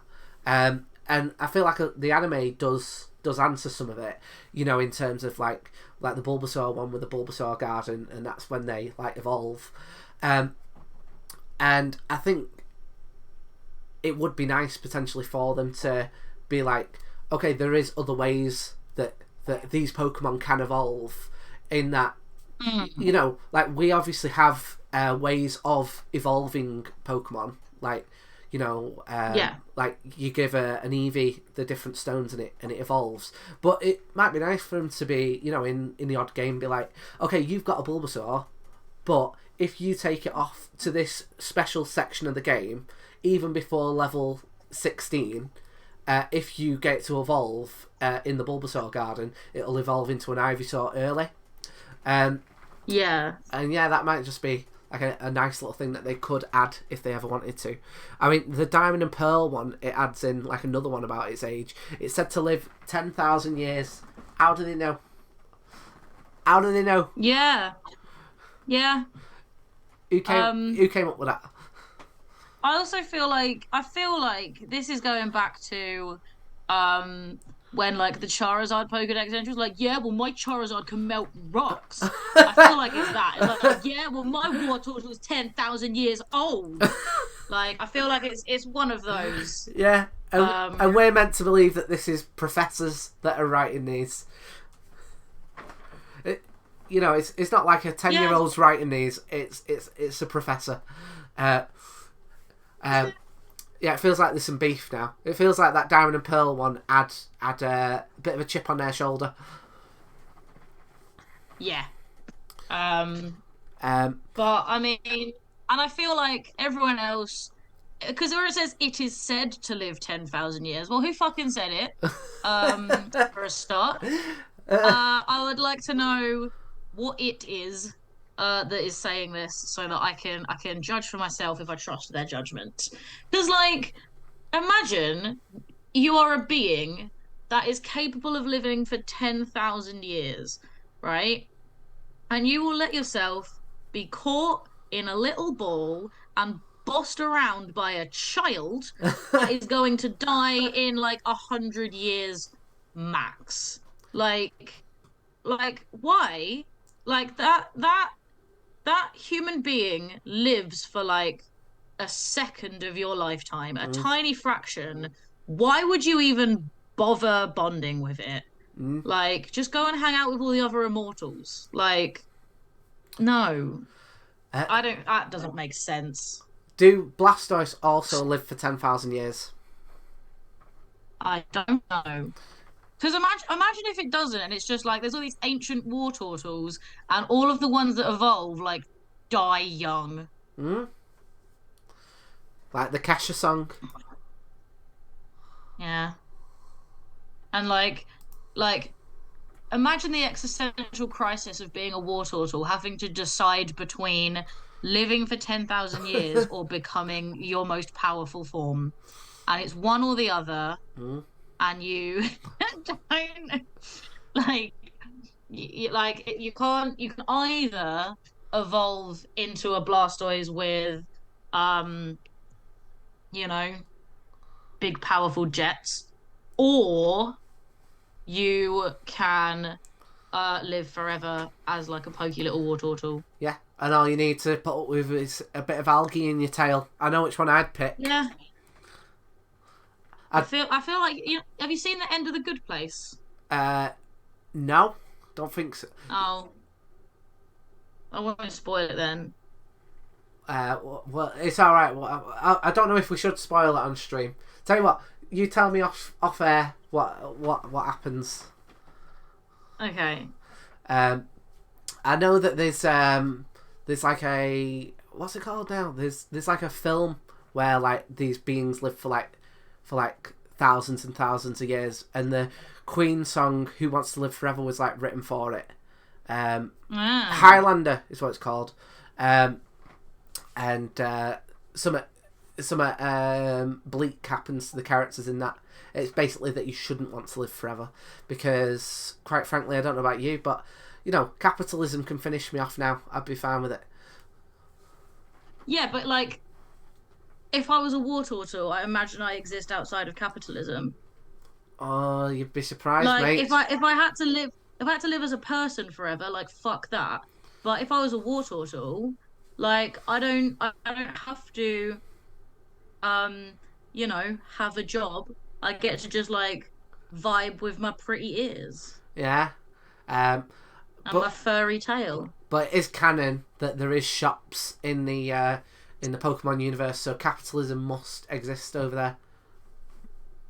And I feel like the anime does answer some of it. You know, in terms of like the Bulbasaur one with the Bulbasaur garden, and that's when they like evolve. And I think it would be nice potentially for them to be like, okay, there is other ways that these Pokemon can evolve. In that, you know, like we obviously have ways of evolving Pokemon, like, you know, like you give an Eevee the different stones and it evolves. But it might be nice for them to be, you know, in the odd game, be like, okay, you've got a Bulbasaur, but if you take it off to this special section of the game, even before level 16, if you get it to evolve in the Bulbasaur garden, it'll evolve into an Ivysaur early. Yeah. And yeah, that might just be like a nice little thing that they could add if they ever wanted to. I mean, the Diamond and Pearl one, it adds in like another one about its age. It's said to live 10,000 years. How do they know? How do they know? Yeah. Yeah. Who came up with that? I also feel like this is going back to when like the Charizard Pokedex entry was like, yeah, well my Charizard can melt rocks. I feel like it's that. It's like, yeah, well my Wartortle was 10,000 years old. Like I feel like it's one of those. Yeah. And we're meant to believe that this is professors that are writing these. You know, it's not like a 10-year-old's writing these. It's a professor. Yeah, it feels like there's some beef now. It feels like that Diamond and Pearl one had a bit of a chip on their shoulder. Yeah. But I mean, and I feel like everyone else, because where it says it is said to live 10,000 years. Well, who fucking said it? For a start, I would like to know what it is. that is saying this so that I can judge for myself if I trust their judgment. Because like, imagine you are a being that is capable of living for 10,000 years, right? And you will let yourself be caught in a little ball and bossed around by a child that is going to die in like 100 years max. Like, like why? Like that human being lives for like a second of your lifetime, a Mm. tiny fraction. Why would you even bother bonding with it? Mm. Like, just go and hang out with all the other immortals. Like, no, Uh, I don't. That doesn't make sense. do Blastoise also live for 10,000 years? I don't know. Because imagine if it doesn't, and it's just like there's all these ancient war turtles, and all of the ones that evolve like die young. Mm? Like the Kesha song? Yeah, and like imagine the existential crisis of being a war turtle, having to decide between living for 10,000 years or becoming your most powerful form. And it's one or the other, Mm. and you don't like you can either evolve into a Blastoise with um you know big powerful jets, or you can live forever as like a pokey little war turtle. Yeah, and all you need to put up with is a bit of algae in your tail. I know which one I'd pick. Yeah, I'd, I feel like have you seen the end of The Good Place? uh, no, don't think so. Oh, I won't spoil it then. Well, it's all right. Well, I don't know if we should spoil it on stream. Tell you what, you tell me off air what happens. Okay. I know that there's like a, what's it called now? There's like a film where like these beings live for like thousands and thousands of years, and the Queen song "Who Wants to Live Forever" was like written for it. Highlander is what it's called, and some bleak happens to the characters in that. It's basically that you shouldn't want to live forever because, quite frankly, I don't know about you, but you know, capitalism can finish me off now. I'd be fine with it. Yeah, but like, if I was a war turtle, I imagine I exist outside of capitalism. Oh, you'd be surprised, Like, mate. if I had to live as a person forever, like fuck that. But if I was a war turtle, like I don't have to um, have a job. I get to just like vibe with my pretty ears Yeah, um, and my but furry tail. it is canon that there is shops in the Pokemon universe, so capitalism must exist over there.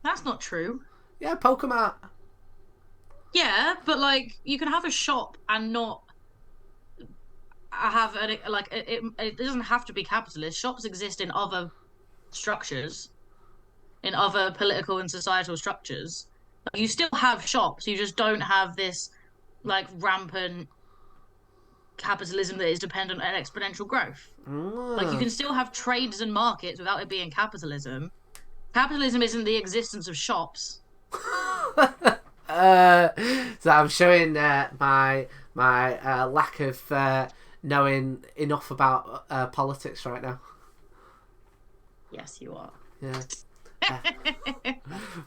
That's not true. Yeah, Pokemon. Yeah, but like you can have a shop and not have like it doesn't have to be capitalist. Shops exist in other structures, in other political and societal structures. You still have shops, you just don't have this like rampant capitalism that is dependent on exponential growth. Like you Mm. can still have trades and markets without it being capitalism. Capitalism isn't the existence of shops. So I'm showing my lack of knowing enough about politics right now. Yes, you are. Yeah.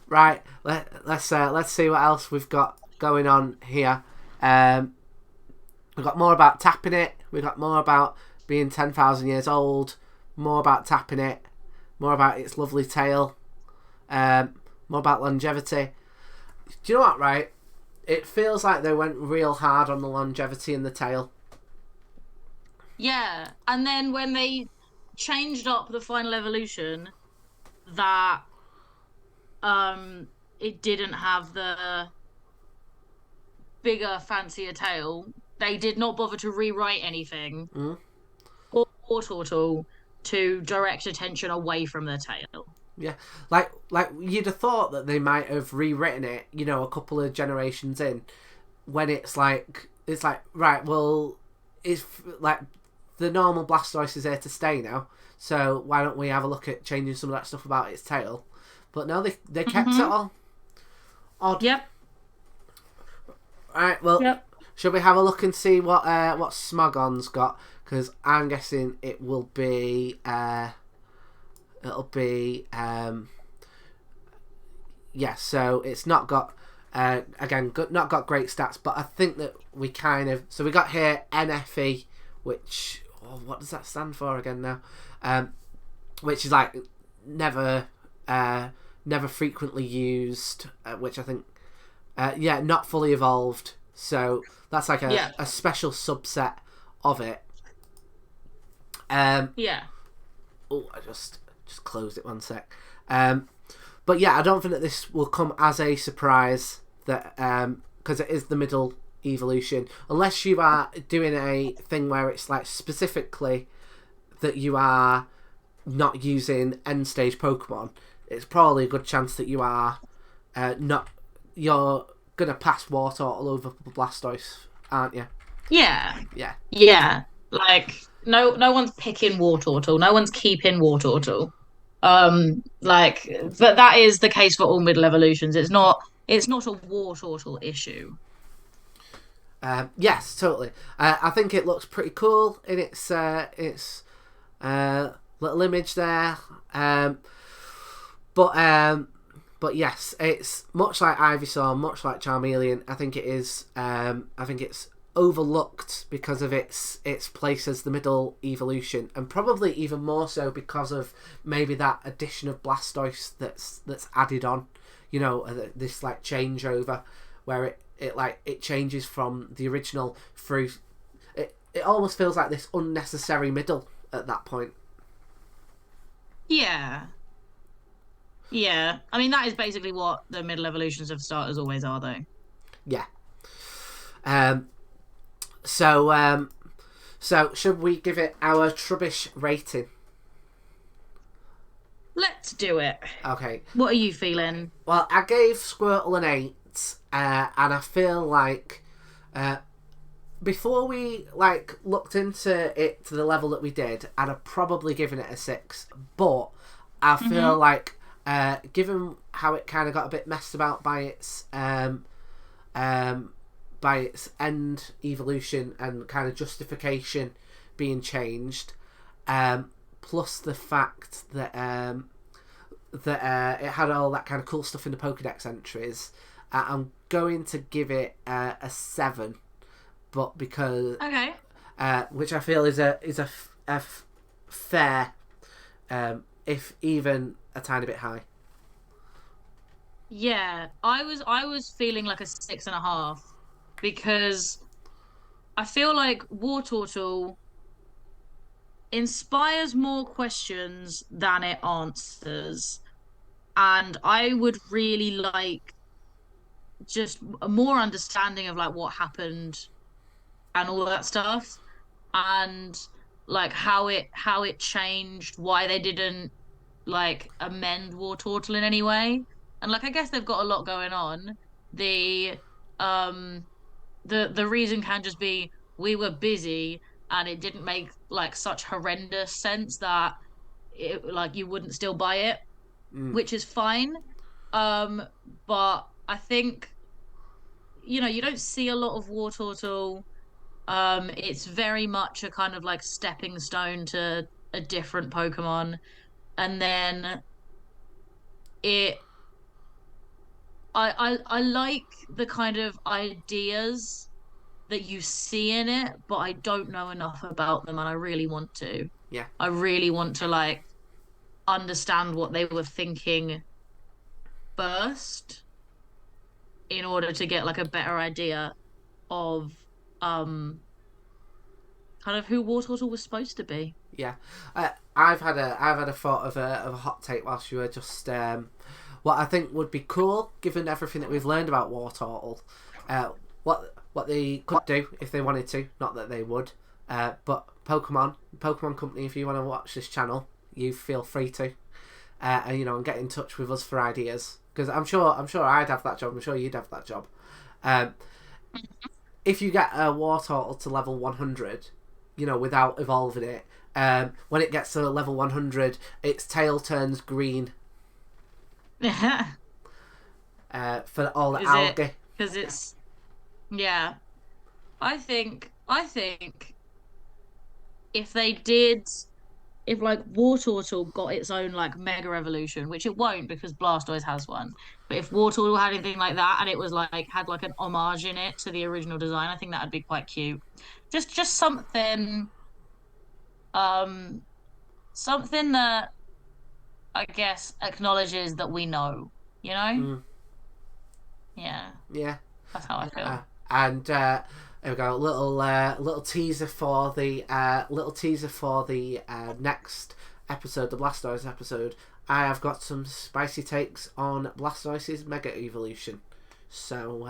Right. Let's see what else we've got going on here. We've got more about tapping it. We've got more about being 10,000 years old. More about tapping it. More about its lovely tail. More about longevity. Do you know what, right? It feels like they went real hard on the longevity in the tail. Yeah, and then when they changed up the final evolution, that it didn't have the bigger, fancier tail. They did not bother to rewrite anything Mm. or Wartortle to direct attention away from the tail. Yeah, like you'd have thought that they might have rewritten it, a couple of generations in, when it's like right, well, is like the normal Blastoise is here to stay now. So why don't we have a look at changing some of that stuff about its tail? But no, they kept it all odd. Yep. All right. Well, Yep. should we have a look and see what Smogon's got? Because I'm guessing it will be yeah. So it's not got not got great stats, but I think that we kind of we got here NFE, which what does that stand for again now? Which is like never frequently used, which I think not fully evolved. So that's like a special subset of it. Yeah. Oh, I just closed it 1 sec. But yeah, I don't think that this will come as a surprise that because it is the middle evolution, unless you are doing a thing where it's like specifically that you are not using end stage Pokemon. It's probably a good chance that you are you're gonna pass Wartortle over Blastoise, aren't you? Yeah. Yeah. Yeah. Like no one's picking Wartortle. No one's keeping Wartortle. But that is the case for all middle evolutions. It's not a Wartortle issue. Yes, totally. I think it looks pretty cool in its little image there. But yes, it's much like Ivysaur, much like Charmeleon. I think it is. I think it's overlooked because of its place as the middle evolution, and probably even more so because of maybe that addition of Blastoise that's added on. You know, this like changeover where it changes from the original through. It almost feels like this unnecessary middle at that point. Yeah. Yeah. I mean, that is basically what the middle evolutions of starters always are, though. Yeah. So should we give it our Trubbish rating? Let's do it. Okay. What are you feeling? Well, I gave Squirtle an 8, and I feel like before we looked into it to the level that we did, I'd have probably given it a 6. But I feel like given how it kind of got a bit messed about by its end evolution and kind of justification being changed, plus the fact that it had all that kind of cool stuff in the Pokedex entries, I'm going to give it a 7, but because which I feel is a fair, if even a tiny bit high. Yeah, I was feeling like a 6.5 because I feel like Wartortle inspires more questions than it answers, and I would really like just a more understanding of like what happened and all that stuff, and like how it changed, why they didn't like amend Wartortle in any way. And like I guess they've got a lot going on. The um the reason can just be we were busy and it didn't make like such horrendous sense that like you wouldn't still buy it, which is fine. But I think you don't see a lot of Wartortle. It's very much a kind of like stepping stone to a different Pokemon, and then it I like the kind of ideas that you see in it, but I don't know enough about them, and I really want to. Yeah. I really want to like understand what they were thinking first in order to get like a better idea of kind of who Wartortle was supposed to be. Yeah, I've had a thought of a hot take whilst you were just what I think would be cool, given everything that we've learned about Wartortle, what they could do if they wanted to. Not that they would, but Pokemon Company, if you want to watch this channel, you feel free to, and get in touch with us for ideas, because I'm sure I'd have that job. I'm sure you'd have that job. if you get a Wartortle to level 100, without evolving it, when it gets to level 100, its tail turns green. For all the Is it algae. because it's yeah. I think if they did if like Wartortle got its own like mega evolution, which it won't because Blastoise has one, but if Wartortle had anything like that and it was like had like an homage in it to the original design, I think that'd be quite cute. Just um something that I guess acknowledges that we know, you know? Mm, Yeah, yeah. that's how I Uh, feel. and there we go. Little teaser for the next episode, the Blastoise episode. I have got some spicy takes on Blastoise's mega evolution. So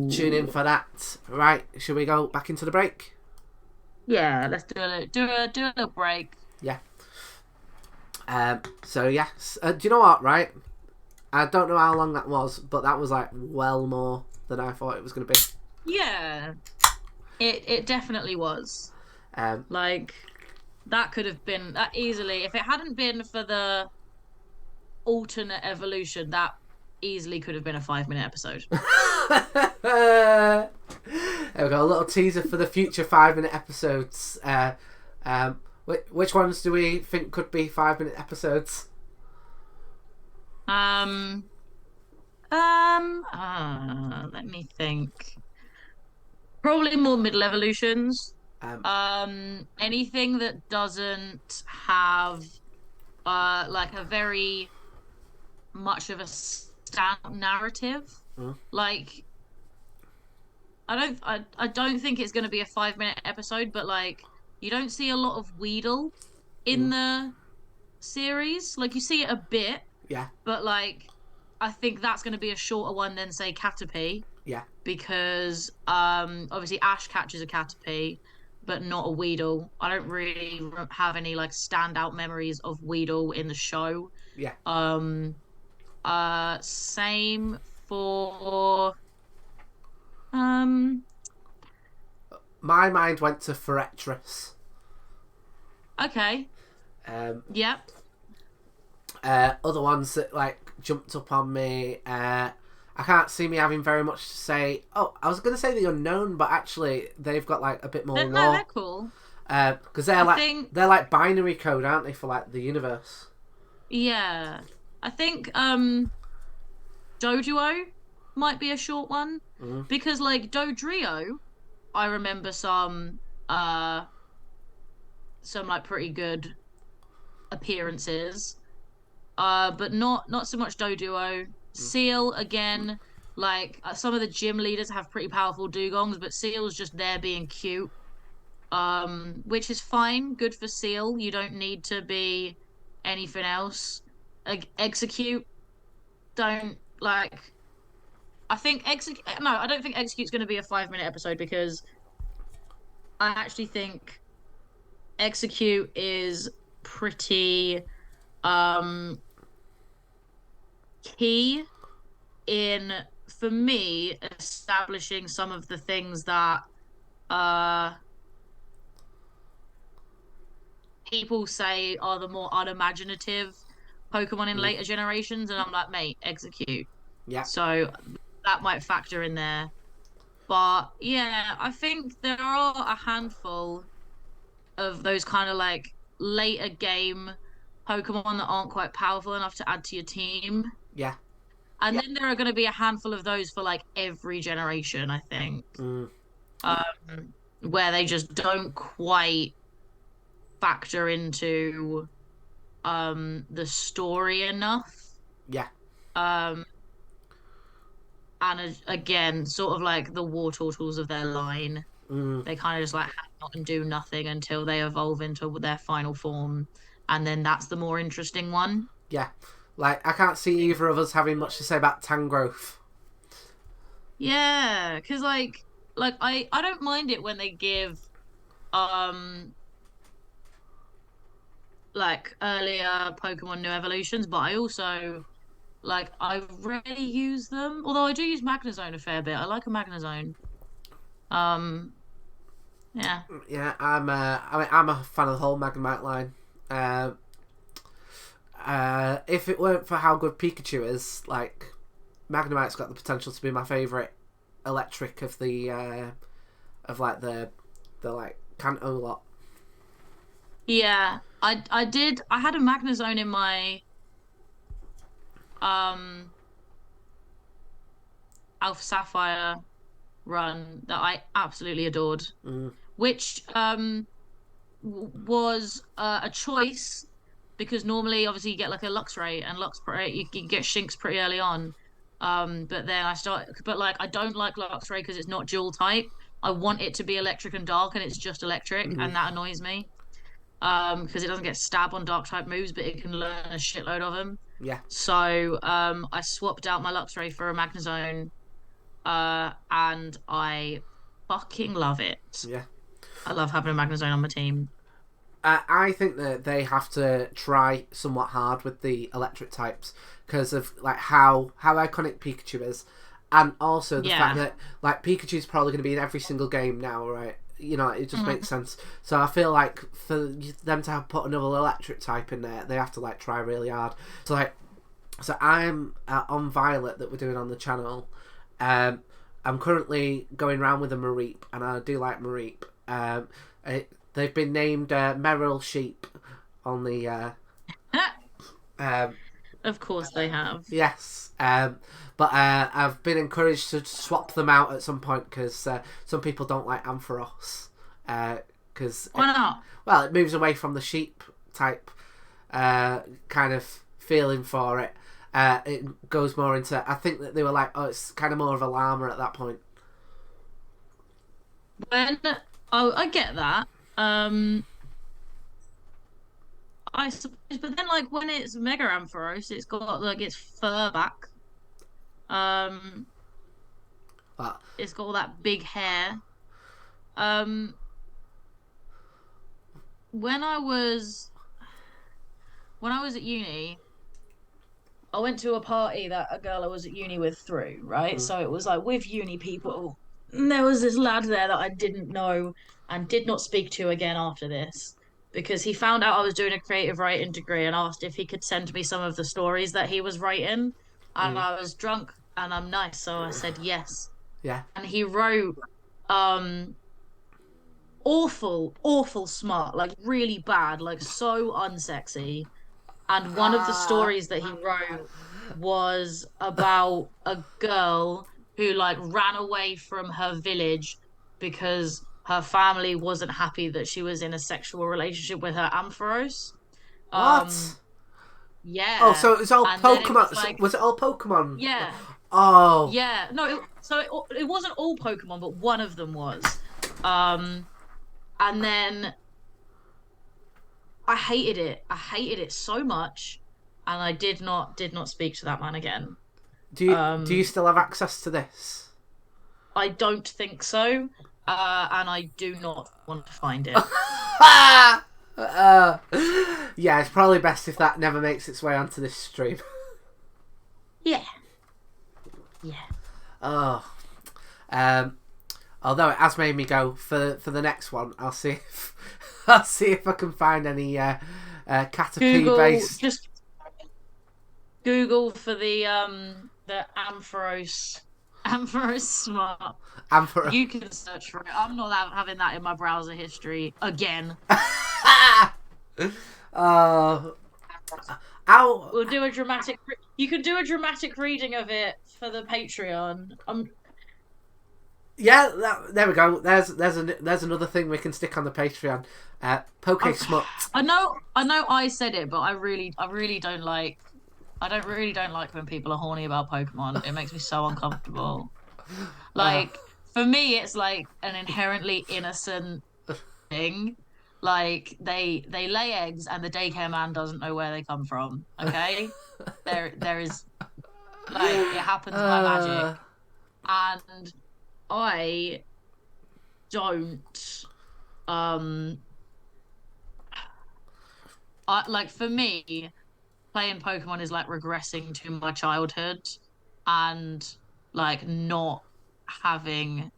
tune in Ooh. for that. Right, should we go back into the break? Yeah, let's do a little break. Yeah. So yes. Do you know what? Right. I don't know how long that was, but that was like well more than I thought it was going to be. Yeah, it definitely was. Um, Like that could have been that easily if it hadn't been for the alternate evolution, that easily could have been a 5 minute episode. there we go. A little teaser for the future 5 minute episodes. Which ones do we think could be 5 minute episodes? Let me think. Probably more middle evolutions. Um, Anything that doesn't have like a very much of a stamp narrative. mm, Like I don't think it's going to be a 5 minute episode, but like you don't see a lot of Weedle in mm, the series. Like you see it a bit, yeah, but like I think that's going to be a shorter one than say Caterpie yeah, because obviously Ash catches a Caterpie but not a Weedle. I don't really have any like standout memories of Weedle in the show. yeah. Um same for um My mind went to Fortress. okay. Um, Yep. Other ones that like jumped up on me. I can't see me having very much to say. Oh, I was going to say the unknown, but actually they've got like a bit more No, they're lore cool. because I think they're like binary code, aren't they, for like the universe? yeah. I think Doduo might be a short one Mm, because like Dodrio, I remember some like pretty good appearances. But not so much Doduo. mm, Seal again, like some of the gym leaders have pretty powerful dugongs, but Seal's just there being cute. Which is fine, good for Seal. You don't need to be anything else. Execute, don't like. I think execute. No, I don't think execute's going to be a 5 minute episode because I actually think execute is pretty um key in for me establishing some of the things that uh people say are the more unimaginative Pokemon in mm, later generations, and I'm like, mate, execute. yeah. So that might factor in there. But yeah, I think there are a handful of those kind of like later game Pokemon that aren't quite powerful enough to add to your team. Yeah. And then there are going to be a handful of those for like every generation, I think, Mm, where they just don't quite factor into the story enough. yeah. Um and again, sort of like the war turtles of their line. Mm, They kind of just like hang out and do nothing until they evolve into their final form, and then that's the more interesting one. yeah. Like I can't see either of us having much to say about Tangrowth. Yeah, because like I don't mind it when they give um like earlier Pokemon new evolutions, but I also like I rarely use them. Although I do use Magnezone a fair bit. I like a Magnezone. Um, yeah. Yeah, I'm a fan of the whole Magnemite line. Uh, if it weren't for how good Pikachu is, like Magnemite's got the potential to be my favourite electric of the of like the like Kanto lot. Yeah. I had a Magnezone in my um Alpha Sapphire run that I absolutely adored, Mm, which was a choice because normally, obviously, you get like a Luxray and Luxray, you get Shinx pretty early on. But then but like, I don't like Luxray because it's not dual type. I want it to be electric and dark, and it's just electric, mm, and that annoys me. Because it doesn't get stab on dark type moves, but it can learn a shitload of them. yeah, So, I swapped out my Luxray for a Magnezone, and I fucking love it. yeah. I love having a Magnezone on my team. I think that they have to try somewhat hard with the electric types because of like how iconic Pikachu is, and also the fact Yeah. that like Pikachu's probably going to be in every single game now, right? You know, it just Mhm. makes sense. So I feel like for them to have put another electric type in there, they have to like try really hard. So like, so I'm on Violet that we're doing on the channel. Um, I'm currently going around with a Mareep, and I do like Mareep. They've been named Merrill Sheep on the. Um, Of course they have. yes, but I've been encouraged to swap them out at some point because some people don't like Ampharos. Because Why not? well, it moves away from the sheep type kind of feeling for it. It goes more into. I think that they were like, oh, it's kind of more of a llama at that point. When Oh, I get that. Um, I suppose, but then like when it's Mega Ampharos, it's got like its fur back. Um, But it's got all that big hair. Um, when I was when I was at uni, I went to a party that a girl I was at uni with threw, right? mm, So it was like with uni people. And there was this lad there that I didn't know and did not speak to again after this because he found out I was doing a creative writing degree and asked if he could send me some of the stories that he was writing. And mm, I was drunk and I'm nice, so I said yes. yeah. And he wrote um awful smart, like really bad, like so unsexy. And one of the Ah, stories that he wrote was about a girl who like ran away from her village because her family wasn't happy that she was in a sexual relationship with her Ampharos. Um, what? Oh, yeah. so it's all And then it was Pokemon. So like, was it all Pokemon? yeah, Oh, yeah. No, it wasn't all Pokemon, but one of them was. Um, and then I hated it. I hated it so much, and I did not speak to that man again. do you Um, still have access to this? I don't think so, and I do not want to find it. uh, yeah, it's probably best if that never makes its way onto this stream. Yeah, yeah. Oh, um, although it has made me go for the next one. I'll see if I'll see if I can find any Caterpie Google based just Google for the Ampharos Smart. Ampharos. You can search for it. I'm not having that in my browser history again. uh, Ow. We'll do a dramatic. You can do a dramatic reading of it for the Patreon. Yeah, there we go. There's another thing we can stick on the Patreon. Poke I, Smut. I know I said it, but I really don't like. I don't like when people are horny about Pokemon. It makes me so uncomfortable. Uh, Like for me, it's like an inherently innocent thing. Like they lay eggs, and the daycare man doesn't know where they come from. Okay, there is like it happens by magic, uh, and I don't um I like for me playing Pokemon is like regressing to my childhood and like not having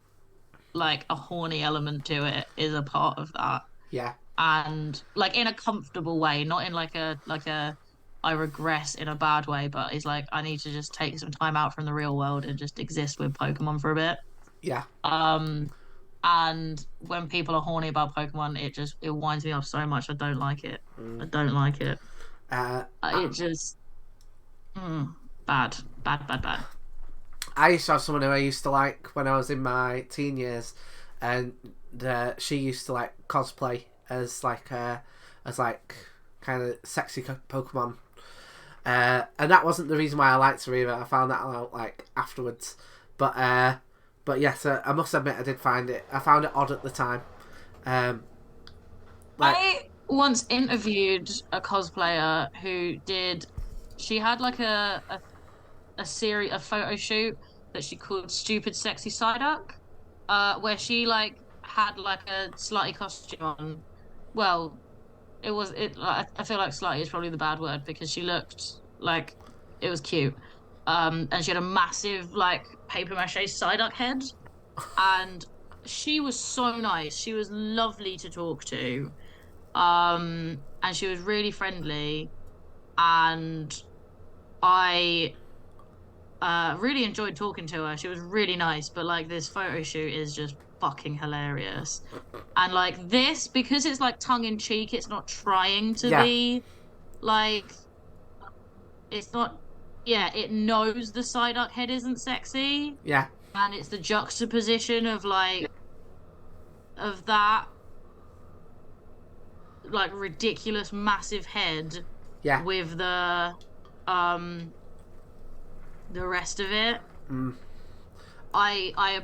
like a horny element to it is a part of that. Yeah, And like in a comfortable way, not in like a I regress in a bad way, but it's like I need to just take some time out from the real world and just exist with Pokemon for a bit. yeah. Um, and when people are horny about Pokemon, it winds me up so much. I don't like it. I Mm. don't like it. Uh, It just bad, bad, bad, bad. I used to have someone who I used to like when I was in my teen years, and she used to like cosplay as like kind of sexy Pokemon, and that wasn't the reason why I liked her either. I found that out like afterwards, but yes, I must admit I did find it. I found it odd at the time. Um, like I once interviewed a cosplayer who did. She had like a photo shoot that she called "Stupid Sexy Psyduck," where she like had like a slutty costume on. Well, it was it. I feel like slutty is probably the bad word because she looked like it was cute. And she had a massive like paper mache Psyduck head, and she was so nice. She was lovely to talk to. And she was really friendly, and I really enjoyed talking to her. She was really nice, but like this photo shoot is just fucking hilarious. And like this, because it's like tongue in cheek, it's not trying to yeah, be like it's not yeah, it knows the Psyduck head isn't sexy, yeah, and it's the juxtaposition of like of that like ridiculous massive head yeah. with um the rest of it. Mm. I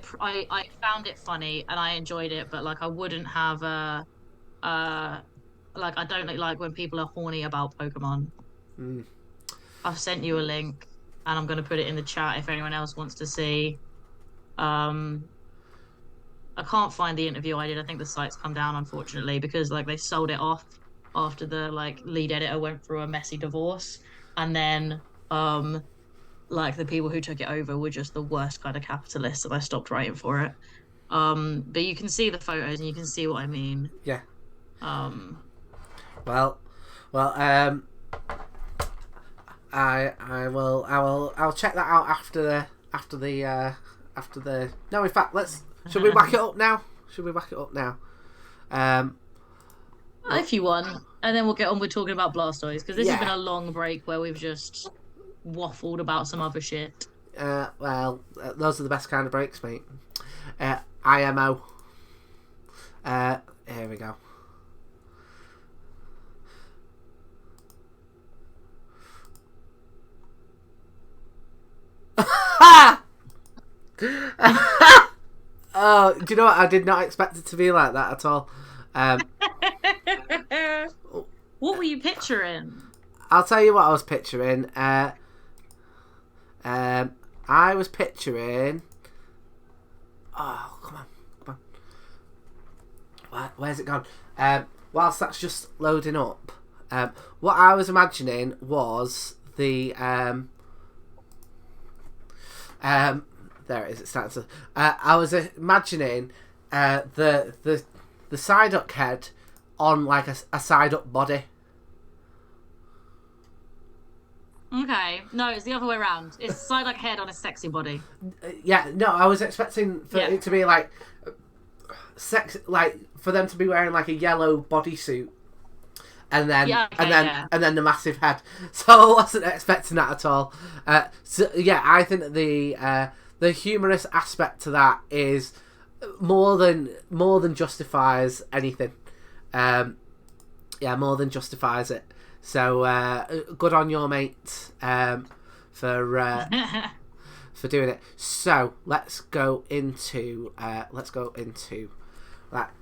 found it funny and I enjoyed it, but like I wouldn't have uh like I don't like when people are horny about Pokemon. Mm. I've sent you a link and I'm gonna put it in the chat if anyone else wants to see. Um I can't find the interview I did. I think the site's come down unfortunately because like they sold it off after the like lead editor went through a messy divorce and then like the people who took it over were just the worst kind of capitalists and I stopped writing for it. But you can see the photos and you can see what I mean. Yeah. Um, Well, well. I'll check that out after the. No, in fact, should we whack it up now? Should we whack it up now? Um. if you want, and then we'll get on with talking about Blastoise because this has been Yeah. a long break where we've just waffled about some other shit. Those are the best kind of breaks, mate. IMO. Here we go. Oh, do you know what? I did not expect it to be like that at all. What were you picturing? I'll tell you what I was picturing. I was picturing. Oh, come on. Where's it gone? Whilst that's just loading up, what I was imagining was the there it is. It starts. I was imagining the Psyduck head on like a Psyduck body. Okay, no, it's the other way around. It's Psyduck head on a sexy body. Yeah, no, I was expecting for it to be like like for them to be wearing like a yellow bodysuit, and then and then the massive head. So I wasn't expecting that at all. So yeah, I think that the humorous aspect to that is more than justifies anything. Yeah, more than justifies it. So good on your mate for doing it. So let's go into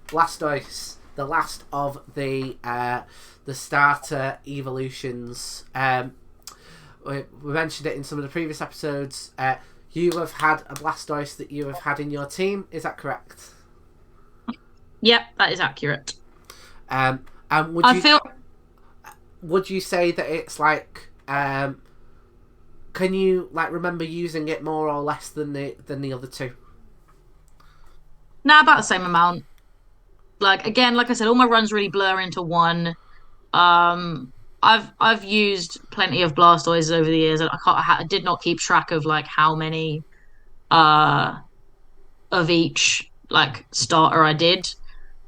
Blastoise, the last of the starter evolutions. We mentioned it in some of the previous episodes. You have had a Blastoise that you have had in your team. Is that correct? Yep, that is accurate. And would you say that it's like can you like remember using it more or less than the other two? Nah, about the same amount. Like again, like I said, all my runs really blur into one. Um, I've used plenty of Blastoises over the years, and I did not keep track of like how many uh of each like starter I did.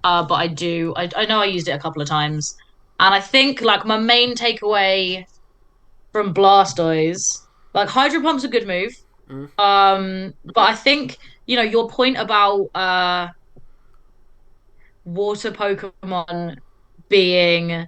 But I do. I know I used it a couple of times, and I think like my main takeaway from Blastoise, like Hydro Pump's a good move. Mm, But I think your point about water Pokemon being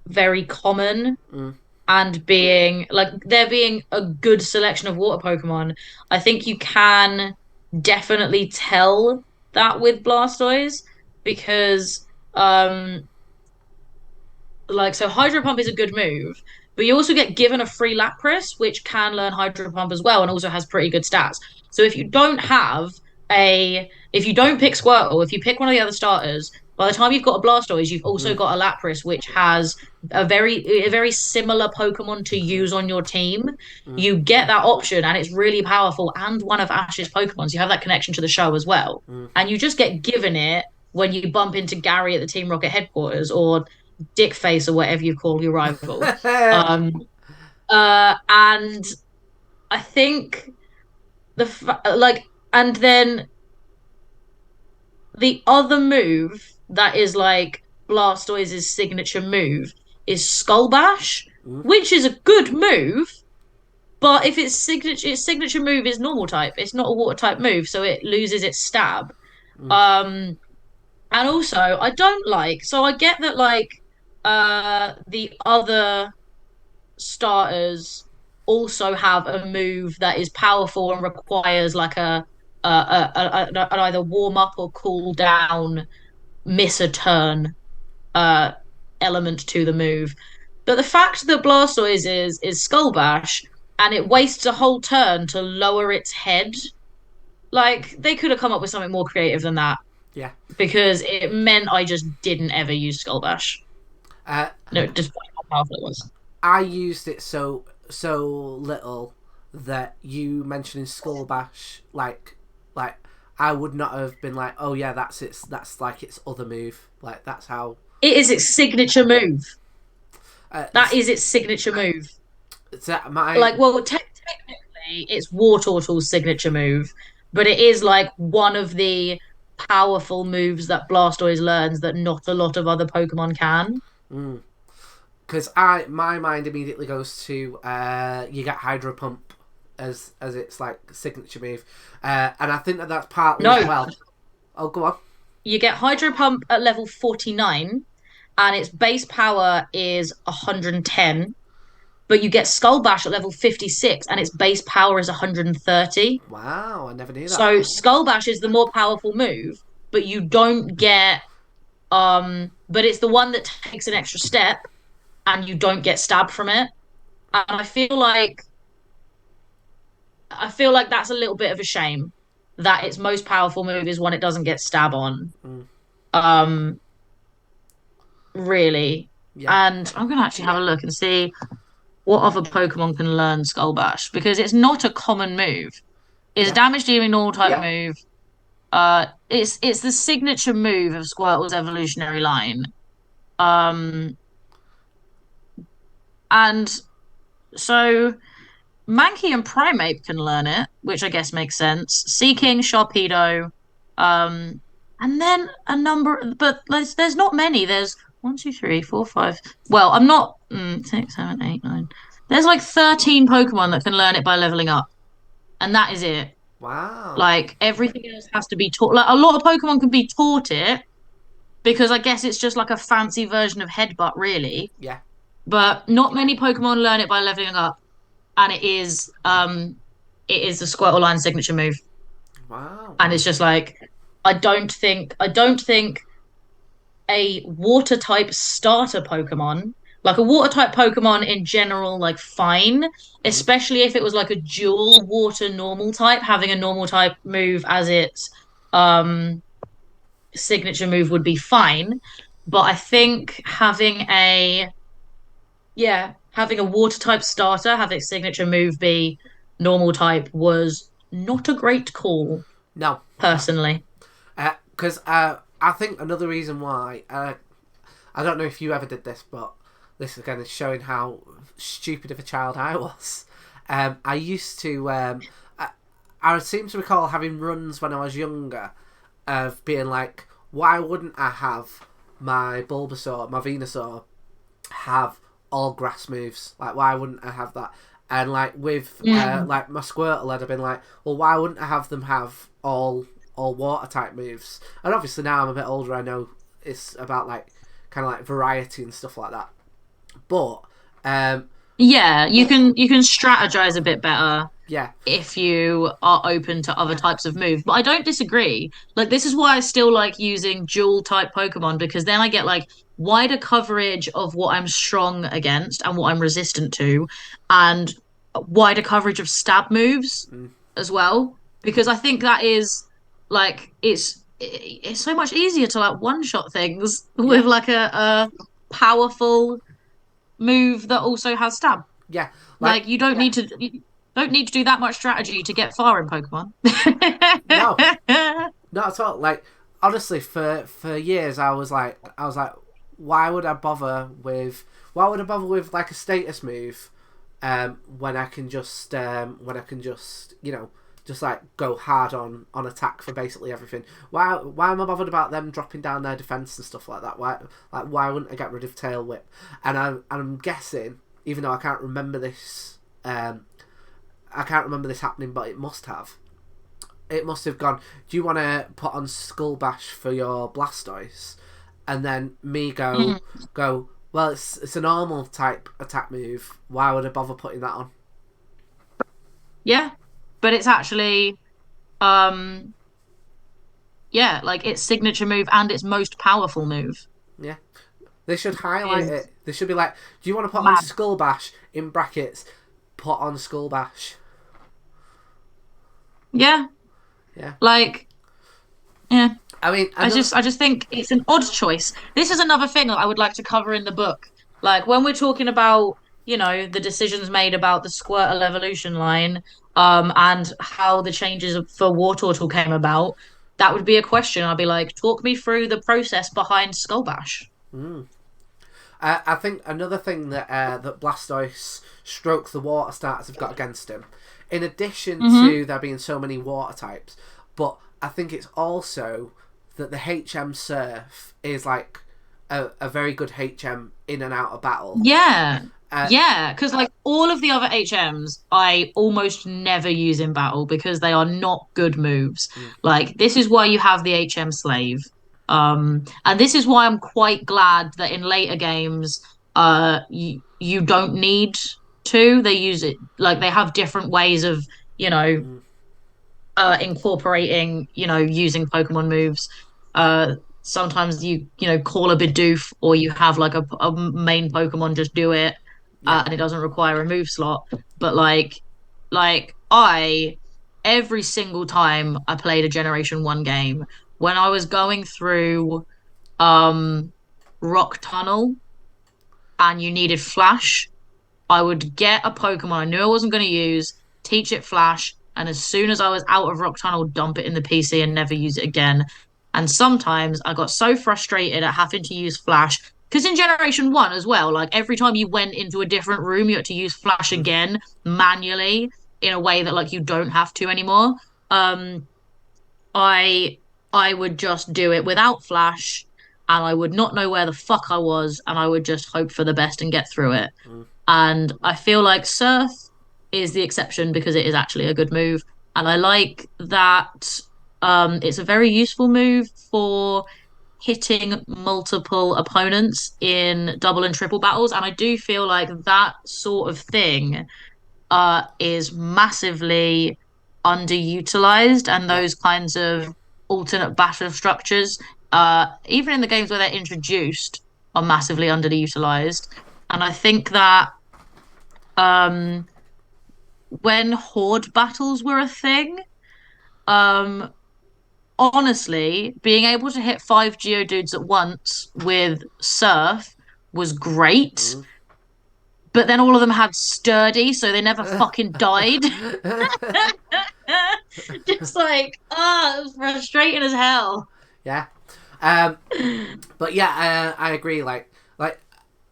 very common mm, and being like there being a good selection of water Pokemon. I think you can definitely tell that with Blastoise because like so Hydro Pump is a good move, but you also get given a free Lapras, which can learn Hydro Pump as well and also has pretty good stats. So if you don't pick Squirtle, if you pick one of the other starters, by the time you've got a Blastoise, you've also mm, got a Lapras, which has a very similar Pokemon to use on your team. mm, You get that option, and it's really powerful, and one of Ash's Pokemon. So you have that connection to the show as well, mm. and you just get given it when you bump into Gary at the Team Rocket headquarters or Dickface or whatever you call your rival. Um, and I think like, and then the other move that is like Blastoise's signature move is Skull Bash, Mm, which is a good move. But if its signature move is normal type, it's not a water type move, so it loses its stab. mm, Um, and also I don't like, so I get that like the other starters also have a move that is powerful and requires like an either warm up or cool down, miss a turn uh element to the move. But the fact that Blastoise is Skull Bash and it wastes a whole turn to lower its head, like they could have come up with something more creative than that yeah. because it meant I just didn't ever use Skull Bash. Uh, No, despite how powerful it was. I used it so little that you mentioning Skull Bash, like I would not have been like, oh yeah, that's like its other move. Like that's how. It is its signature move. Uh, That is its signature move. it's my Like, well, technically, it's Wartortle's signature move, but it is like one of the powerful moves that Blastoise learns that not a lot of other Pokemon can. because I my mind immediately goes to you get Hydro Pump as its like signature move, and I think that that's partly as No, well. Oh, go on. you get Hydro Pump at level 49, and its base power is 110, but you get Skull Bash at level 56, and its base power is 130. Wow, I never knew that. So Skull Bash is the more powerful move, but you don't get but it's the one that takes an extra step and you don't get stabbed from it. And I feel like that's a little bit of a shame that its most powerful move is one it doesn't get stab on. Mm, Um really. yeah, And I'm gonna actually have a look and see what other Pokemon can learn Skull Bash because it's not a common move. It's a yeah. damage dealing normal type move. It's the signature move of Squirtle's evolutionary line. Um, and so Mankey and Primeape can learn it, which I guess makes sense. Seeking, Sharpedo, um, and then a number, but there's not many. There's one, two, three, four, five. Well, I'm not 6, 7, 8, 9. There's like 13 Pokemon that can learn it by leveling up, and that is it. Wow. Like everything else has to be taught. Like a lot of Pokemon can be taught it because I guess it's just like a fancy version of Headbutt, really. Yeah. But not many Pokemon learn it by leveling up, and it is the Squirtle line signature move, Wow. and it's just like I don't think a water type starter Pokemon. Like a water type Pokemon in general, like fine, Mm, especially if it was like a dual water normal type, having a normal type move as its um signature move would be fine. But I think having a water type starter have its signature move be normal type was not a great call, no. No. personally. Because I think another reason why I don't know if you ever did this, but this again is showing how stupid of a child I was. I used to. I seem to recall having runs when I was younger of being like, why wouldn't I have my Bulbasaur, my Venusaur, have all grass moves? Like, why wouldn't I have that? And like with Mm. like my Squirtle, I'd have been like, well, why wouldn't I have them have all water type moves? And obviously now I'm a bit older, I know it's about like kind of like variety and stuff like that. But um, Yeah, you can strategize a bit better yeah, if you are open to other types of moves. But I don't disagree. Like this is why I still like using dual type Pokemon because then I get like wider coverage of what I'm strong against and what I'm resistant to, and wider coverage of stab moves mm, as well. Because I think that is like it's so much easier to like one shot things yeah, with like a powerful move that also has stab. yeah. Like Like you don't need to do that much strategy to get far in Pokemon. no, not at all. Like honestly, for years I was like, why would I bother with like a status move, when I can just just like go hard on attack for basically everything. Why am I bothered about them dropping down their defense and stuff like that? Why wouldn't I get rid of Tail Whip? And I'm guessing, even though I can't remember this happening, but it must have. It must have gone, do you want to put on Skull Bash for your Blastoise? And then me Mm, go, well, it's a normal type attack move. Why would I bother putting that on? yeah, but it's actually um yeah, like its signature move and its most powerful move Yeah. They should highlight is it. They should be like, do you want to put on mad. Skull Bash in brackets? Put on Skull Bash. Yeah, Yeah. like yeah. I mean, another. I just think it's an odd choice. This is another thing that I would like to cover in the book. Like when we're talking about, you know, the decisions made about the Squirtle evolution line, and how the changes for Wartortle came about, that would be a question. I'd be like, talk me through the process behind Skullbash. Mm. I think another thing that Blastoise stroke the water starters have got against him, in addition Mm-hmm. to there being so many water types, but I think it's also that the HM Surf is like a very good HM in and out of battle. Yeah. Uh, Yeah, because like all of the other HMs, I almost never use in battle because they are not good moves. mm, Like this is why you have the HM slave. And this is why I'm quite glad that in later games, you don't need to. They use it like they have different ways of, you know, mm, incorporating, you know, using Pokemon moves. Sometimes you know, call a Bidoof or you have like a main Pokemon just do it, yeah, and it doesn't require a move slot. But like every single time I played a Generation 1 game, when I was going through um Rock Tunnel and you needed Flash, I would get a Pokemon I knew I wasn't going to use, teach it Flash, and as soon as I was out of Rock Tunnel, dump it in the PC and never use it again. And sometimes I got so frustrated at having to use Flash, because in Generation 1 as well, like every time you went into a different room, you had to use Flash mm, again manually in a way that like you don't have to anymore. Um, I I would just do it without Flash, and I would not know where the fuck I was, and I would just hope for the best and get through it. mm, And I feel like Surf is the exception because it is actually a good move. And I like that it's a very useful move for hitting multiple opponents in double and triple battles. And I do feel like that sort of thing is massively underutilized, and yeah. those kinds of alternate battle structures, even in the games where they're introduced, are massively underutilized. And I think that um, when horde battles were a thing, um, honestly, being able to hit five Geodudes at once with Surf was great. Mm. But then all of them had sturdy, so they never fucking died. Just like, it was frustrating as hell. Yeah. Um, but yeah, I agree. Like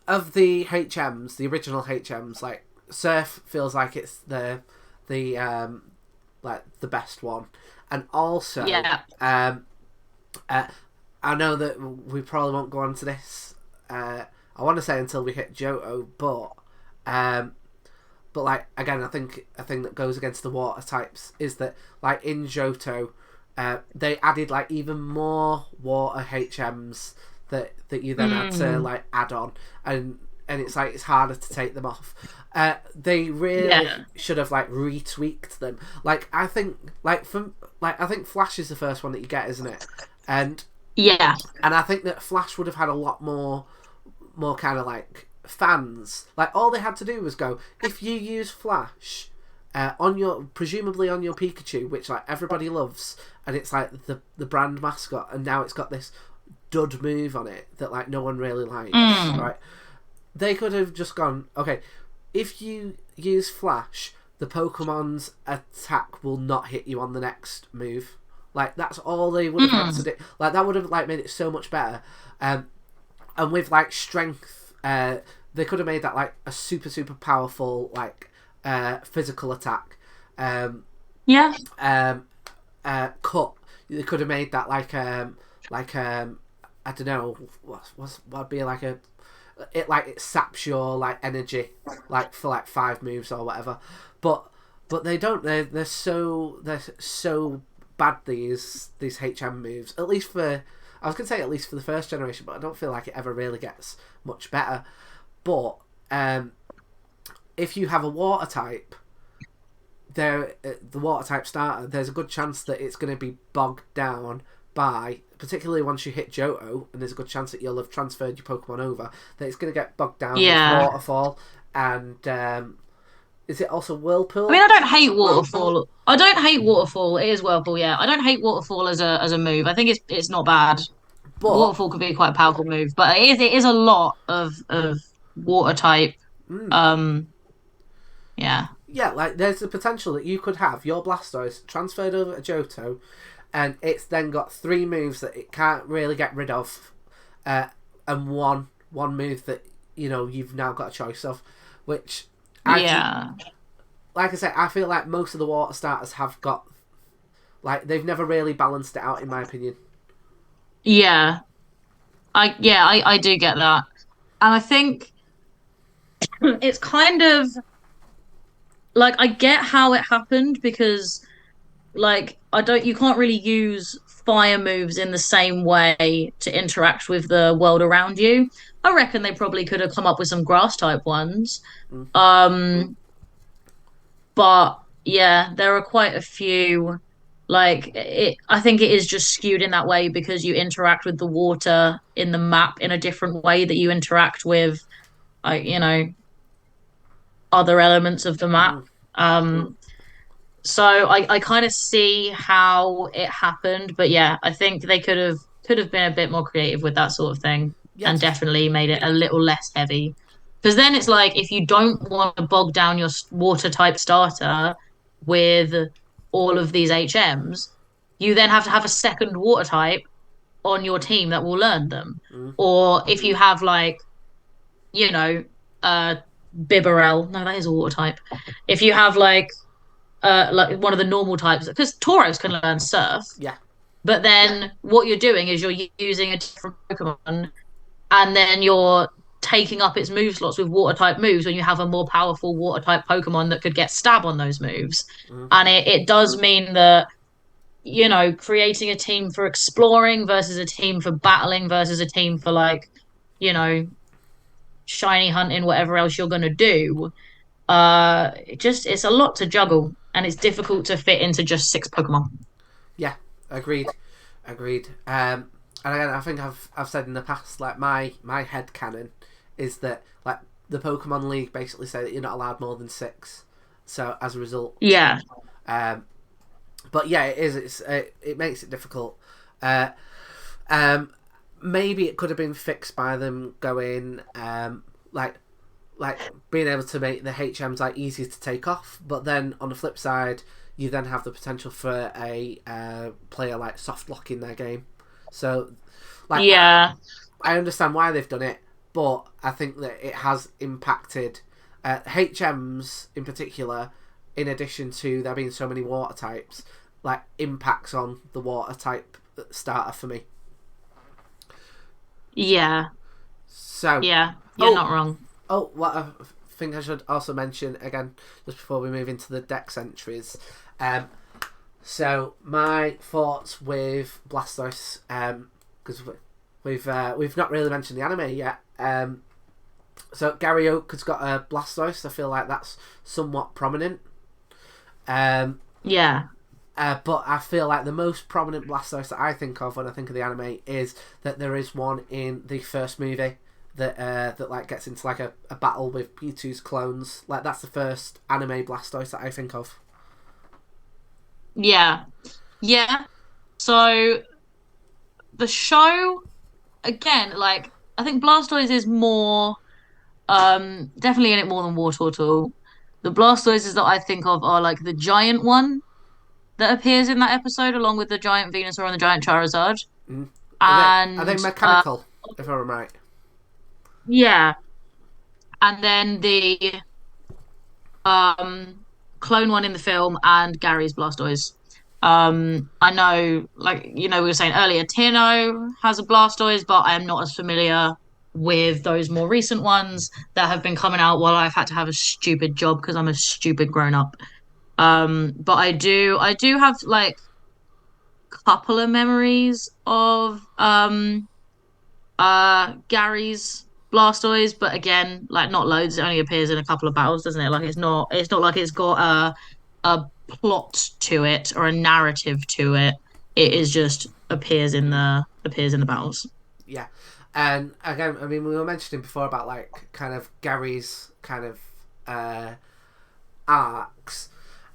of the HMs, the original HMs, like Surf feels like it's the like the best one, and also Yeah. uh, I know that we probably won't go on to this. I want to say until we hit Johto, um, but like again, I think a thing that goes against the water types is that like in Johto, they added like even more water HMs that you then had to Mm, like add on, and it's like it's harder to take them off. They really yeah. should have like retweaked them. Like I think I think Flash is the first one that you get, isn't it? And Yeah. and I think that Flash would have had a lot more kind of like fans. Like all they had to do was go, if you use Flash on your presumably on your Pikachu, which like everybody loves, and it's like the brand mascot, and now it's got this dud move on it that like no one really likes, Mm, right? They could have just gone, okay, if you use Flash, the Pokemon's attack will not hit you on the next move. Like that's all they would have had to mm. do. Like that would have like made it so much better. And with like strength, they could have made that like a super powerful like physical attack. Yeah. Um, cut. They could have made that like I don't know what'd be like a it saps your like energy like for like 5 moves or whatever, but they don't. They're so bad these HM moves. At least for I was gonna say at least for the first generation, but I don't feel like it ever really gets much better. But if you have a water type, the water type starter, there's a good chance that it's going to be bogged down by, particularly once you hit Johto, and there's a good chance that you'll have transferred your Pokemon over, that it's going to get bogged down with Yeah. Waterfall, and is it also I mean, Whirlpool? I don't hate waterfall. I don't hate waterfall. It is whirlpool, yeah. I don't hate waterfall as a move. I think it's not bad. But Waterfall could be quite a powerful move, but it is a lot of water type. Um, yeah, yeah, like there's the potential that you could have your Blastoise transferred over to Johto, and it's then got 3 moves that it can't really get rid of, and one move that you've now got a choice of, which yeah, like I say, I feel like most of the water starters have got like they've never really balanced it out in my opinion. yeah. I do get that, and I think it's kind of like I get how it happened because like I don't you can't really use fire moves in the same way to interact with the world around you. I reckon they probably could have come up with some grass type ones. Mm. Um, but yeah, there are quite a few. Like I think it is just skewed in that way because you interact with the water in the map in a different way that you interact with, you know, other elements of the map. Mm. Um, so I kind of see how it happened, but yeah, I think they could have been a bit more creative with that sort of thing and Yes. definitely made it a little less heavy. Because then it's like if you don't want to bog down your water type starter with all of these HMs, you then have to have a second water type on your team that will learn them. Mm. Or if you have like, you know, uh Bibarel, no, that is a water type. If you have like one of the normal types because Tauros can learn Surf, Yeah. but then what you're doing is you're using a different Pokemon, and then you're taking up its move slots with water type moves when you have a more powerful water type Pokemon that could get stab on those moves. Mm. And it does mean that creating a team for exploring versus a team for battling versus a team for like you know shiny hunting, whatever else you're gonna do. It's a lot to juggle, and it's difficult to fit into just 6 Pokemon. Yeah. Agreed. Agreed. And again, I think I've said in the past, like my head canon is that like the Pokemon League basically say that you're not allowed more than 6. So as a result, Yeah, um, but yeah, it is. It makes it difficult. Uh, um, maybe it could have been fixed by them going like being able to make the HMs like easier to take off. But then on the flip side, you then have the potential for a player like soft locking their game. So, like, Yeah. I understand why they've done it, but I think that it has impacted HMs in particular. In addition to there being so many water types, like impacts on the water type starter for me. Yeah. So, Yeah. You're oh, not wrong. what I think I should also mention again, just before we move into the Dex entries. So my thoughts with Blastoise, because we've not really mentioned the anime yet. So Gary Oak has got a Blastoise. I feel like that's somewhat prominent. Yeah. But I feel like the most prominent Blastoise that I think of when I think of the anime is that there is one in the first movie that like gets into like a battle with Mewtwo's clones. Like that's the first anime Blastoise that I think of. Yeah. Yeah. So the show again, like I think Blastoise is more definitely in it more than Wartortle. The Blastoises that I think of are like the giant one that appears in that episode along with the giant Venusaur and the giant Charizard. Mm. Are they And mechanical? If I'm right. yeah, and then the um clone one in the film and Gary's Blastoise. I know, like we were saying earlier, Tino has a Blastoise, but I am not as familiar with those more recent ones that have been coming out while I've had to have a stupid job because I'm a stupid grown up. But I do have like couple of memories of Gary's Blastoise, but again, like not loads. It only appears in a couple of battles, doesn't it? Like it's not like it's got a plot to it or a narrative to it. It is just appears in the battles. Yeah, and again, I mean, we were mentioning before about like kind of Gary's kind of arcs.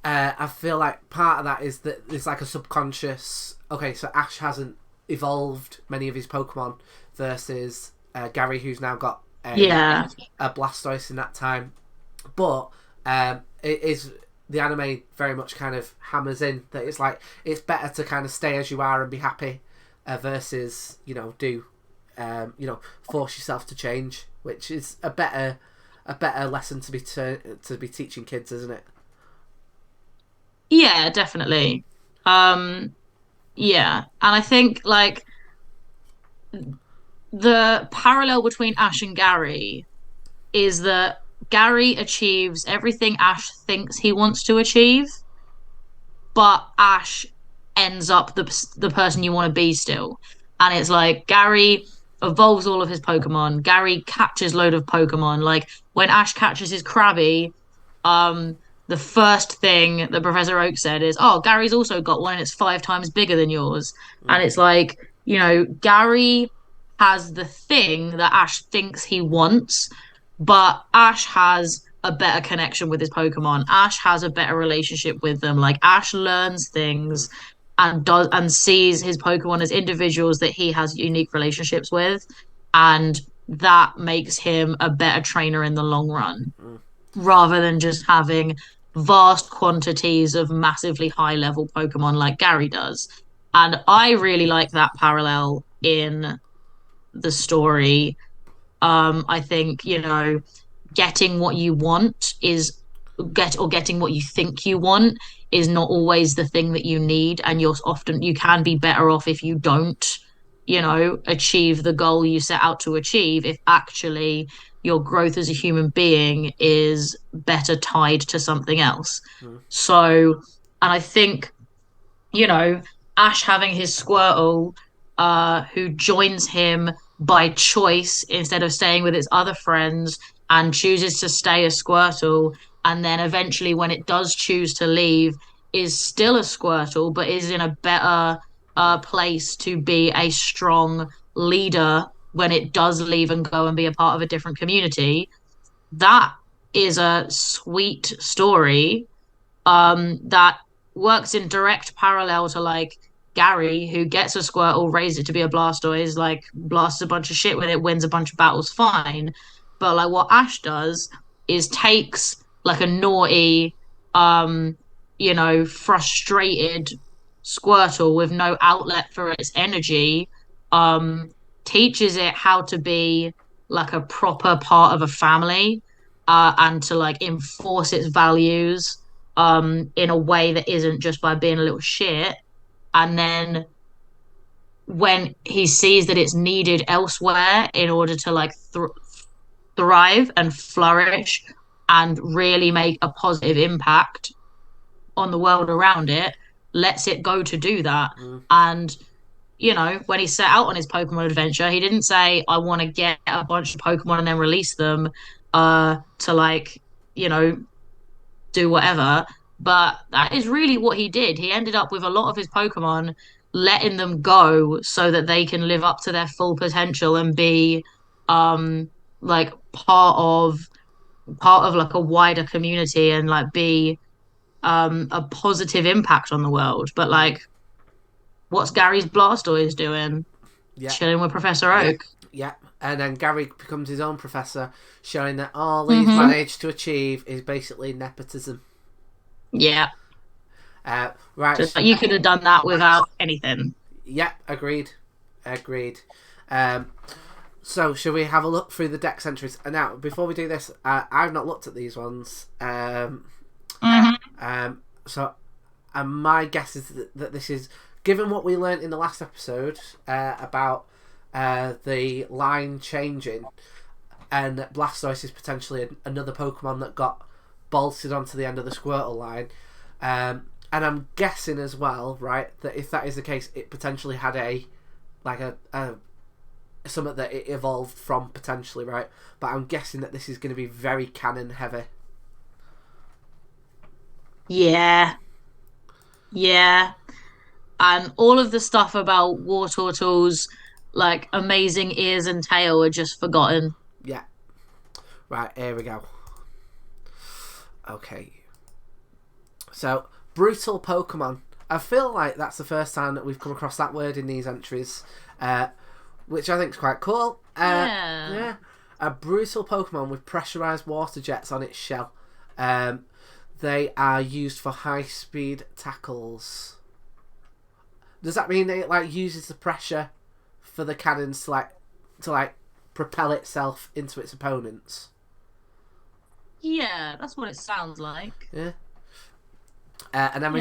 I feel like part of that is that there's like a subconscious. Okay, so Ash hasn't evolved many of his Pokemon versus Gary, who's now got Yeah. a Blastoise in that time. But it is the anime very much kind of hammers in that it's like it's better to kind of stay as you are and be happy versus do force yourself to change, which is a better lesson to be teaching kids, isn't it? Yeah, definitely. Um, yeah. And I think like the parallel between Ash and Gary is that Gary achieves everything Ash thinks he wants to achieve, but Ash ends up the person you want to be still. And it's like Gary evolves all of his Pokemon. Gary catches load of Pokemon. Like when Ash catches his Krabby, um, the first thing that Professor Oak said is, "Oh, Gary's also got one, and it's 5 times bigger than yours." Mm. And it's like, Gary has the thing that Ash thinks he wants, but Ash has a better connection with his Pokemon. Ash has a better relationship with them. Like Ash learns Mm. things and sees his Pokemon as individuals that he has unique relationships with, and that makes him a better trainer in the long run Mm. rather than just having vast quantities of massively high level Pokemon like Gary does. And I really like that parallel in the story. I think, getting what you want is getting what you think you want is not always the thing that you need. And you can be better off if you don't, achieve the goal you set out to achieve if actually your growth as a human being is better tied to something else. Mm. So, and I think, you know, Ash having his Squirtle, who joins him by choice instead of staying with its other friends and chooses to stay a Squirtle. And then eventually, when it does choose to leave, is still a Squirtle, but is in a better Mm. place to be a strong leader when it does leave and go and be a part of a different community. That is a sweet story that works in direct parallel to like Gary, who gets a Squirtle, raised it to be a Blastoise, like blasts a bunch of shit with it, wins a bunch of battles, fine. But like what Ash does is takes like a naughty, um, frustrated Squirtle with no outlet for its energy, um, teaches it how to be like a proper part of a family, and to like enforce its values, in a way that isn't just by being a little shit. And then when he sees that it's needed elsewhere in order to like thrive and flourish and really make a positive impact on the world around it, lets it go to do that. Mm. And when he set out on his Pokemon adventure, he didn't say, I want to get a bunch of Pokemon and then release them to like, you know, do whatever. But that is really what he did. He ended up with a lot of his Pokemon letting them go so that they can live up to their full potential and be like part of like a wider community and like be a positive impact on the world. But like, what's Gary's Blastoise doing? Yeah. Chilling with Professor Oak. Yeah. And then Gary becomes his own professor, showing that all he's Mm-hmm. managed to achieve is basically nepotism. Yeah. Right. Just like you could have done that without anything. Yeah, agreed. Agreed. So, should we have a look through the dex entries? And now, before we do this, I've not looked at these ones. So, my guess is that this is, given what we learned in the last episode about the line changing, and Blastoise is potentially another Pokemon that got bolted onto the end of the Squirtle line. And I'm guessing as well, right, that if that is the case, it potentially had a something that it evolved from potentially, right? But I'm guessing that this is going to be very canon heavy. Yeah. Yeah. And all of the stuff about Wartortle's like amazing ears and tail are just forgotten. Yeah. Right, here we go. Okay. So, brutal Pokemon. I feel like that's the first time that we've come across that word in these entries, which I think is quite cool. Yeah. A brutal Pokemon with pressurized water jets on its shell. They are used for high-speed tackles. Does that mean that it like uses the pressure for the cannons to propel itself into its opponents? Yeah, that's what it sounds like. Yeah. And then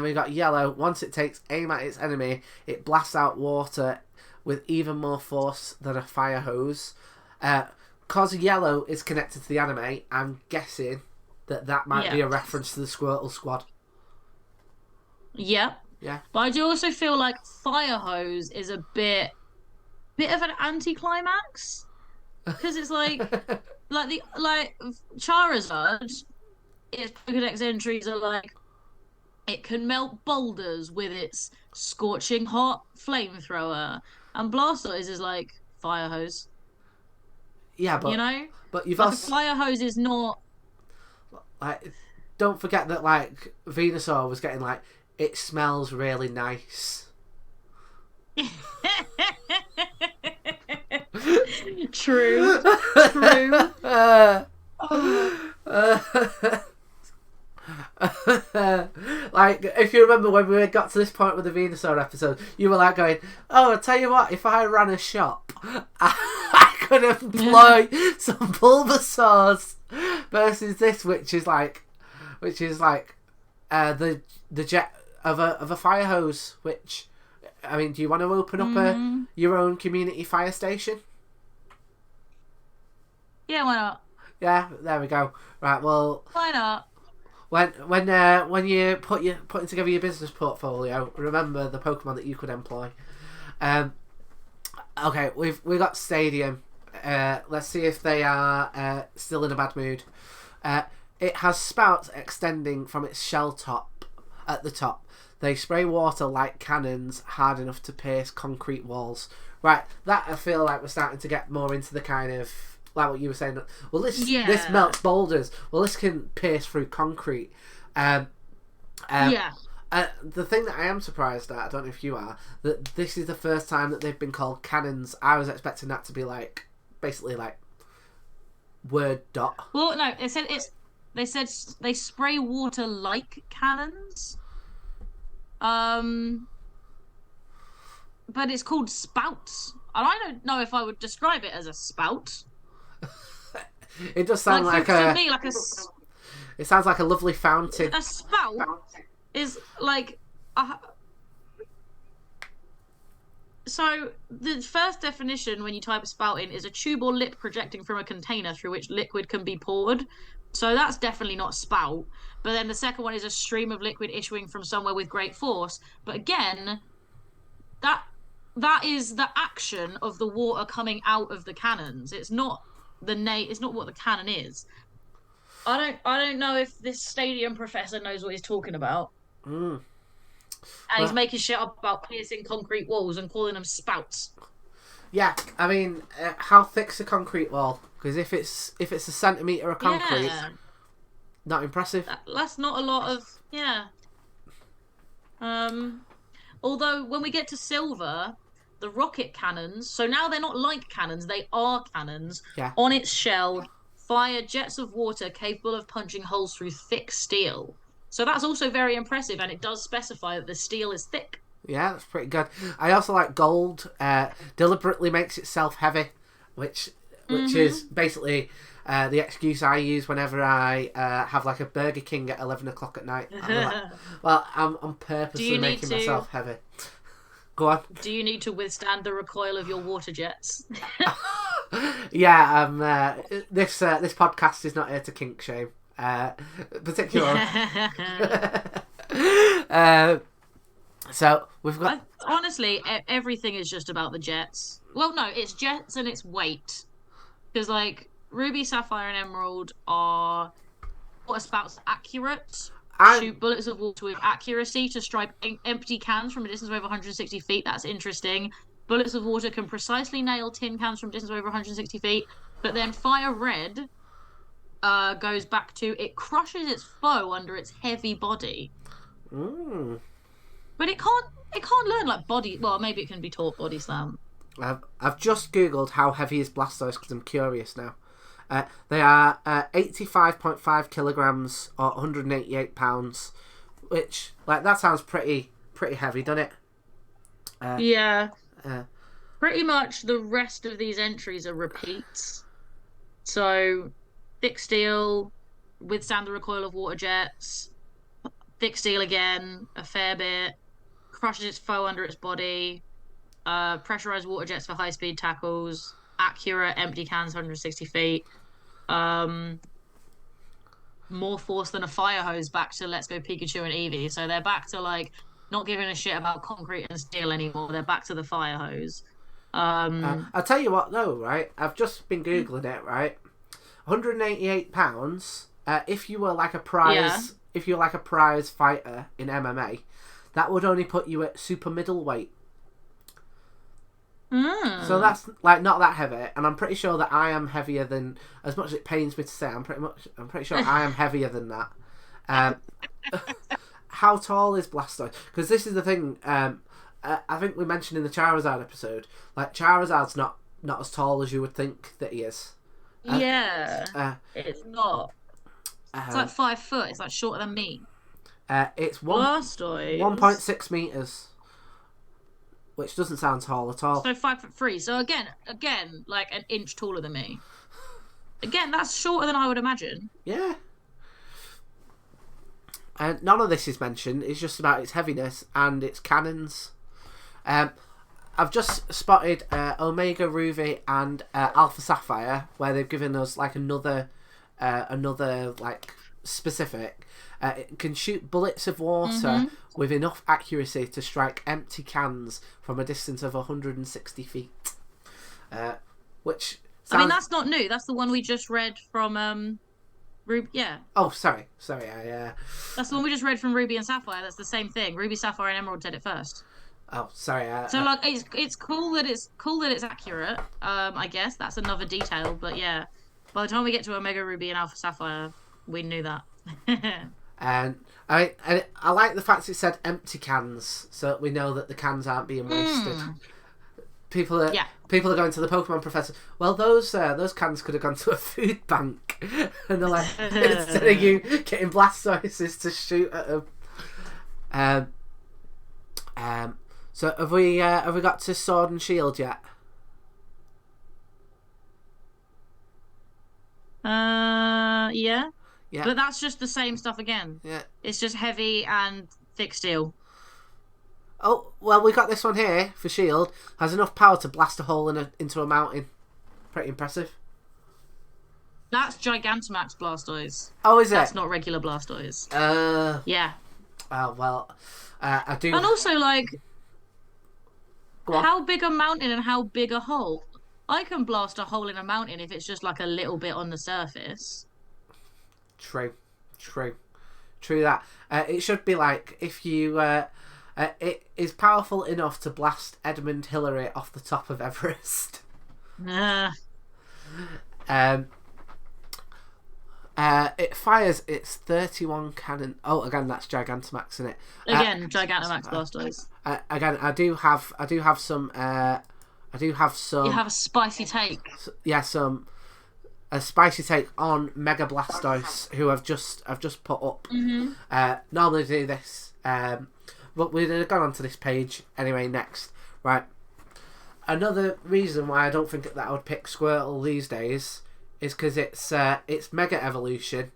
we got yellow. Once it takes aim at its enemy, it blasts out water with even more force than a fire hose. Cause yellow is connected to the anime, I'm guessing that might be a reference to the Squirtle squad. Yeah. Yeah. But I do also feel like fire hose is a bit of an anticlimax, because it's like Charizard, its Pokedex entries are like it can melt boulders with its scorching hot flamethrower, and Blastoise is like fire hose. Yeah, but you've like also a fire hose is not like, don't forget that like Venusaur was getting like, it smells really nice. True. Like, if you remember when we got to this point with the Venusaur episode, you were like going, oh, I'll tell you what, if I ran a shop, I could employ some Bulbasaurs versus this, which is like the jet of a fire hose. Which, I mean, do you want to open up your own community fire station? Yeah, why not? Yeah, there we go. Right, well, Why not? When you're putting together your business portfolio, remember the Pokemon that you could employ. Okay, we got Stadium. Let's see if they are still in a bad mood. It has spouts extending from its shell top at the top. They spray water like cannons, hard enough to pierce concrete walls. Right, that I feel like we're starting to get more into the kind of, like what you were saying. Well, this melts boulders. Well, this can pierce through concrete. The thing that I am surprised at, I don't know if you are, that this is the first time that they've been called cannons. I was expecting that to be like, basically like word dot. Well, no, they said they spray water like cannons. Um, but it's called spouts. And I don't know if I would describe it as a spout. It does sound like to me, it sounds like a lovely fountain. a spout is like a, so the first definition when you type spout in is a tube or lip projecting from a container through which liquid can be poured. So that's definitely not spout. But then the second one is a stream of liquid issuing from somewhere with great force. But again, that is the action of the water coming out of the cannons. It's not it's not what the cannon is. I don't know if this stadium professor knows what he's talking about. Mm. And he's making shit up about piercing concrete walls and calling them spouts. Yeah, I mean, how thick's a concrete wall? Because if it's a centimetre of concrete, not impressive. That's not a lot of Although when we get to silver, the rocket cannons, so now they're not like cannons, they are cannons. Yeah. On its shell, fire jets of water capable of punching holes through thick steel. So that's also very impressive, and it does specify that the steel is thick. Yeah, that's pretty good. I also like gold. Deliberately makes itself heavy, which is basically the excuse I use whenever I have like a Burger King at 11 o'clock at night. I'm like, well, I'm purposely making myself heavy. Go on. Do you need to withstand the recoil of your water jets? Yeah, this podcast is not here to kink shame. Particularly. So we've got. Honestly, everything is just about the jets. Well, no, it's jets and it's weight. Because like Ruby, Sapphire, and Emerald are water spouts accurate. Shoot bullets of water with accuracy to strike empty cans from a distance of over 160 feet. That's interesting. Bullets of water can precisely nail tin cans from a distance of over 160 feet. But then Fire Red goes back to it crushes its foe under its heavy body. Mm. But it can't learn like body. Well, maybe it can be taught body slam. I've just googled how heavy is Blastoise because I'm curious now. They are 85.5 kilograms or 188 pounds, which like that sounds pretty heavy, doesn't it? Yeah. Pretty much the rest of these entries are repeats. So, thick steel, withstand the recoil of water jets. Thick steel again, a fair bit. Crushes its foe under its body. Pressurized water jets for high speed tackles. Accurate empty cans 160 feet. More force than a fire hose back to Let's Go Pikachu and Eevee. So they're back to like not giving a shit about concrete and steel anymore. They're back to the fire hose. I'll tell you what though, right? I've just been googling it, right? 188 pounds. If you were like a prize, if you're like a prize fighter in MMA, that would only put you at super middleweight. So that's like not that heavy, and I'm pretty sure that I am heavier than. As much as it pains me to say, I'm pretty sure I am heavier than that. How tall is Blastoise? Because this is the thing. I think we mentioned in the Charizard episode, like Charizard's not as tall as you would think that he is. It's not. It's like 5 foot. It's like shorter than me. It's Blastoise 1.6 meters. Which doesn't sound tall at all. So 5'3". So again, like an inch taller than me. Again, that's shorter than I would imagine. Yeah. And none of this is mentioned. It's just about its heaviness and its cannons. I've just spotted Omega Ruby and Alpha Sapphire, where they've given us like another like specific. It can shoot bullets of water with enough accuracy to strike empty cans from a distance of 160 feet. Which sounds... I mean, that's not new. That's the one we just read from Ruby. Yeah. Oh, sorry. That's the one we just read from Ruby and Sapphire. That's the same thing. Ruby, Sapphire, and Emerald did it first. Oh, sorry. So like, it's cool that it's accurate. I guess that's another detail, but yeah. By the time we get to Omega Ruby and Alpha Sapphire, we knew that. And I like the fact it said empty cans, so that we know that the cans aren't being wasted. People are going to the Pokemon professor. Well, those cans could have gone to a food bank. and they're like, instead of you getting Blastoises to shoot at them. So have we got to Sword and Shield yet? Yeah. Yeah. But that's just the same stuff again. Yeah. It's just heavy and thick steel. Oh, well, we got this one here for Shield. Has enough power to blast a hole into a mountain. Pretty impressive. That's Gigantamax Blastoise. Oh, is it? That's not regular Blastoise. Yeah. Well, I do. And also, like, Go on. how big a mountain and how big a hole? I can blast a hole in a mountain if it's just like a little bit on the surface. True that. It should be like if you it is powerful enough to blast Edmund Hillary off the top of Everest. It fires its 31 cannon. Oh, again, that's Gigantamax, isn't it? Again, Gigantamax Blastoise. Again, I do have some. You have a spicy take. Yeah, a spicy take on Mega Blastoise, who I've just put up. Normally do this, but we're gonna go on to this page anyway. Next, right? Another reason why I don't think that I would pick Squirtle these days is because it's Mega Evolution.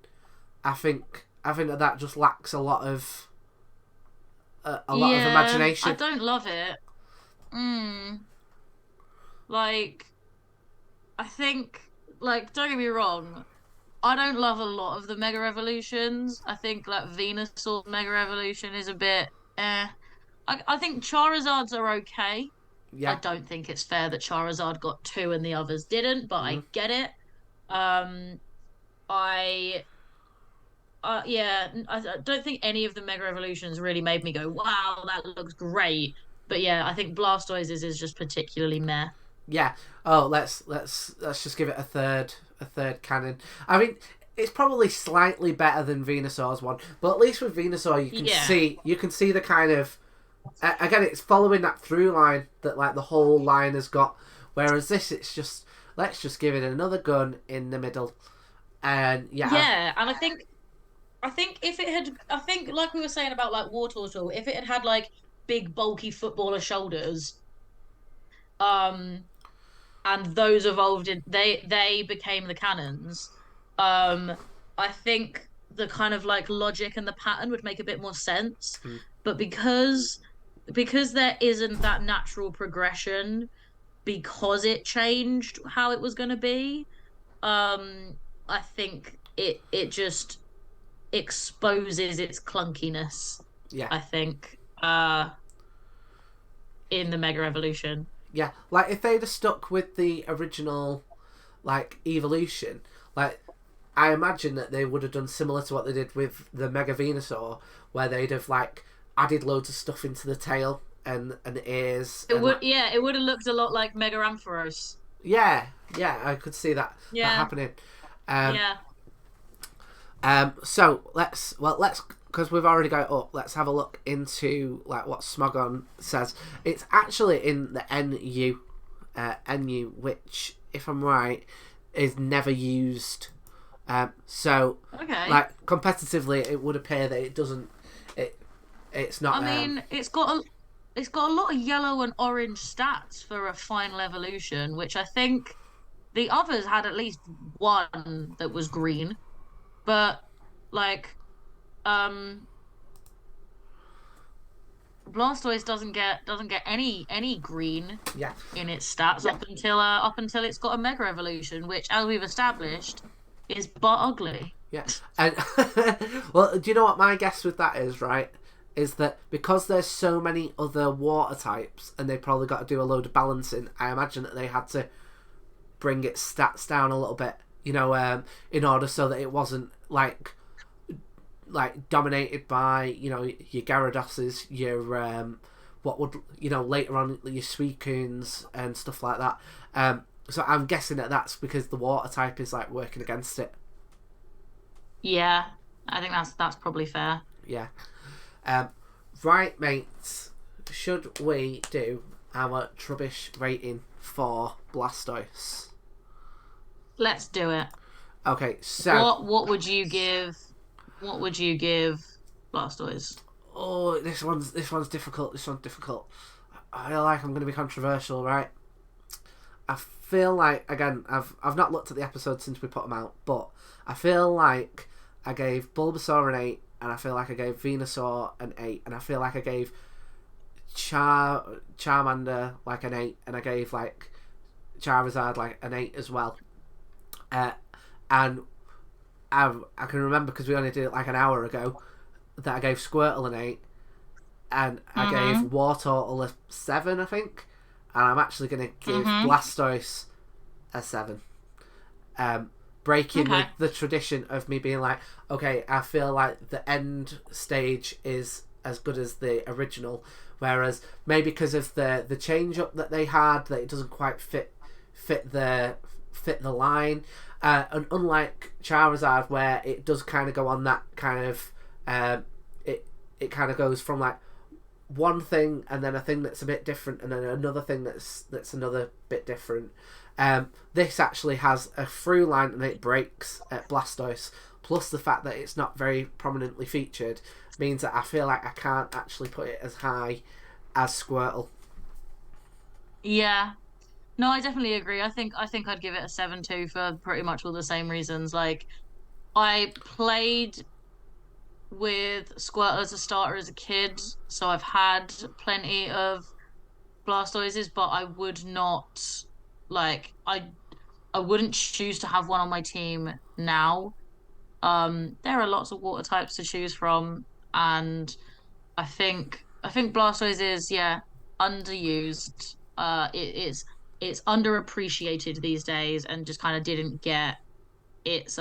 I think that just lacks a lot of imagination. I don't love it. Like, I think, like, don't get me wrong, I don't love a lot of the Mega Evolutions. I think, like, Venusaur Mega Evolution is a bit I think Charizards are okay. Yeah. I don't think it's fair that Charizard got 2 and the others didn't, but I get it. I don't think any of the Mega Evolutions really made me go, wow, that looks great. But yeah, I think Blastoise's is just particularly meh. Yeah. Oh, let's just give it a third cannon. I mean, it's probably slightly better than Venusaur's one, but at least with Venusaur you can see the kind of again, it's following that through line that like the whole line has got, whereas this, it's just, let's just give it another gun in the middle. And and I think if it had, like we were saying about like Wartortle, if it had like big bulky footballer shoulders, and those evolved in, they became the cannons, I think the kind of like logic and the pattern would make a bit more sense. But because there isn't that natural progression, because it changed how it was going to be, I think it just exposes its clunkiness. Yeah. I think in the Mega Evolution. Yeah, like if they'd have stuck with the original like evolution, like I imagine that they would have done similar to what they did with the Mega Venusaur, where they'd have like added loads of stuff into the tail and ears. It would have looked a lot like Mega Ampharos. Yeah, I could see that happening. So let's because we've already got it up, let's have a look into like what Smogon says. It's actually in the NU, which, if I'm right, is never used. So like competitively, it would appear that it doesn't. It's not. I mean, it's got a lot of yellow and orange stats for a final evolution, which I think the others had at least one that was green, but like, Blastoise doesn't get any green in its stats up until it's got a Mega Evolution, which, as we've established, is but ugly. Yeah, and well, do you know what my guess with that is? Right, is that because there's so many other water types, and they probably got to do a load of balancing. I imagine that they had to bring its stats down a little bit, in order so that it wasn't like dominated by your Gyaradoses, your what would later on your Suicunes and stuff like that. So I'm guessing that that's because the water type is like working against it. Yeah, I think that's probably fair. Yeah. Right, mates. Should we do our Trubbish rating for Blastoise? Let's do it. Okay, so What would you give? What would you give Blastoise? oh, this one's difficult. This one's difficult. I feel like I'm going to be controversial, right? I feel like again, I've not looked at the episodes since we put them out, but I feel like I gave Bulbasaur an 8, and I feel like I gave Venusaur an 8, and I feel like I gave Charmander like an 8, and I gave like Charizard like an 8 as well. Uh, and I can remember because we only did it like an hour ago that I gave Squirtle an 8, and I gave Mm-hmm. Wartortle a 7, I think, and I'm actually going to give Mm-hmm. Blastoise a 7. Breaking Okay. with the tradition of me being like, okay, I feel like the end stage is as good as the original, whereas maybe because of the change up that they had, that it doesn't quite fit the line. And unlike Charizard, where it does kind of go on that kind of it kind of goes from like one thing and then a thing that's a bit different and then another thing that's another bit different. This actually has a through line and it breaks at Blastoise. Plus the fact that it's not very prominently featured means that I feel like I can't actually put it as high as Squirtle. Yeah. No, I definitely agree. I think I'd give it a 7 too for pretty much all the same reasons. Like I played with Squirtle as a starter as a kid, so I've had plenty of Blastoises, but I would not like I wouldn't choose to have one on my team now. There are lots of water types to choose from, and I think Blastoise is underused. It's underappreciated these days, and just kind of didn't get its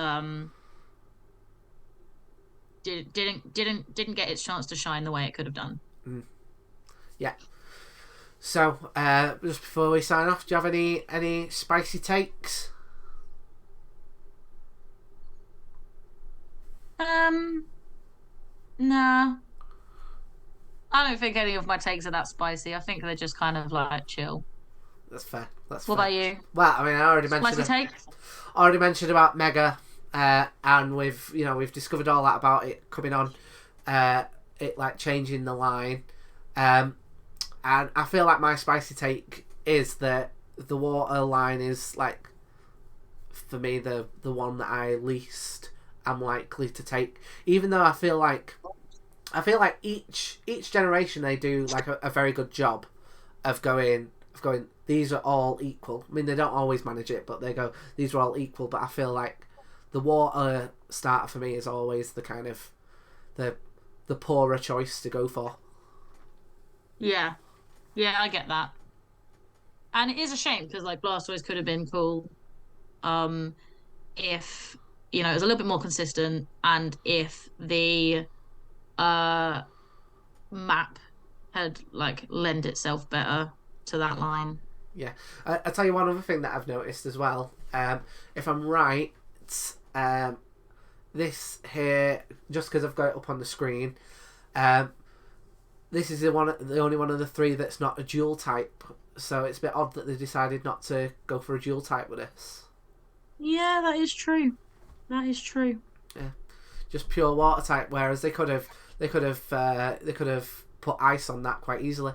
didn't get its chance to shine the way it could have done. Mm. Yeah. So, just before we sign off, do you have any spicy takes? Um, nah, I don't think any of my takes are that spicy. I think they're just kind of like chill. That's fair. That's What fair. about you? Well, I mean, Spicy take? already mentioned about Mega, and we've discovered all that about it coming on, it like changing the line, um, and I feel like my spicy take is that the water line is like for me the one that I least am likely to take, even though I feel like each generation they do like a very good job of going. These are all equal. I mean, they don't always manage it, but they go. These are all equal. But I feel like the water starter for me is always the kind of the the poorer choice to go for. Yeah, yeah, I get that. And it is a shame because like Blastoise could have been cool, um, if it was a little bit more consistent and if the uh map had like lend itself better to that line. Yeah, I tell you one other thing that I've noticed as well. If I'm right, um, this here just because I've got it up on the screen. Um, this is the only one of the three that's not a dual type. So it's a bit odd that they decided not to go for a dual type with this. Yeah, that is true. That is true. Yeah, just pure water type. Whereas they could have put ice on that quite easily.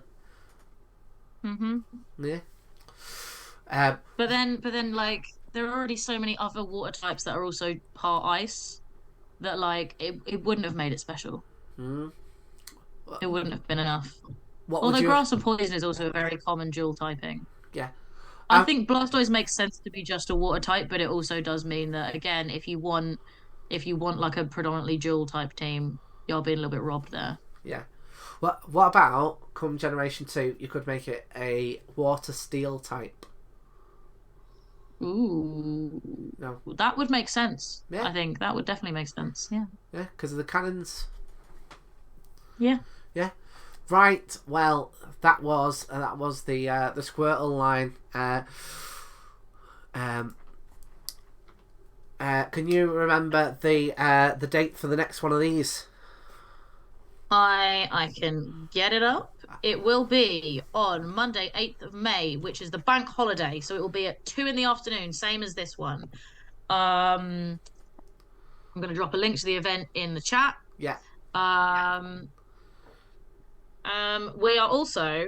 Hmm. Yeah. Um, But then, like, there are already so many other water types that are also part ice that, like, it wouldn't have made it special. hmm. It wouldn't have been enough. What would Although you? grass and poison is also a very common dual typing. Yeah. I Um, think Blastoise makes sense to be just a water type, but it also does mean that again, if you want like a predominantly dual type team, you're being a little bit robbed there. yeah. What about come Generation 2? You could make it a water steel type. Ooh, No. that would make sense. Yeah. I think that would definitely make sense. Yeah. Yeah, because of the cannons. Yeah. Yeah. Right. Well, that was the Squirtle line. Um. Can you remember the date for the next one of these? I can get it up. It will be on Monday, 8th of May, which is the bank holiday. So it will be at 2 in the afternoon, same as this one. I'm going to drop a link to the event in the chat. Yeah. Um, we are also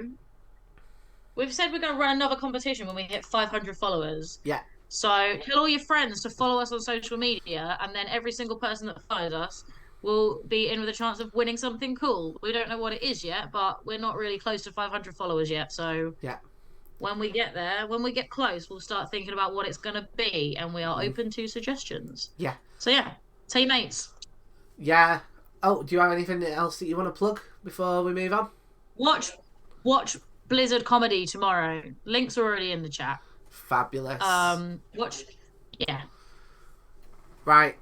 we've said we're going to run another competition when we hit 500 followers. Yeah. So tell all your friends to follow us on social media, and then every single person that follows us will be in with a chance of winning something cool. We don't know what it is yet, but we're not really close to 500 followers yet. So Yeah. when we get there, when we get close, we'll start thinking about what it's going to be, and we are Mm. open to suggestions. Yeah. So yeah, tell your mates. Yeah. Oh, do you have anything else that you want to plug before we move on? Watch, watch Blizzard comedy tomorrow. Links are already in the chat. Fabulous. Watch, yeah. Right.